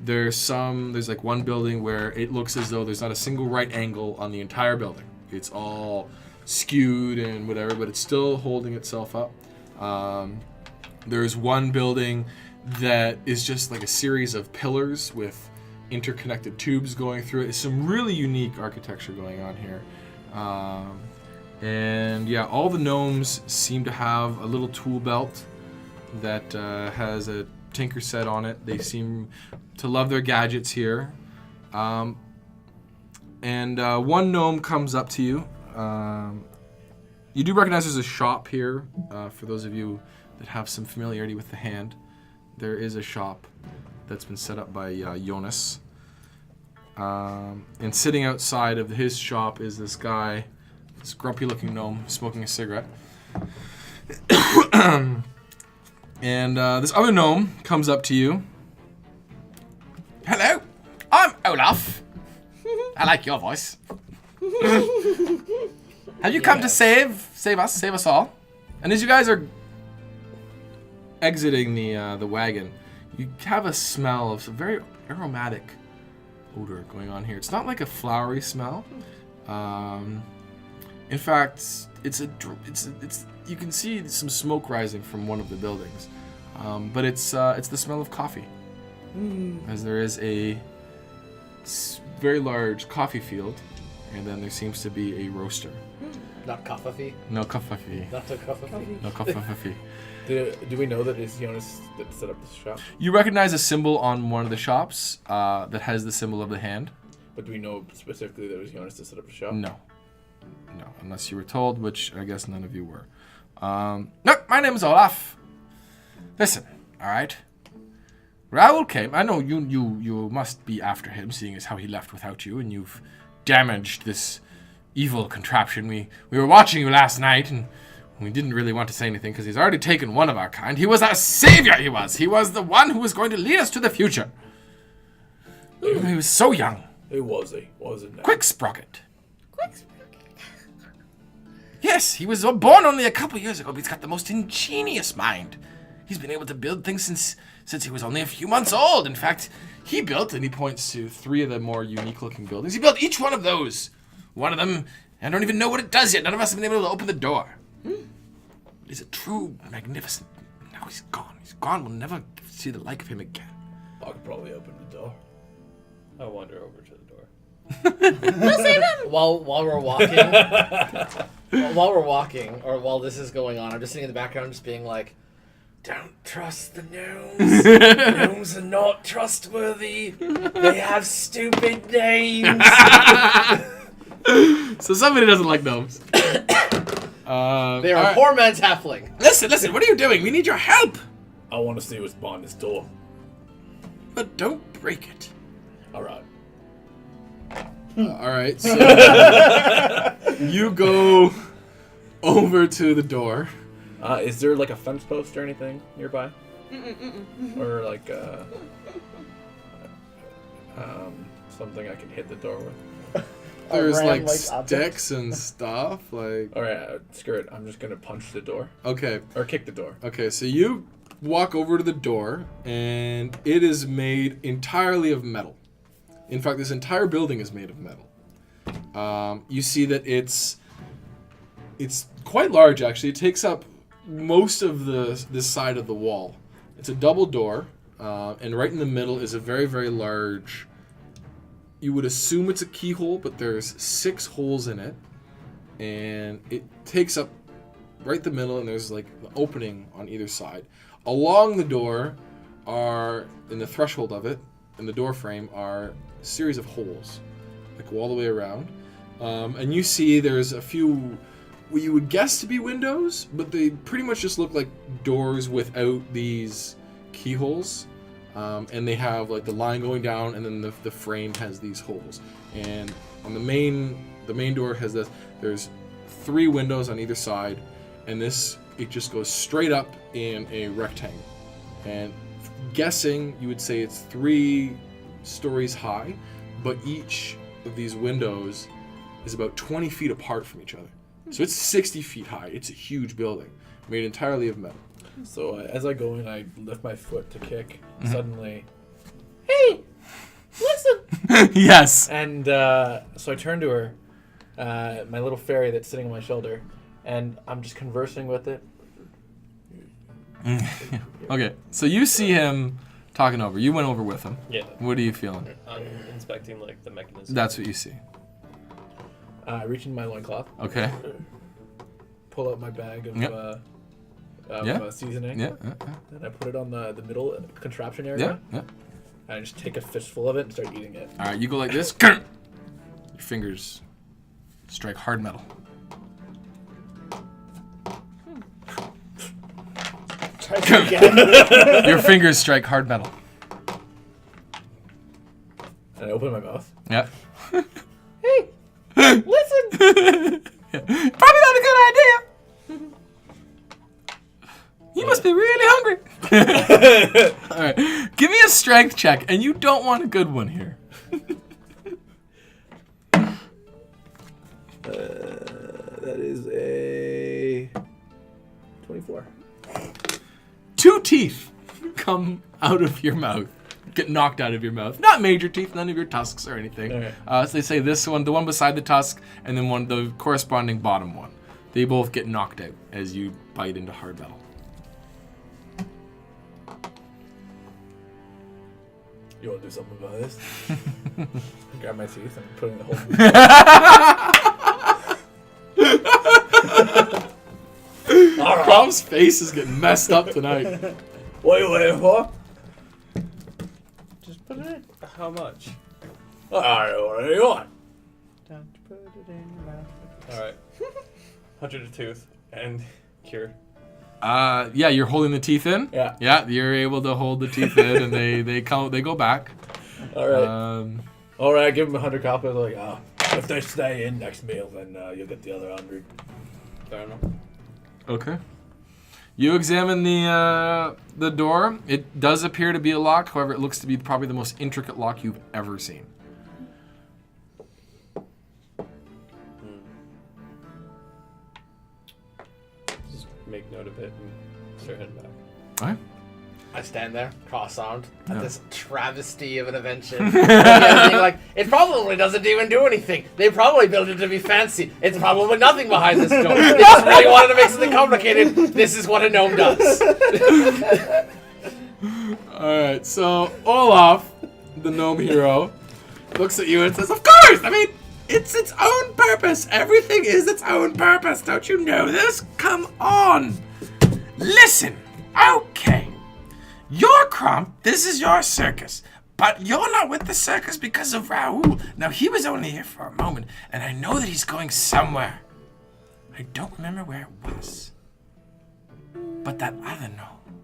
There's like one building where it looks as though there's not a single right angle on the entire building. It's all skewed and whatever, but it's still holding itself up. There's one building that is just like a series of pillars with interconnected tubes going through it. It's some really unique architecture going on here. And yeah, all the gnomes seem to have a little tool belt that has a tinker set on it. They seem to love their gadgets here. And one gnome comes up to you. You do recognize there's a shop here. For those of you that have some familiarity with the hand, there is a shop that's been set up by Jonas. And sitting outside of his shop is this guy, this grumpy-looking gnome, smoking a cigarette. And this other gnome comes up to you. Hello, I'm Olaf. I like your voice. Have you come to save us all? And as you guys are exiting the wagon, you have a smell of some very aromatic odor going on here. It's not like a flowery smell. In fact, it's you can see some smoke rising from one of the buildings, but it's the smell of coffee, as there is a very large coffee field, and then there seems to be a roaster. Not coffee. No coffee. Not a coffee. No coffee. Do we know that it's Jonas that set up this shop? You recognize a symbol on one of the shops that has the symbol of the hand. But do we know specifically that it was Jonas that set up the shop? No, unless you were told, which I guess none of you were. No, my name is Olaf. Listen, all right. Raoul came. I know you must be after him, seeing as how he left without you, and you've damaged this evil contraption. We were watching you last night, and we didn't really want to say anything because he's already taken one of our kind. He was our savior, he was. He was the one who was going to lead us to the future. He was so young. Who was he? Wasn't it? Quick Sprocket. Yes, he was born only a couple years ago, but he's got the most ingenious mind. He's been able to build things since he was only a few months old. In fact, he built, and he points to 3 of the more unique-looking buildings. He built each one of those. One of them, I don't even know what it does yet. None of us have been able to open the door. He's a true magnificent. Now he's gone. He's gone. We'll never see the like of him again. I could probably open the door. I'll wander over to the door. We'll save him. While we're walking, or while this is going on, I'm just sitting in the background, just being like, "Don't trust the gnomes. Gnomes are not trustworthy. They have stupid names." So somebody doesn't like gnomes. They are a poor man's halfling. Listen, what are you doing? We need your help. I want to see what's behind this door. But don't break it. All right. All right, so you go over to the door. Is there like a fence post or anything nearby? Or like something I can hit the door with? There's like object? sticks and stuff. Like, All right, screw it. I'm just gonna punch the door okay, or kick the door. so you walk over to the door, and it is made entirely of metal. In fact, this entire building is made of metal. You see that it's quite large, actually. It takes up most of this side of the wall. It's a double door, and right in the middle is a very, very large. You would assume it's a keyhole, but there's 6 holes in it, and it takes up right the middle, and there's like an opening on either side. Along the door are, in the threshold of it, in the door frame, are a series of holes that go all the way around. And you see there's a few what you would guess to be windows, but they pretty much just look like doors without these keyholes. And they have like the line going down, and then the frame has these holes. And on the main door has this. There's 3 windows on either side, and it just goes straight up in a rectangle. And guessing, you would say it's 3 stories high, but each of these windows is about 20 feet apart from each other. So it's 60 feet high. It's a huge building made entirely of metal. So as I go in, I lift my foot to kick. Suddenly, Hey, listen. Yes. and so I turn to her, my little fairy that's sitting on my shoulder, and I'm just conversing with it. Okay, so you see him talking over. You went over with him. Yeah, What are you feeling? I'm inspecting like the mechanism. That's what you see. I reach into my loincloth, Okay. pull out my bag of Yep. of seasoning. Yeah. And I put it on the middle contraption area. Yeah. Yeah. And I just take a fistful of it and start eating it. All right, you go like this. Your fingers strike hard metal. Try it again. Your fingers strike hard metal. And I open my mouth. Yeah. Hey, listen. Probably not a good idea. You must be really hungry. All right, give me a strength check, and you don't want a good one here. That is a 24. 2 teeth come out of your mouth. Get knocked out of your mouth. Not major teeth, none of your tusks or anything. Okay. So they say this one, the one beside the tusk, and then the corresponding bottom one. They both get knocked out as you bite into hard metal. You want to do something about this? Grab my teeth and put it in the hole. Crom's face is getting messed up tonight. What are you waiting for? Just put it in. How much? Alright, what do you want? Don't put it in your mouth. All right. 100 a tooth and cure. Yeah, you're holding the teeth in. Yeah. Yeah, you're able to hold the teeth in, and they go back. Alright. Alright, give him 100 copies. Like, if they stay in next meal, then you'll get the other 100. Fair enough. Okay. You examine the door. It does appear to be a lock. However, it looks to be probably the most intricate lock you've ever seen. Just make note of it and start heading back. All right. I stand there, cross-armed, at Yeah. this travesty of an invention. Like, it probably doesn't even do anything. They probably built it to be fancy. It's probably nothing behind this door. They just really wanted to make something complicated. This is what a gnome does. All right. So Olaf, the gnome hero, looks at you and says, "Of course. I mean, it's its own purpose. Everything is its own purpose. Don't you know this? Come on. Listen. Okay. You're Crom. This is your circus. But you're not with the circus because of Raoul. Now, he was only here for a moment, and I know that he's going somewhere. I don't remember where it was. But that other gnome,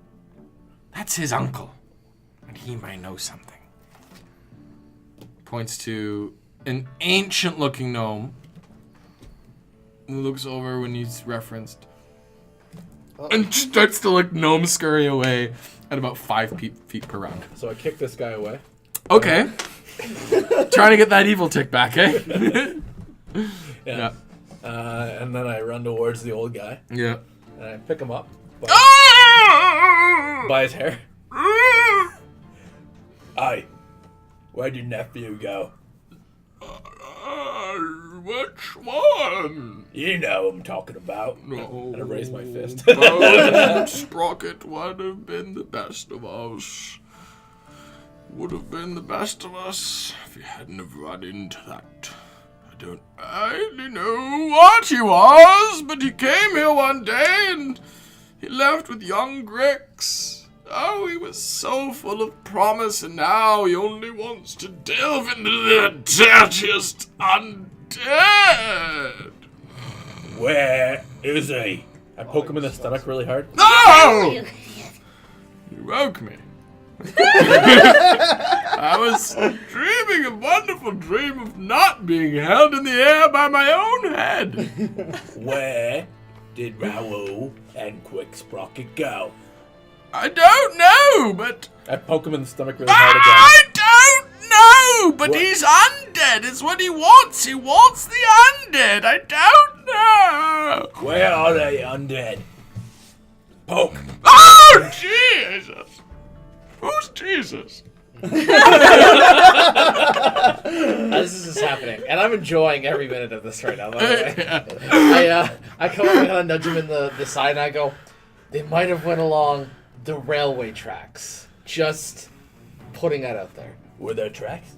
that's his uncle, and he might know something." Points to an ancient-looking gnome who looks over when he's referenced. And starts to gnome scurry away at about 5 feet per round. So I kick this guy away. Okay. Trying to get that evil tick back, eh? Yeah. And then I run towards the old guy. Yeah. And I pick him up by his hair. Aye. Where'd your nephew go? Which one? You know what I'm talking about. No. And I raise my fist. Sprocket would have been the best of us. Would have been the best of us if you hadn't have run into that. I don't really know what he was, but he came here one day and he left with young Grix. Oh, he was so full of promise, and now he only wants to delve into the dirtiest undead. Where is he? I poke him in the stomach really hard. No! You woke me. I was dreaming a wonderful dream of not being held in the air by my own head. Where did Raoul and Quick Sprocket go? I don't know, but... I poke him in the stomach really hard I don't know, but What? he's undead. It's what he wants. He wants the undead. I don't know. again. Where are they undead? Poke. Oh, Jesus. Who's Jesus? This is just happening, and I'm enjoying every minute of this right now, by the way. I come up and kind of nudge him in the side, and I go, they might have went along the railway tracks. Just putting that out there. Were there tracks?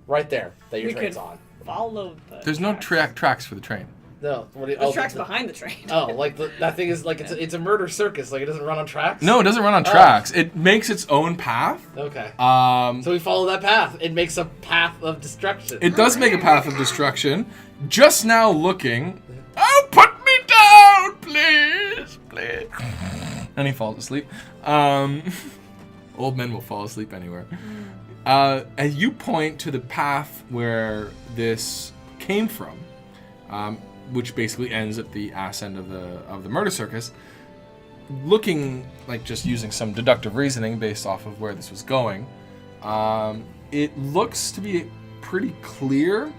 Right there, that your We train's could on. follow the There's no tracks for the train. No. What do you, The tracks behind the train. Oh, like that thing is like it's a murder circus. Like it doesn't run on tracks. No, it doesn't run on tracks. It makes its own path. Okay. So we follow that path. It makes a path of destruction. It does make a path of destruction. Just now looking. Oh, put me down, please, please. And he falls asleep. Old men will fall asleep anywhere. As you point to the path where this came from, which basically ends at the ass end of the murder circus, looking like just using some deductive reasoning based off of where this was going, it looks to be pretty clear,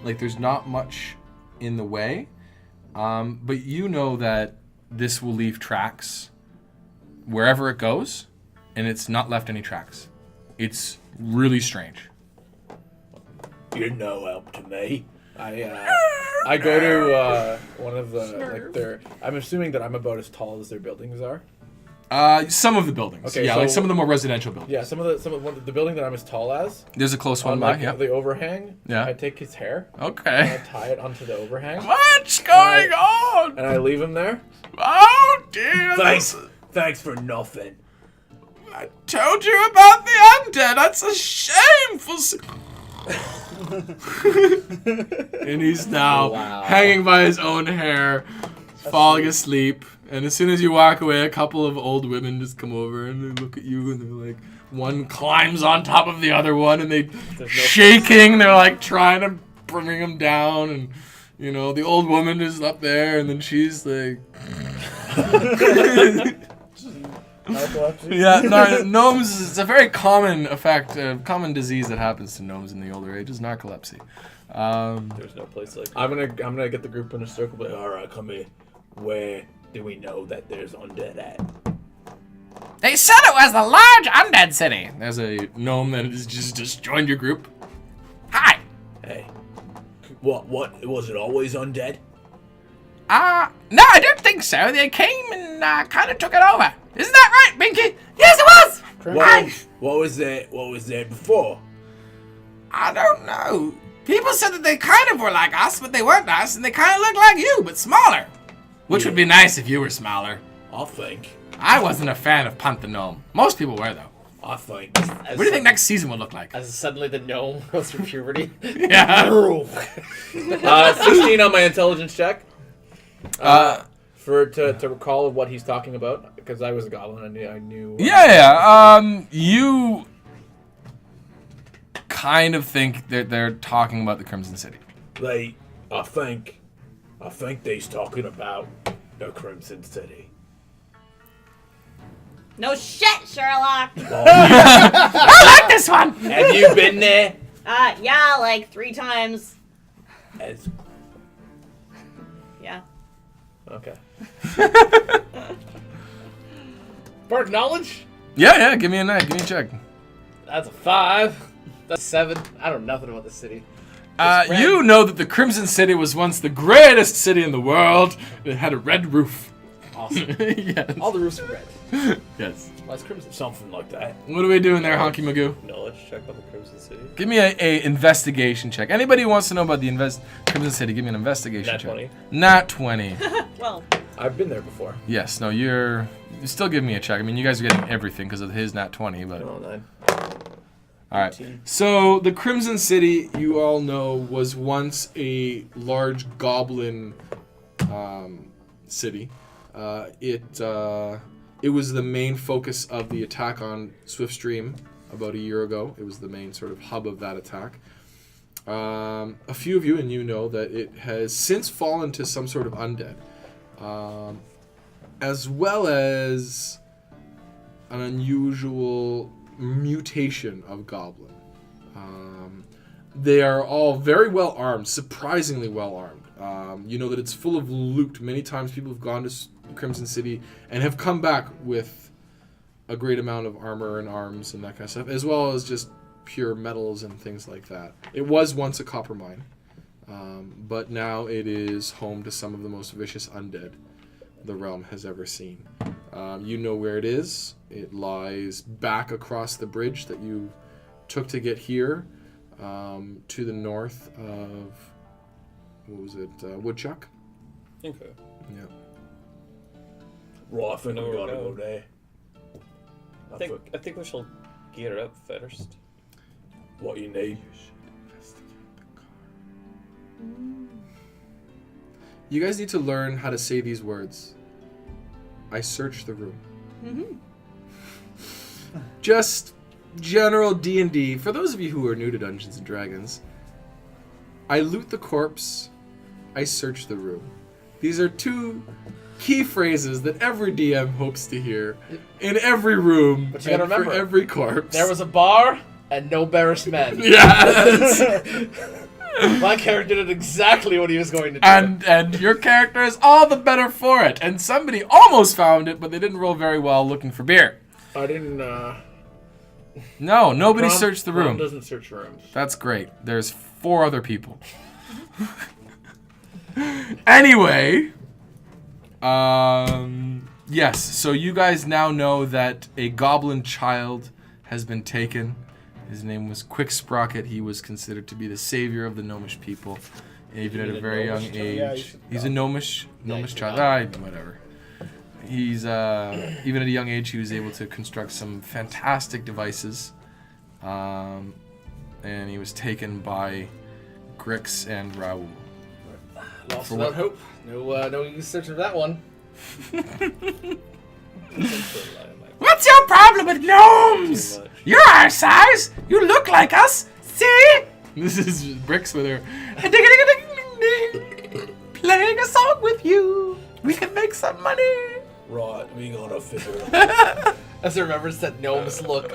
like there's not much in the way, but you know that this will leave tracks wherever it goes, and it's not left any tracks. It's really strange. You're no help to me. I go to one of the like their. I'm assuming that I'm about as tall as their buildings are. Some of the buildings. Okay, yeah, so- like some of the more residential buildings. Yeah, some of the building that I'm as tall as. There's a close one On by. like Yeah. the overhang. Yeah. I take his hair. And I Okay. tie it onto the overhang. What's going on? And I leave him there. Oh dear. Thanks for nothing. I told you about the undead. That's a shameful. And he's now hanging by his own hair, falling asleep. And as soon as you walk away, a couple of old women just come over and they look at you and they're like, one climbs on top of the other one and they shaking. They're like trying to bring him down, and you know the old woman is up there, and then she's like. Yeah, gnomes. It's a very common effect, common disease that happens to gnomes in the older ages. Narcolepsy. There's no place like that. I'm gonna get the group in a circle. But all right, come here. Where do we know that there's undead at? They said it was the large undead city. There's a gnome that has just joined your group. Hi. Hey, what was it always undead? No, I don't think so. They came and kind of took it over. Isn't that right, Binky? Yes, it was. What was there before? I don't know. People said that they kind of were like us, but they weren't us, and they kind of looked like you, but smaller. Which would be nice if you were smaller. I think. I wasn't a fan of Punt the Gnome. Most people were, though. I think. What do you think next season will look like? As suddenly the gnome goes through puberty. Yeah. 16 on my intelligence check. To recall what he's talking about, because I was a goblin. I knew. Yeah. You kind of think that they're talking about the Crimson City. I think they's talking about the Crimson City. No shit, Sherlock. I like this one. Have you been there? Yeah, like 3 times. Yeah. Okay. Bark knowledge? Yeah. Give me a check. That's a 5. That's 7. I don't know nothing about the city. You know that the Crimson City was once the greatest city in the world. It had a red roof. Awesome. Yes. All the roofs are red. Yes. Why is crimson? Something like that. What are we doing there, Honky Magoo? Knowledge check on the Crimson City. Give me a investigation check. Anybody who wants to know about the Crimson City, give me an investigation Nat check. 20. Nat 20. Well, I've been there before. Yes. No, you still give me a check. I mean, you guys are getting everything because of his Nat 20, but. Oh, 9. All right. So the Crimson City, you all know, was once a large goblin city. It was the main focus of the attack on Swiftstream about a year ago. It was the main sort of hub of that attack. A few of you and you know that it has since fallen to some sort of undead, as well as an unusual mutation of goblin. They are all very well armed, surprisingly well armed. You know that it's full of loot. Many times people have gone to Crimson City and have come back with a great amount of armor and arms and that kind of stuff, as well as just pure metals and things like that. It was once a copper mine, but now it is home to some of the most vicious undead the realm has ever seen. You know where it is. It lies back across the bridge that you took to get here, to the north of, Woodchuck. Okay. Yeah. Right, I think know we where gotta to go go. there. I think we shall gear up first. What you need. You guys need to learn how to say these words. I search the room. Just general D&D. For those of you who are new to Dungeons and Dragons, I loot the corpse. I search the room. These are two key phrases that every DM hopes to hear in every room But you gotta and for remember, every corpse. There was a bar and no bearish men. Yes. My character did exactly what he was going to do. And your character is all the better for it. And somebody almost found it, but they didn't roll very well looking for beer. I didn't, No, nobody Crom- searched the Crom room. doesn't search rooms. That's great. There's 4 other people. Anyway, yes. So you guys now know that a goblin child has been taken. His name was Quick Sprocket. He was considered to be the savior of the gnomish people, even at a very young age. Yeah, He's a gnomish child. Whatever. He's even at a young age, he was able to construct some fantastic devices, and he was taken by Grix and Raoul. Lost For without what? hope. No use searching for that one. What's your problem with gnomes? You're our size. You look like us. See? This is Brix with her. Playing a song with you. We can make some money. Right, we gotta figure it out. As I remember, that gnomes look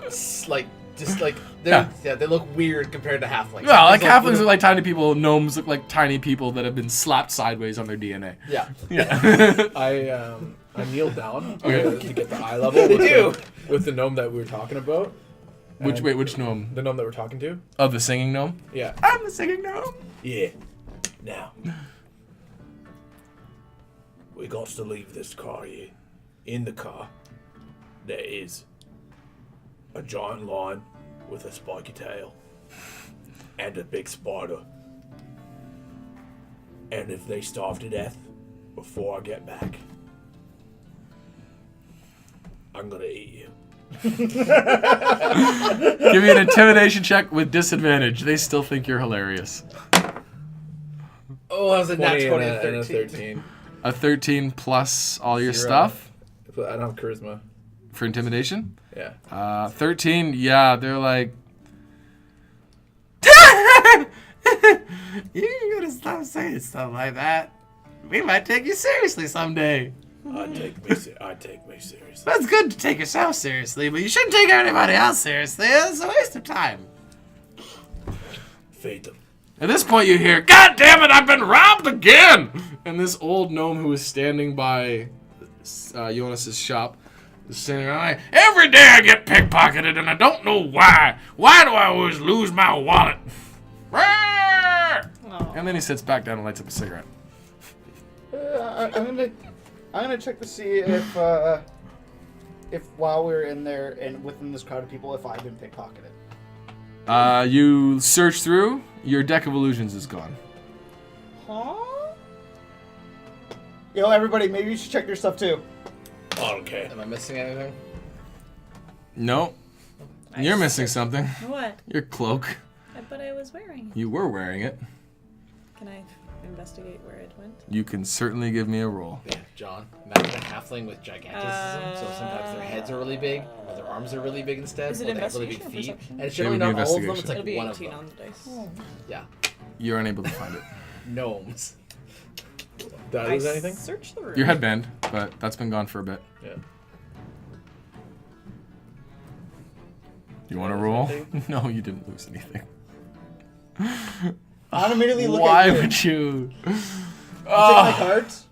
they look weird compared to halflings. Well, like There's halflings look like tiny people. Gnomes look like tiny people that have been slapped sideways on their DNA. Yeah. Yeah. I kneel down Okay. to get the eye level with the gnome that we were talking about. Which gnome? The gnome that we're talking to? Oh, the singing gnome? Yeah. I'm the singing gnome. Yeah. Now. We got to leave this car here. In the car, there is a giant lion with a spiky tail and a big spider. And if they starve to death before I get back, I'm gonna eat you. Give me an intimidation check with disadvantage. They still think you're hilarious. Oh, that was a nat 20 and and a 13. 13. A 13 plus all your 0. stuff I don't have charisma. for intimidation. Yeah. 13, yeah, they're like, You gotta stop saying stuff like that. We might take you seriously someday. I'd take me seriously. That's good to take yourself seriously, but you shouldn't take anybody else seriously. It's a waste of time. Feed them. at this point you hear, God damn it, I've been robbed again! And this old gnome who was standing by Jonas's shop is saying, every day I get pickpocketed and I don't know why. Why do I always lose my wallet? And then he sits back down and lights up a cigarette. I'm gonna check to see if while we're in there and within this crowd of people, if I've been pickpocketed. You search through, your deck of illusions is gone. Huh? Yo, everybody, maybe you should check your stuff too. I don't care. Am I missing anything? No. You're missing something. What? Your cloak. But I was wearing. You were wearing it. Can I investigate where it went? You can certainly give me a roll. Yeah, John. Imagine a halfling with giganticism. So sometimes their heads are really big, or their arms are really big instead. Is it or they have really big investigation or feet. perception? And it's It would generally be not all of them. It's investigation. like It'll be one of 18 them. on the dice. Yeah. You're unable to find it. Gnomes. Did I lose anything? Search the room. Your headband, but that's been gone for a bit. Yeah. You want to roll? No, you didn't lose anything. I'll immediately look Why at you. would you? Take my cards.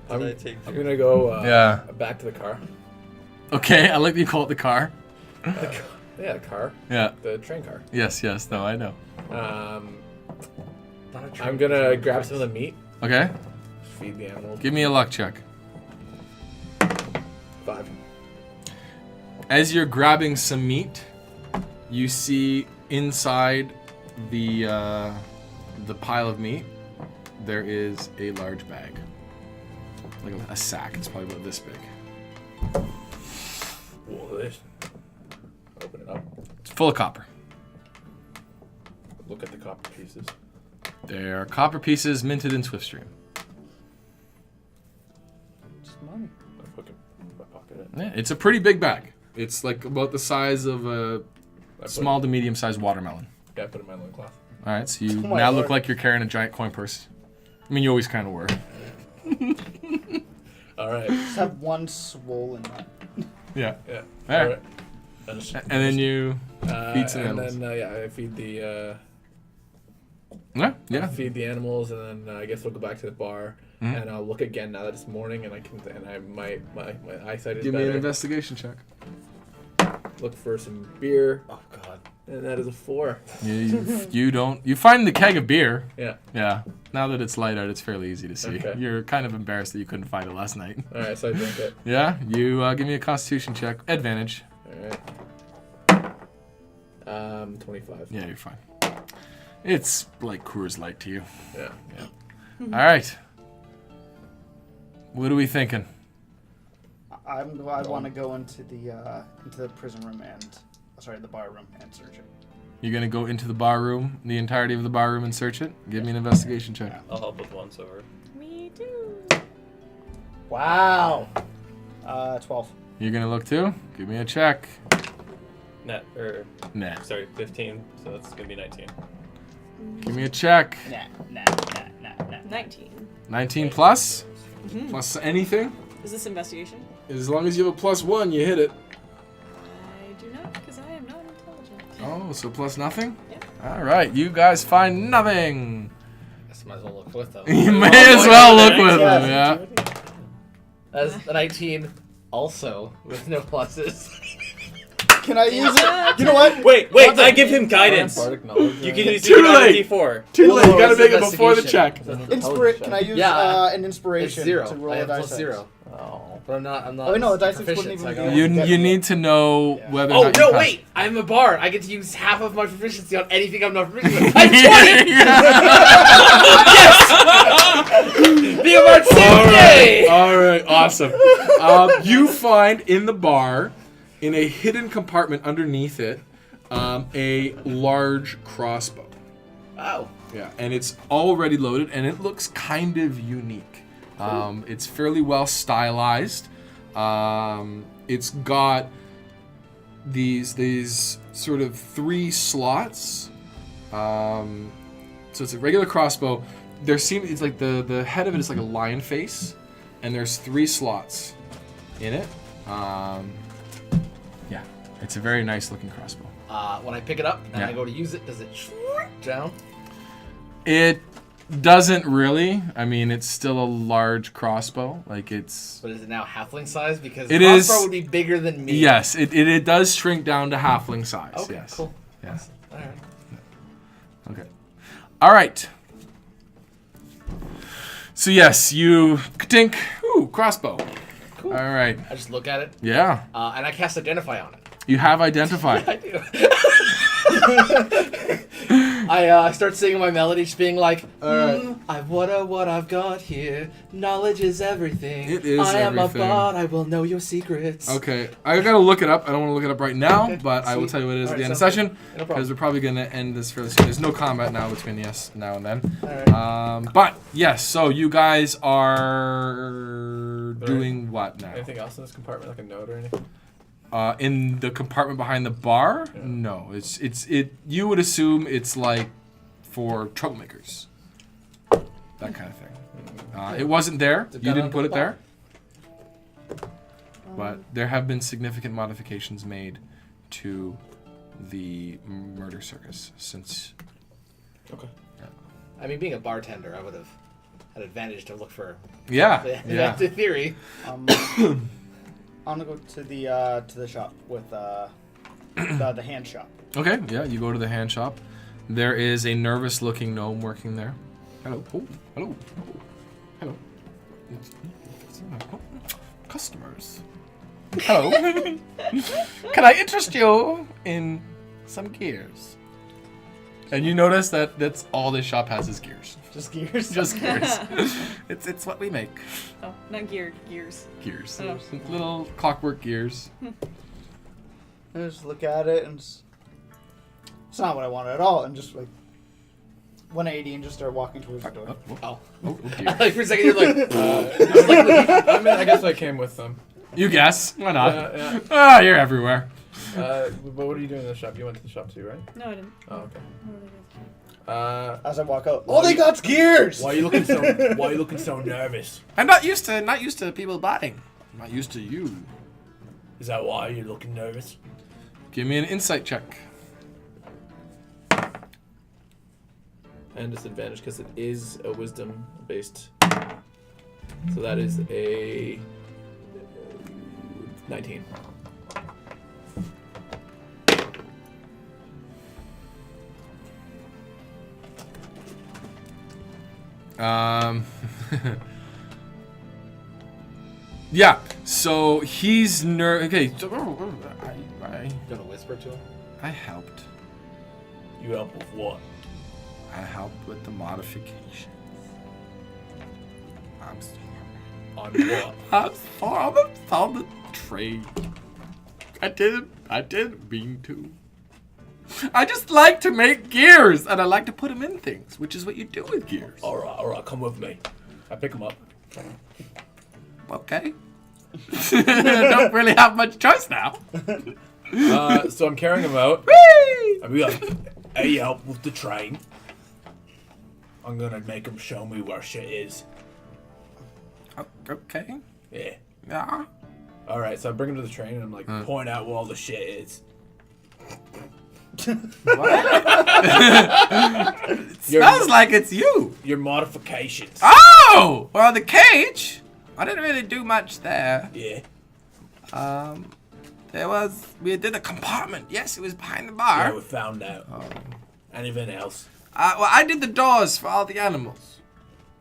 I'm Did I take two? gonna go Yeah. back to the car. Okay, I like that you call it the car. Yeah, the car. Yeah. The train car. Yes, no, I know. I'm gonna grab some of the meat, Okay, feed the animals. give me a luck check. 5. As you're grabbing some meat, you see inside the pile of meat there is a large bag. Like a sack. It's probably about this big. Whoa, this. Open it up. It's full of copper. Look at the copper pieces. They are copper pieces minted in Swiftstream. Just money. I fucking pocket it. Yeah, it's a pretty big bag. It's like about the size of a small to medium-sized watermelon. Yeah, I put it in my loincloth. All right, so you Oh my now look Lord. like you're carrying a giant coin purse. I mean, you always kind of were. All right. Just have one swollen one. Yeah. Yeah. All All right. right. And then you feed some and animals. then I feed the Yeah. feed the animals, and then I guess we'll go back to the bar, Mhm. and I'll look again now that it's morning, and my eyesight is Give me better. an investigation check. Look for some beer, Oh god. and that is a 4. You find the keg of beer. Yeah. Yeah. Now that it's light out, it's fairly easy to see. Okay. You're kind of embarrassed that you couldn't find it last night. All right, so I drink it. Yeah. You give me a Constitution check. Advantage. All right. 25. Yeah, you're fine. It's like Coors Light to you. Yeah. All right. What are we thinking? I want to go into the prison room the bar room and search it. You're gonna go into the bar room, the entirety of the bar room, and search it. Give me an investigation check. I'll help with once over. Me too. Wow. 12. You're gonna look too. Give me a check. Nah. Sorry, 15. So that's gonna be 19. Give me a check. Nah. 19. 19 plus? Mhm. Plus anything? Is this investigation? As long as you have a +1, you hit it. I do not, because I am not intelligent. Oh, so plus nothing? Yeah. All right, you guys find nothing. Guess might as well look with them. You may as well look with them, yeah. As the 19, also with no pluses. Can I use it? You know what? Wait, I give him guidance. You can use Too it on late. a D4. Too late, you Or gotta it's make it before the check. investigation. Can I use Yeah. an inspiration It's 0. to roll I a have dice? plus 0. Oh. But I'm not. Oh, wait, no, the dice proficient, wouldn't so I even got- be- You need to know Yeah. whether or Oh not no! you pass. Wait, I'm a bard. I get to use half of my proficiency on anything I'm not proficient with. I'm 20. Yes. Be a bard same day. All right, awesome. You find in the bar, in a hidden compartment underneath it, a large crossbow. Wow. Yeah, and it's already loaded, and it looks kind of unique. It's fairly well stylized. It's got these sort of 3 slots. So it's a regular crossbow. It's like the head of it is like a lion face, and there's 3 slots in it. Yeah, it's a very nice looking crossbow. When I pick it up and Yeah. I go to use it, does it shrink down? It doesn't really. I mean, it's still a large crossbow. Like it's. But is it now halfling size? Because It the is- crossbow would be bigger than me. Yes, it does shrink down to halfling size. Okay. Yes. Cool. Yes. All right. Okay. All right. So yes, you tink. Ooh, crossbow. Cool. All right. I just look at it, Yeah. and I cast Identify on it. You have identified. I do. I start singing my melody, just being like, I wonder what I've got here. Knowledge is everything. It is I am everything. a bard. I will know your secrets. Okay. I gotta look it up. I don't want to look it up right now, Okay, but I will sweet. tell you what it is at Alright, the end of the sounds session good. No because problem. we're probably gonna end this fairly soon. There's no combat now between now and then. Alright. But yes. So you guys are doing what now? Anything else in this compartment, like a note or anything? In the compartment behind the bar? Yeah. No, it's you would assume it's like for troublemakers. That kind of thing. It wasn't there. It's a You gun didn't on put the it there. But there have been significant modifications made to the murder circus since. Okay. I mean, being a bartender, I would have had advantage to look for. Yeah. That's the theory. I'm gonna go to the shop with the hand shop. Okay. Yeah. You go to the hand shop. There is a nervous-looking gnome working there. Hello. Oh, hello. Hello. Customers. Hello. Can I interest you in some gears? And you notice that that's all this shop has is gears. Just gears. Just gears. it's what we make. Oh, not gear, gears. Gears. Oh. Little clockwork gears. I just look at it and it's not what I wanted at all, and just like 180 and just start walking towards the door. Oh. Oh, Like for a second, you're like, I mean, I guess I came with them. You guess. Why not? Yeah. Ah, you're everywhere. But what are you doing in the shop? You went to the shop too, right? No, I didn't. Oh, okay. No, I didn't. As I walk out, all they got's gears. Why are you looking so nervous? I'm not used to people buying. I'm not used to you. Is that why you're looking nervous? Give me an insight check. And disadvantage because it is a wisdom based. So that is a 19. Yeah. So he's okay. So, gonna whisper to him. I helped. You help with what? I helped with the modifications. I'm sorry. On what? I'm sorry. I'm on the trade. I didn't mean to. I just like to make gears, and I like to put them in things, which is what you do with gears. Alright, come with me. I pick him up. Okay. Don't really have much choice now. So I'm carrying him out. I'll be like, hey, help with the train. I'm gonna make him show me where shit is. Okay. Yeah. Yeah. All right, so I bring him to the train and I'm like, Point out where all the shit is. Smells like it's you. Your modifications. Oh, well, the cage. I didn't really do much there. Yeah. We did a compartment. Yes, it was behind the Yeah, bar. we found out. Anything else? Well, I did the doors for all the animals.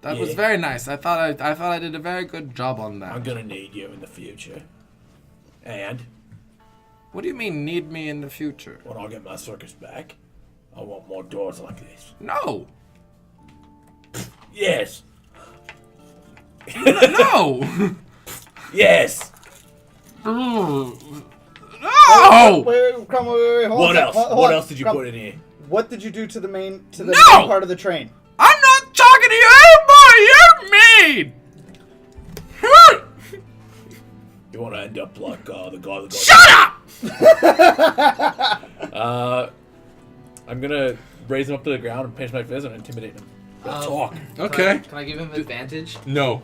That was Yeah. very nice. I thought I did a very good job on I'm that. gonna need you in the future. And What do you mean, need me in the future? when I get my circus back, I want more doors like this. No, Yes. no, Yes. no. Wait, Crom, wait, hold What on. else? Hold What on. else did you Crom, put in here? What did you do to the main No! main part of the train? I'm not talking to you anymore. You're mean. You want to end up like the guy that got. Shut up. I'm gonna raise him up to the ground and pinch my fist and intimidate him. Talk. Okay. Can I give him advantage? No.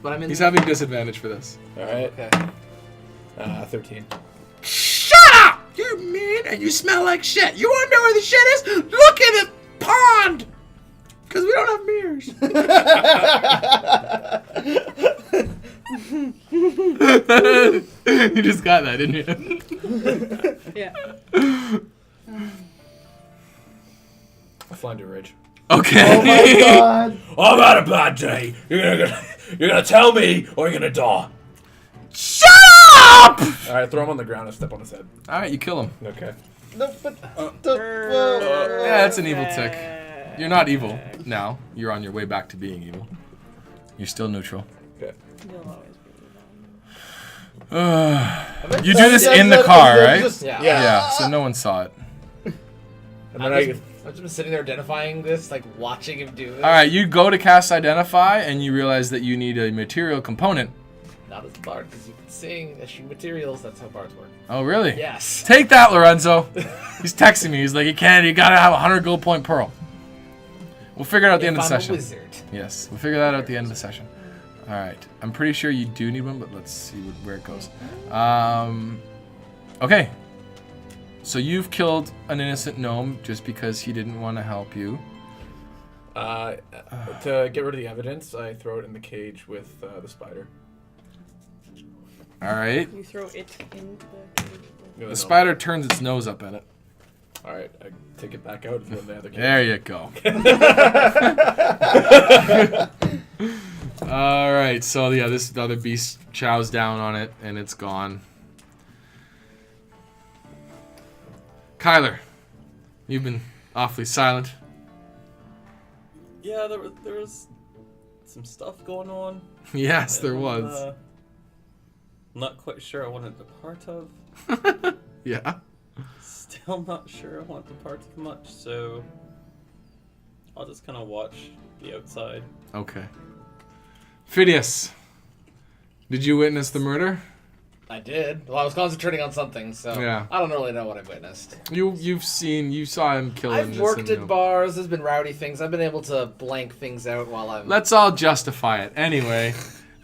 But I'm in. He's having disadvantage for this. All right. Okay. 13. Shut up. You're mean and you smell like shit. You want to know where the shit is? Look in the pond. Because we don't have mirrors. You just got that, didn't you? Yeah. I fly into a rage. Okay. Oh my god! I've had a bad day. You're gonna tell me, or you're gonna die. Shut up. All right, throw him on the ground and step on his head. All right, you kill him. Okay. No, but Yeah, it's an evil tick. You're not evil now. You're on your way back to being evil. You're still neutral. Okay. You'll always be You do this in the car, right? Yeah. Yeah, so no one saw it. And I've then just been sitting there identifying this, like watching him do this. All right, you go to cast Identify, and you realize that you need a material component. Not as a bard, because you can sing, issue materials. That's how bards work. Oh, really? Yes. Take that, Lorenzo. He's texting me. He's like, you gotta have a 100 gold point pearl. We'll figure it out at the end of the I'm session. a wizard. Yes, we'll figure that out at the end of the session. All right, I'm pretty sure you do need one, but let's see where it goes. Okay. So you've killed an innocent gnome just because he didn't want to help you. to get rid of the evidence, I throw it in the cage with the spider. All right. You throw it into the cage. The spider turns its nose up at it. All right, I take it back out and throw it in the other cage. There you go. All right, so yeah, this other beast chows down on it, and it's gone. Kyler, you've been awfully silent. Yeah, there was some stuff going on. Yes, there I'm, was. Not quite sure I wanted to part of. Yeah. Still not sure I want to part of much, so I'll just kind of watch the outside. Okay. Phineas, did you witness the murder? I did. Well, I was concentrating on something, so Yeah. I don't really know what I witnessed. You saw him killing. I've worked at bars. There's been rowdy things. I've been able to blank things out while I'm. Let's all justify it. Anyway,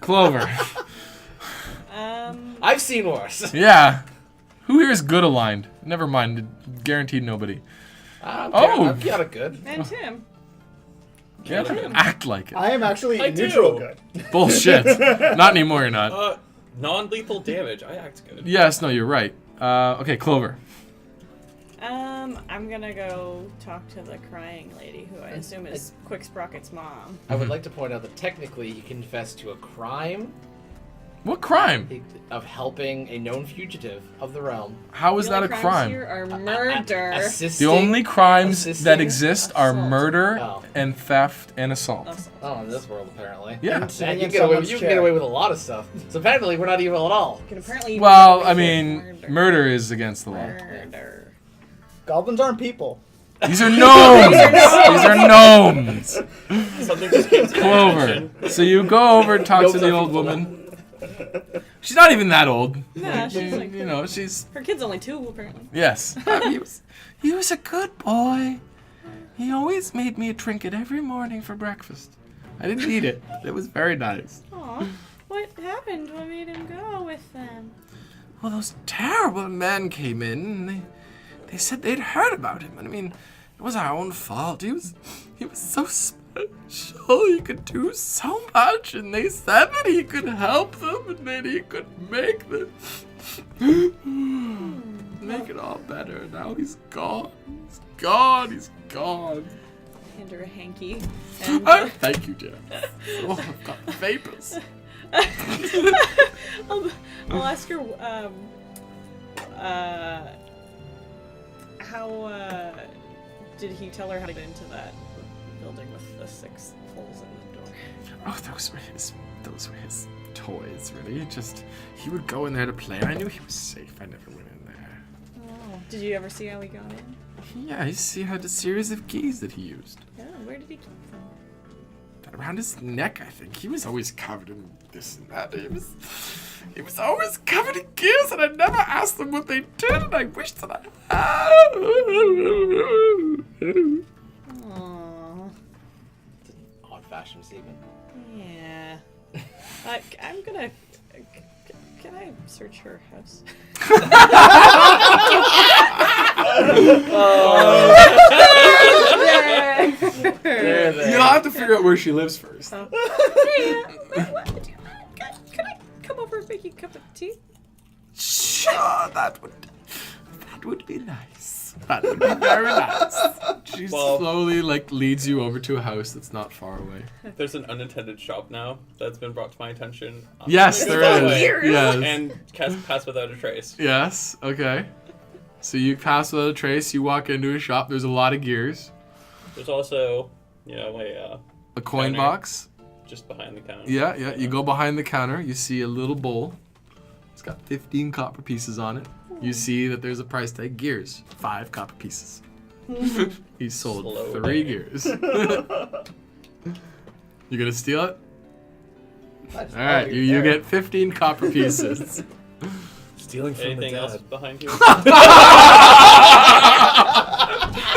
Clover. I've seen worse. Yeah. Who here is good aligned? Never mind. Guaranteed nobody. I'm kind of good. And Tim. Yeah, act like it. I am actually I neutral do. good. Bullshit. Not anymore, you're not. Non-lethal damage. I act good. Yes, no, you're right. Okay, Clover. I'm gonna go talk to the crying lady, who I assume is Quick Sprocket's mom. I would like to point out that technically he confessed to a crime What crime? of helping a known fugitive of the realm. How is The that a only crimes crime? Here are murder. The Assisting, only crimes that assisting- exist are assault. murder Oh. and theft and assault. Assault. Oh, in this world apparently. Yeah. And sitting You in can get away. someone's You can chair. get away with a lot of stuff. So apparently we're not evil at all. Can apparently Well, I mean, murder is against the law. Murder. Goblins aren't people. These are gnomes! These are gnomes! Something just came to my Clover. attention. So you go over and talk Gnomes to the are old people. woman. She's not even that old. Yeah, she's like, You know, she's... her kid's only 2, apparently. Yes. He was a good boy. He always made me a trinket every morning for breakfast. I didn't eat it. It was very nice. Aw, what happened? What made him go with them? Well, those terrible men came in, and they said they'd heard about him. And I mean, it was our own fault. He was so special. He could do so much, and they said that he could help them, and that he could make them make it all better. Now he's gone. He's gone. He's gone. Hand her a hanky. And, Oh, thank you, Jeff. Oh, I've got vapors. I'll ask her, how, did he tell her how to get into that building with the 6 holes in the door? Oh, those were his toys, really. He would go in there to play. I knew he was safe. I never went in there. Oh. Did you ever see how he got in? Yeah, he had a series of keys that he used. Oh, where did he keep them? Around his neck, I think. He was always covered in this and that. He was always covered in gears, and I never asked them what they did, and I wish that I had. Aww. Odd fashion statement. Yeah. I'm gonna... Can I search her house? You'll have to figure out where she lives first. Hey, can I come over and make you a cup of tea? Sure, that would be nice. That would be very nice. She Well- slowly leads you over to a house that's not far away. There's an unattended shop now that's been brought to my attention. Yes, there is. Yes. And pass without a trace. Yes. Okay. So you pass without a trace. You walk into a shop. There's a lot of gears. There's also, A coin Counter. box. just behind the counter. Yeah. You go behind the counter. You see a little bowl. It's got 15 copper pieces on it. You see that there's a price tag. Gears. 5 copper pieces. He sold Slow 3 down. gears. You gonna steal it? That's All right. all You you're get 15 copper pieces. Stealing from Anything the else dad. behind you?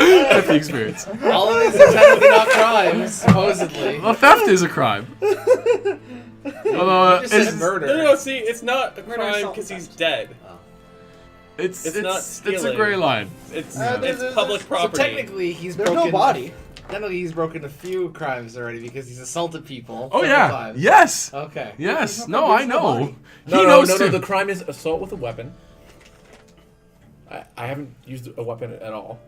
That's the experience. All of these are technically not crimes, supposedly. Well, theft is a crime. Although You just said it's, murder. No, see, it's not a Murder, crime assault, because he's theft. dead. it's not it's a stealing. gray line. It's there's- public So property. technically, he's There's broken. no body. Technically, he's broken a few crimes already because he's assaulted people. Oh several yeah. times. Yes. Okay. Yes. There's No, no I know. body. He No, knows no. too. The crime is assault with a weapon. I haven't used a weapon at all.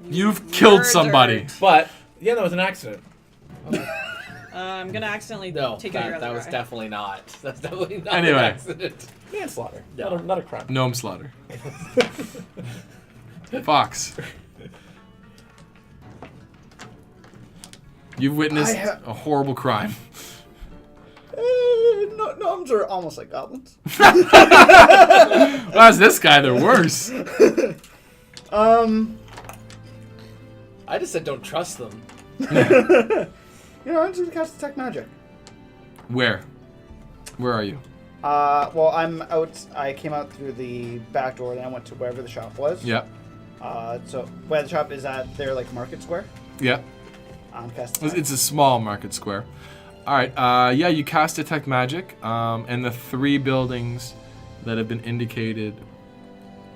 You've killed Murdered. somebody. But yeah, that was an accident. I'm gonna accidentally No, take out your that other was eye. definitely not. That's definitely not Anyway. an accident. Manslaughter. No. Not a crime. Gnome slaughter. Fox. You've witnessed I ha- a horrible crime. Gnomes are almost like goblins. Why's this guy? They're worse. I just said don't trust them. I'm just gonna cast detect magic. Where? Where are you? Well, I'm out. I came out through the back door, then I went to wherever the shop was. Yeah. So where the shop is at, their like market square. Yeah. I'm casting. It's a small market square. All right. Yeah, you cast detect magic, and the 3 buildings that have been indicated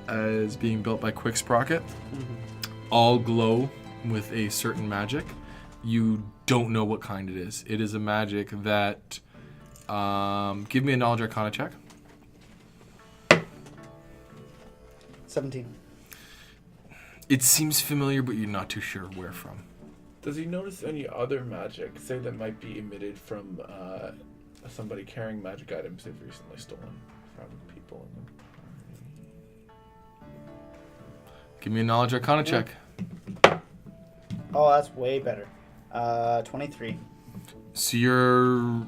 as being built by Quick Sprocket all glow with a certain magic. You don't know what kind it is. It is a magic that. Give me a knowledge arcana check. 17. It seems familiar, but you're not too sure where from. Does he notice any other magic, say that might be emitted from somebody carrying magic items they've recently stolen from people in the Give me a knowledge arcana check. Oh, that's way better. 23. So you're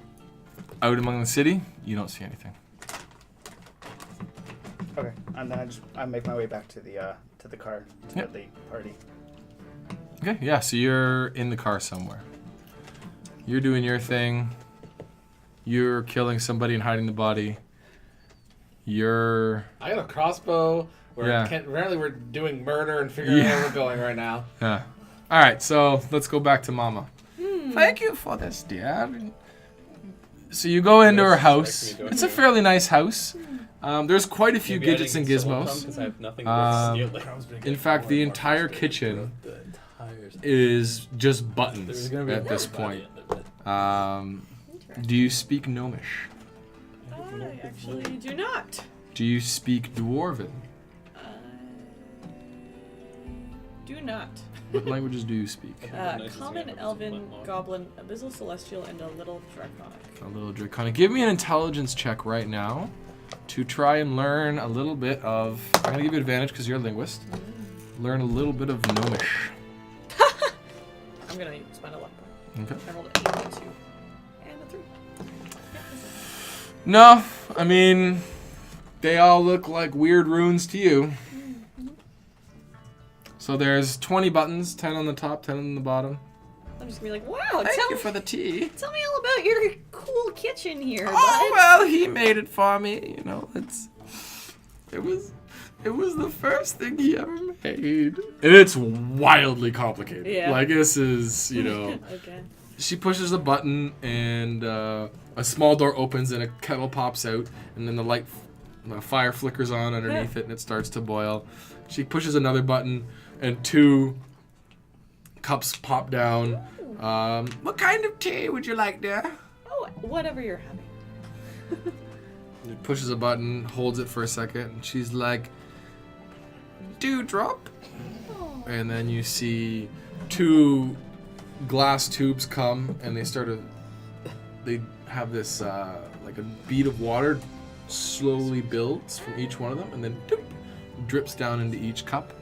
out among the city. You don't see anything. Okay, and then I make my way back to the car to Yep. the party. Okay, yeah. So you're in the car somewhere. You're doing your thing. You're killing somebody and hiding the body. You're I got a crossbow. Apparently we're doing murder and figuring out where we're going right now. yeah. All right. So let's go back to Mama. Thank you for this, dear. So you go into her house. It's a fairly nice house. There's quite a few gadgets and gizmos. Because I have nothing worth stealing. In fact, the entire kitchen is just buttons at this point. Do you speak Gnomish? I actually do not. Do you speak Dwarven? Do not. What languages do you speak? Common, Elven, Goblin, Abyssal, Celestial, and a little Draconic. A little Draconic. Give me an intelligence check right now to try and learn a little bit of... I'm going to give you advantage because you're a linguist. Learn a little bit of Gnomish. I'm going to spend a luck point. Okay. I rolled an 8 and a 2. And a 3. No, I mean, they all look like weird runes to you. So there's 20 buttons, 10 on the top, 10 on the bottom. I'm just going to be like, wow, Thank you for the tea. tell me all about your cool kitchen here, Oh bud. well, he made it for me. You know, it was the first thing he ever made. And it's wildly complicated. Yeah. Like this is, you know, Okay. she pushes a button and a small door opens and a kettle pops out and then the fire flickers on underneath it and it starts to boil. She pushes another button and 2 cups pop down. What kind of tea would you like, dear? Oh, whatever you're having. She pushes a button, holds it for a second, and she's like, Dewdrop. Oh. and then you see 2 glass tubes come and they have this like a bead of water slowly builds from each one of them and then doop, drips down into each cup.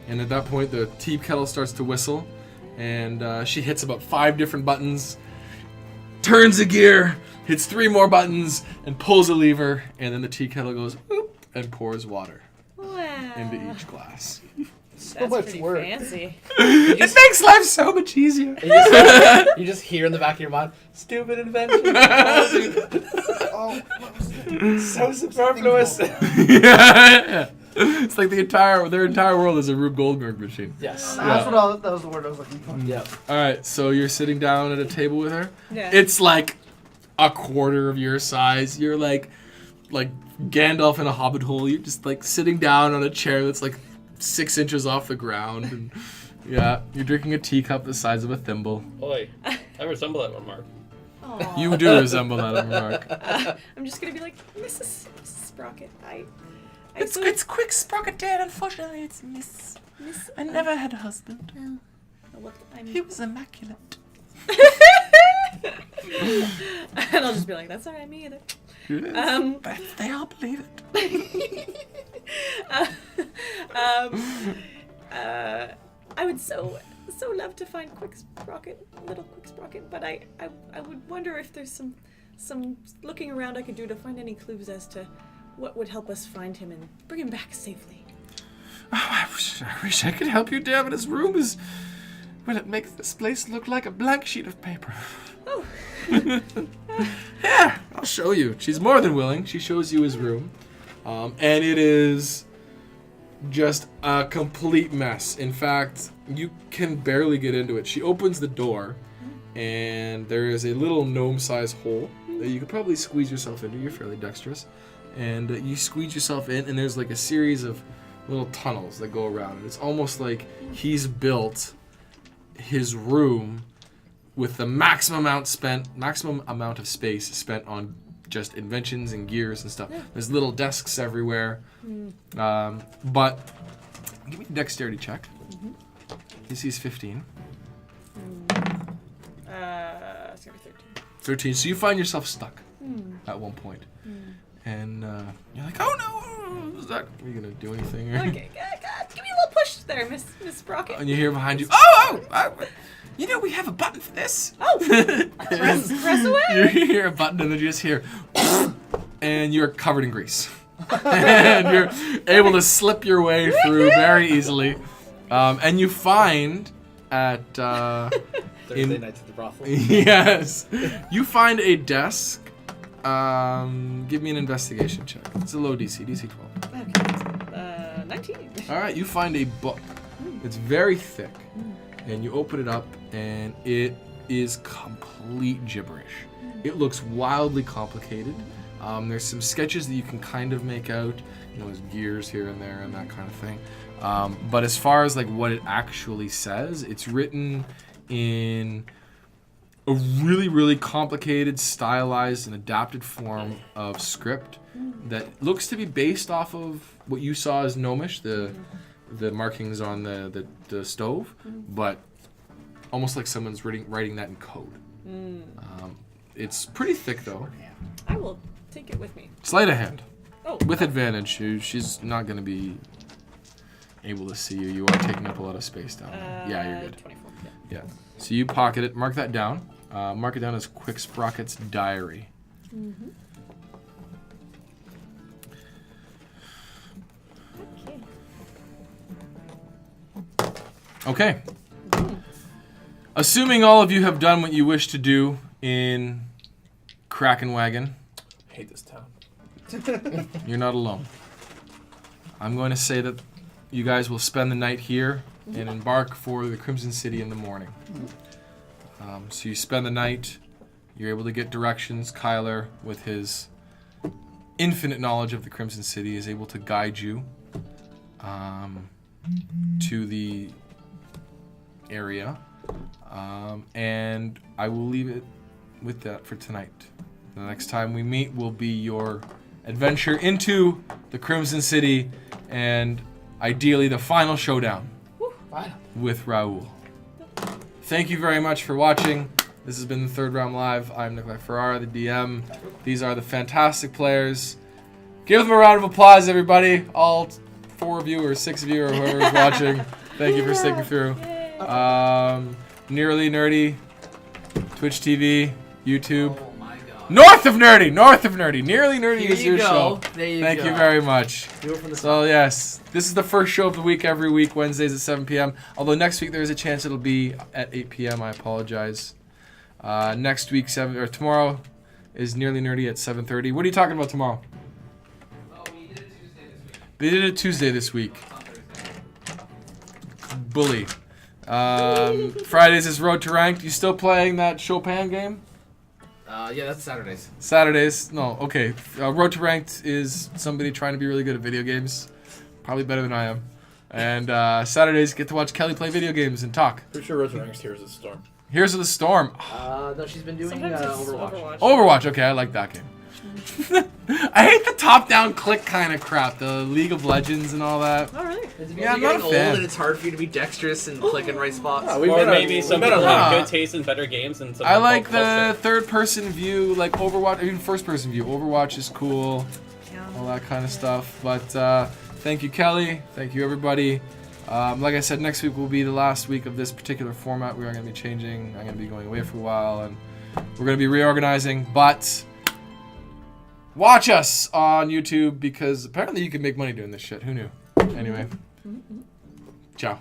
And at that point the tea kettle starts to whistle and she hits about 5 different buttons, turns a gear, hits 3 more buttons and pulls a lever and then the tea kettle goes oop and pours water Wow. into each glass. That's much pretty work. fancy. It makes life so much easier. You just hear in the back of your mind, stupid invention. Oh, what was it? So superfluous. Yeah. It's like their entire world is a Rube Goldberg machine. Yes. That was the word I was looking for. Yep. All right, so you're sitting down at a table with her. Yeah. It's like a quarter of your size. You're like Gandalf in a hobbit hole. You're just like sitting down on a chair that's like 6 inches off the ground. And yeah, you're drinking a teacup the size of a thimble. Oi, I resemble that one, Mark. Aw. You do resemble that, Mark. I'm just gonna be like, Mrs. Sprocket, It's quick sprocket, Dad. Unfortunately, it's Miss. Miss. I never had a husband. Look, He was immaculate. and I'll just be like, that's alright, me either. Yes, but they all believe it. I would so so love to find little Quick Sprocket, but I would wonder if there's some looking around I could do to find any clues as to what would help us find him and bring him back safely. Oh, I wish I could help you, damn it. His room is... Well, it makes this place look like a blank sheet of paper. Oh. Yeah, I'll show you. She's more than willing. She shows you his room. And it is just a complete mess. In fact, you can barely get into it. She opens the door, and there is a little gnome-sized hole that you could probably squeeze yourself into. You're fairly dexterous. And you squeeze yourself in, and there's like a series of little tunnels that go around. And it's almost like he's built his room with the maximum amount of space spent on just inventions and gears and stuff. Yeah. There's little desks everywhere. But give me a dexterity check. This is 15. It's gonna be 13. 13. So you find yourself stuck at one point. And you're like, oh no, is that, are you gonna do anything? Okay, give me a little push there, Miss Sprocket. And you hear behind you, oh, you know, we have a button for this. Oh, press away. You hear a button and then you just hear, and you're covered in grease. And you're able to slip your way through very easily. And you find at... Thursday nights at the brothel. Yes. You find a desk. Give me an investigation check. It's a low DC, DC 12. Okay, 19. All right, you find a book. It's very thick. And you open it up, and it is complete gibberish. It looks wildly complicated. There's some sketches that you can kind of make out. You know, there's gears here and there and that kind of thing. But as far as like what it actually says, it's written in a really, really complicated, stylized, and adapted form of script that looks to be based off of what you saw as gnomish, the markings on the stove, but almost like someone's writing that in code. It's pretty thick though. I will take it with me. Sleight of hand. Oh. With advantage. She's not going to be able to see you. You are taking up a lot of space down there. Yeah, you're good. 24. Yeah. So you pocket it. Mark that down. Mark it down as Quick Sprocket's diary. Okay. Assuming all of you have done what you wish to do in Kraken Wagon, I hate this town. you're not alone. I'm going to say that you guys will spend the night here and embark for the Crimson City in the morning. So you spend the night. You're able to get directions. Kyler, with his infinite knowledge of the Crimson City, is able to guide you to the area. And I will leave it with that for tonight. The next time we meet will be your adventure into the Crimson City and ideally the final showdown with Raoul. Thank you very much for watching. This has been the Third Round Live. I'm Nikolai Ferrara, the DM. These are the fantastic players. Give them a round of applause, everybody. All 4 of you or 6 of you or whoever is watching. Thank you for sticking through. Nearly Nerdy, Twitch TV, YouTube. Oh my god. North of Nerdy. Nearly Nerdy Here is you your go. show. There you Thank go. you very much. Do it from the So yes, this is the first show of the week every week, Wednesdays at 7 p.m. Although next week there is a chance it'll be at 8 p.m. I apologize. Next week, tomorrow, is Nearly Nerdy at 7:30. What are you talking about tomorrow? Oh, we did it Tuesday this week. They did it Tuesday this week. On Thursday. Bully. Fridays is Road to Ranked. You still playing that Chopin game? Yeah, that's Saturdays. Saturdays? No, okay. Road to Ranked is somebody trying to be really good at video games. Probably better than I am. And Saturdays, get to watch Kelly play video games and talk. Pretty sure Road to Rank's Heroes of the Storm. Here's the Storm. No, she's been doing Sometimes it's Overwatch. Overwatch, okay, I like that game. I hate the top-down click kind of crap, the League of Legends and all that. All right. Is it Yeah, I'm because you're not getting a old fan. and it's hard for you to be dexterous and click in right spots? Oh, Or maybe some people have lot. good taste in better games and some I people like the bullshit. third-person view, like Overwatch, even first-person view. Overwatch is cool, all that kind of stuff. But thank you, Kelly. Thank you, everybody. Like I said, next week will be the last week of this particular format. We are going to be changing. I'm going to be going away for a while, and we're going to be reorganizing. But watch us on YouTube because apparently you can make money doing this shit. Who knew? Anyway, ciao.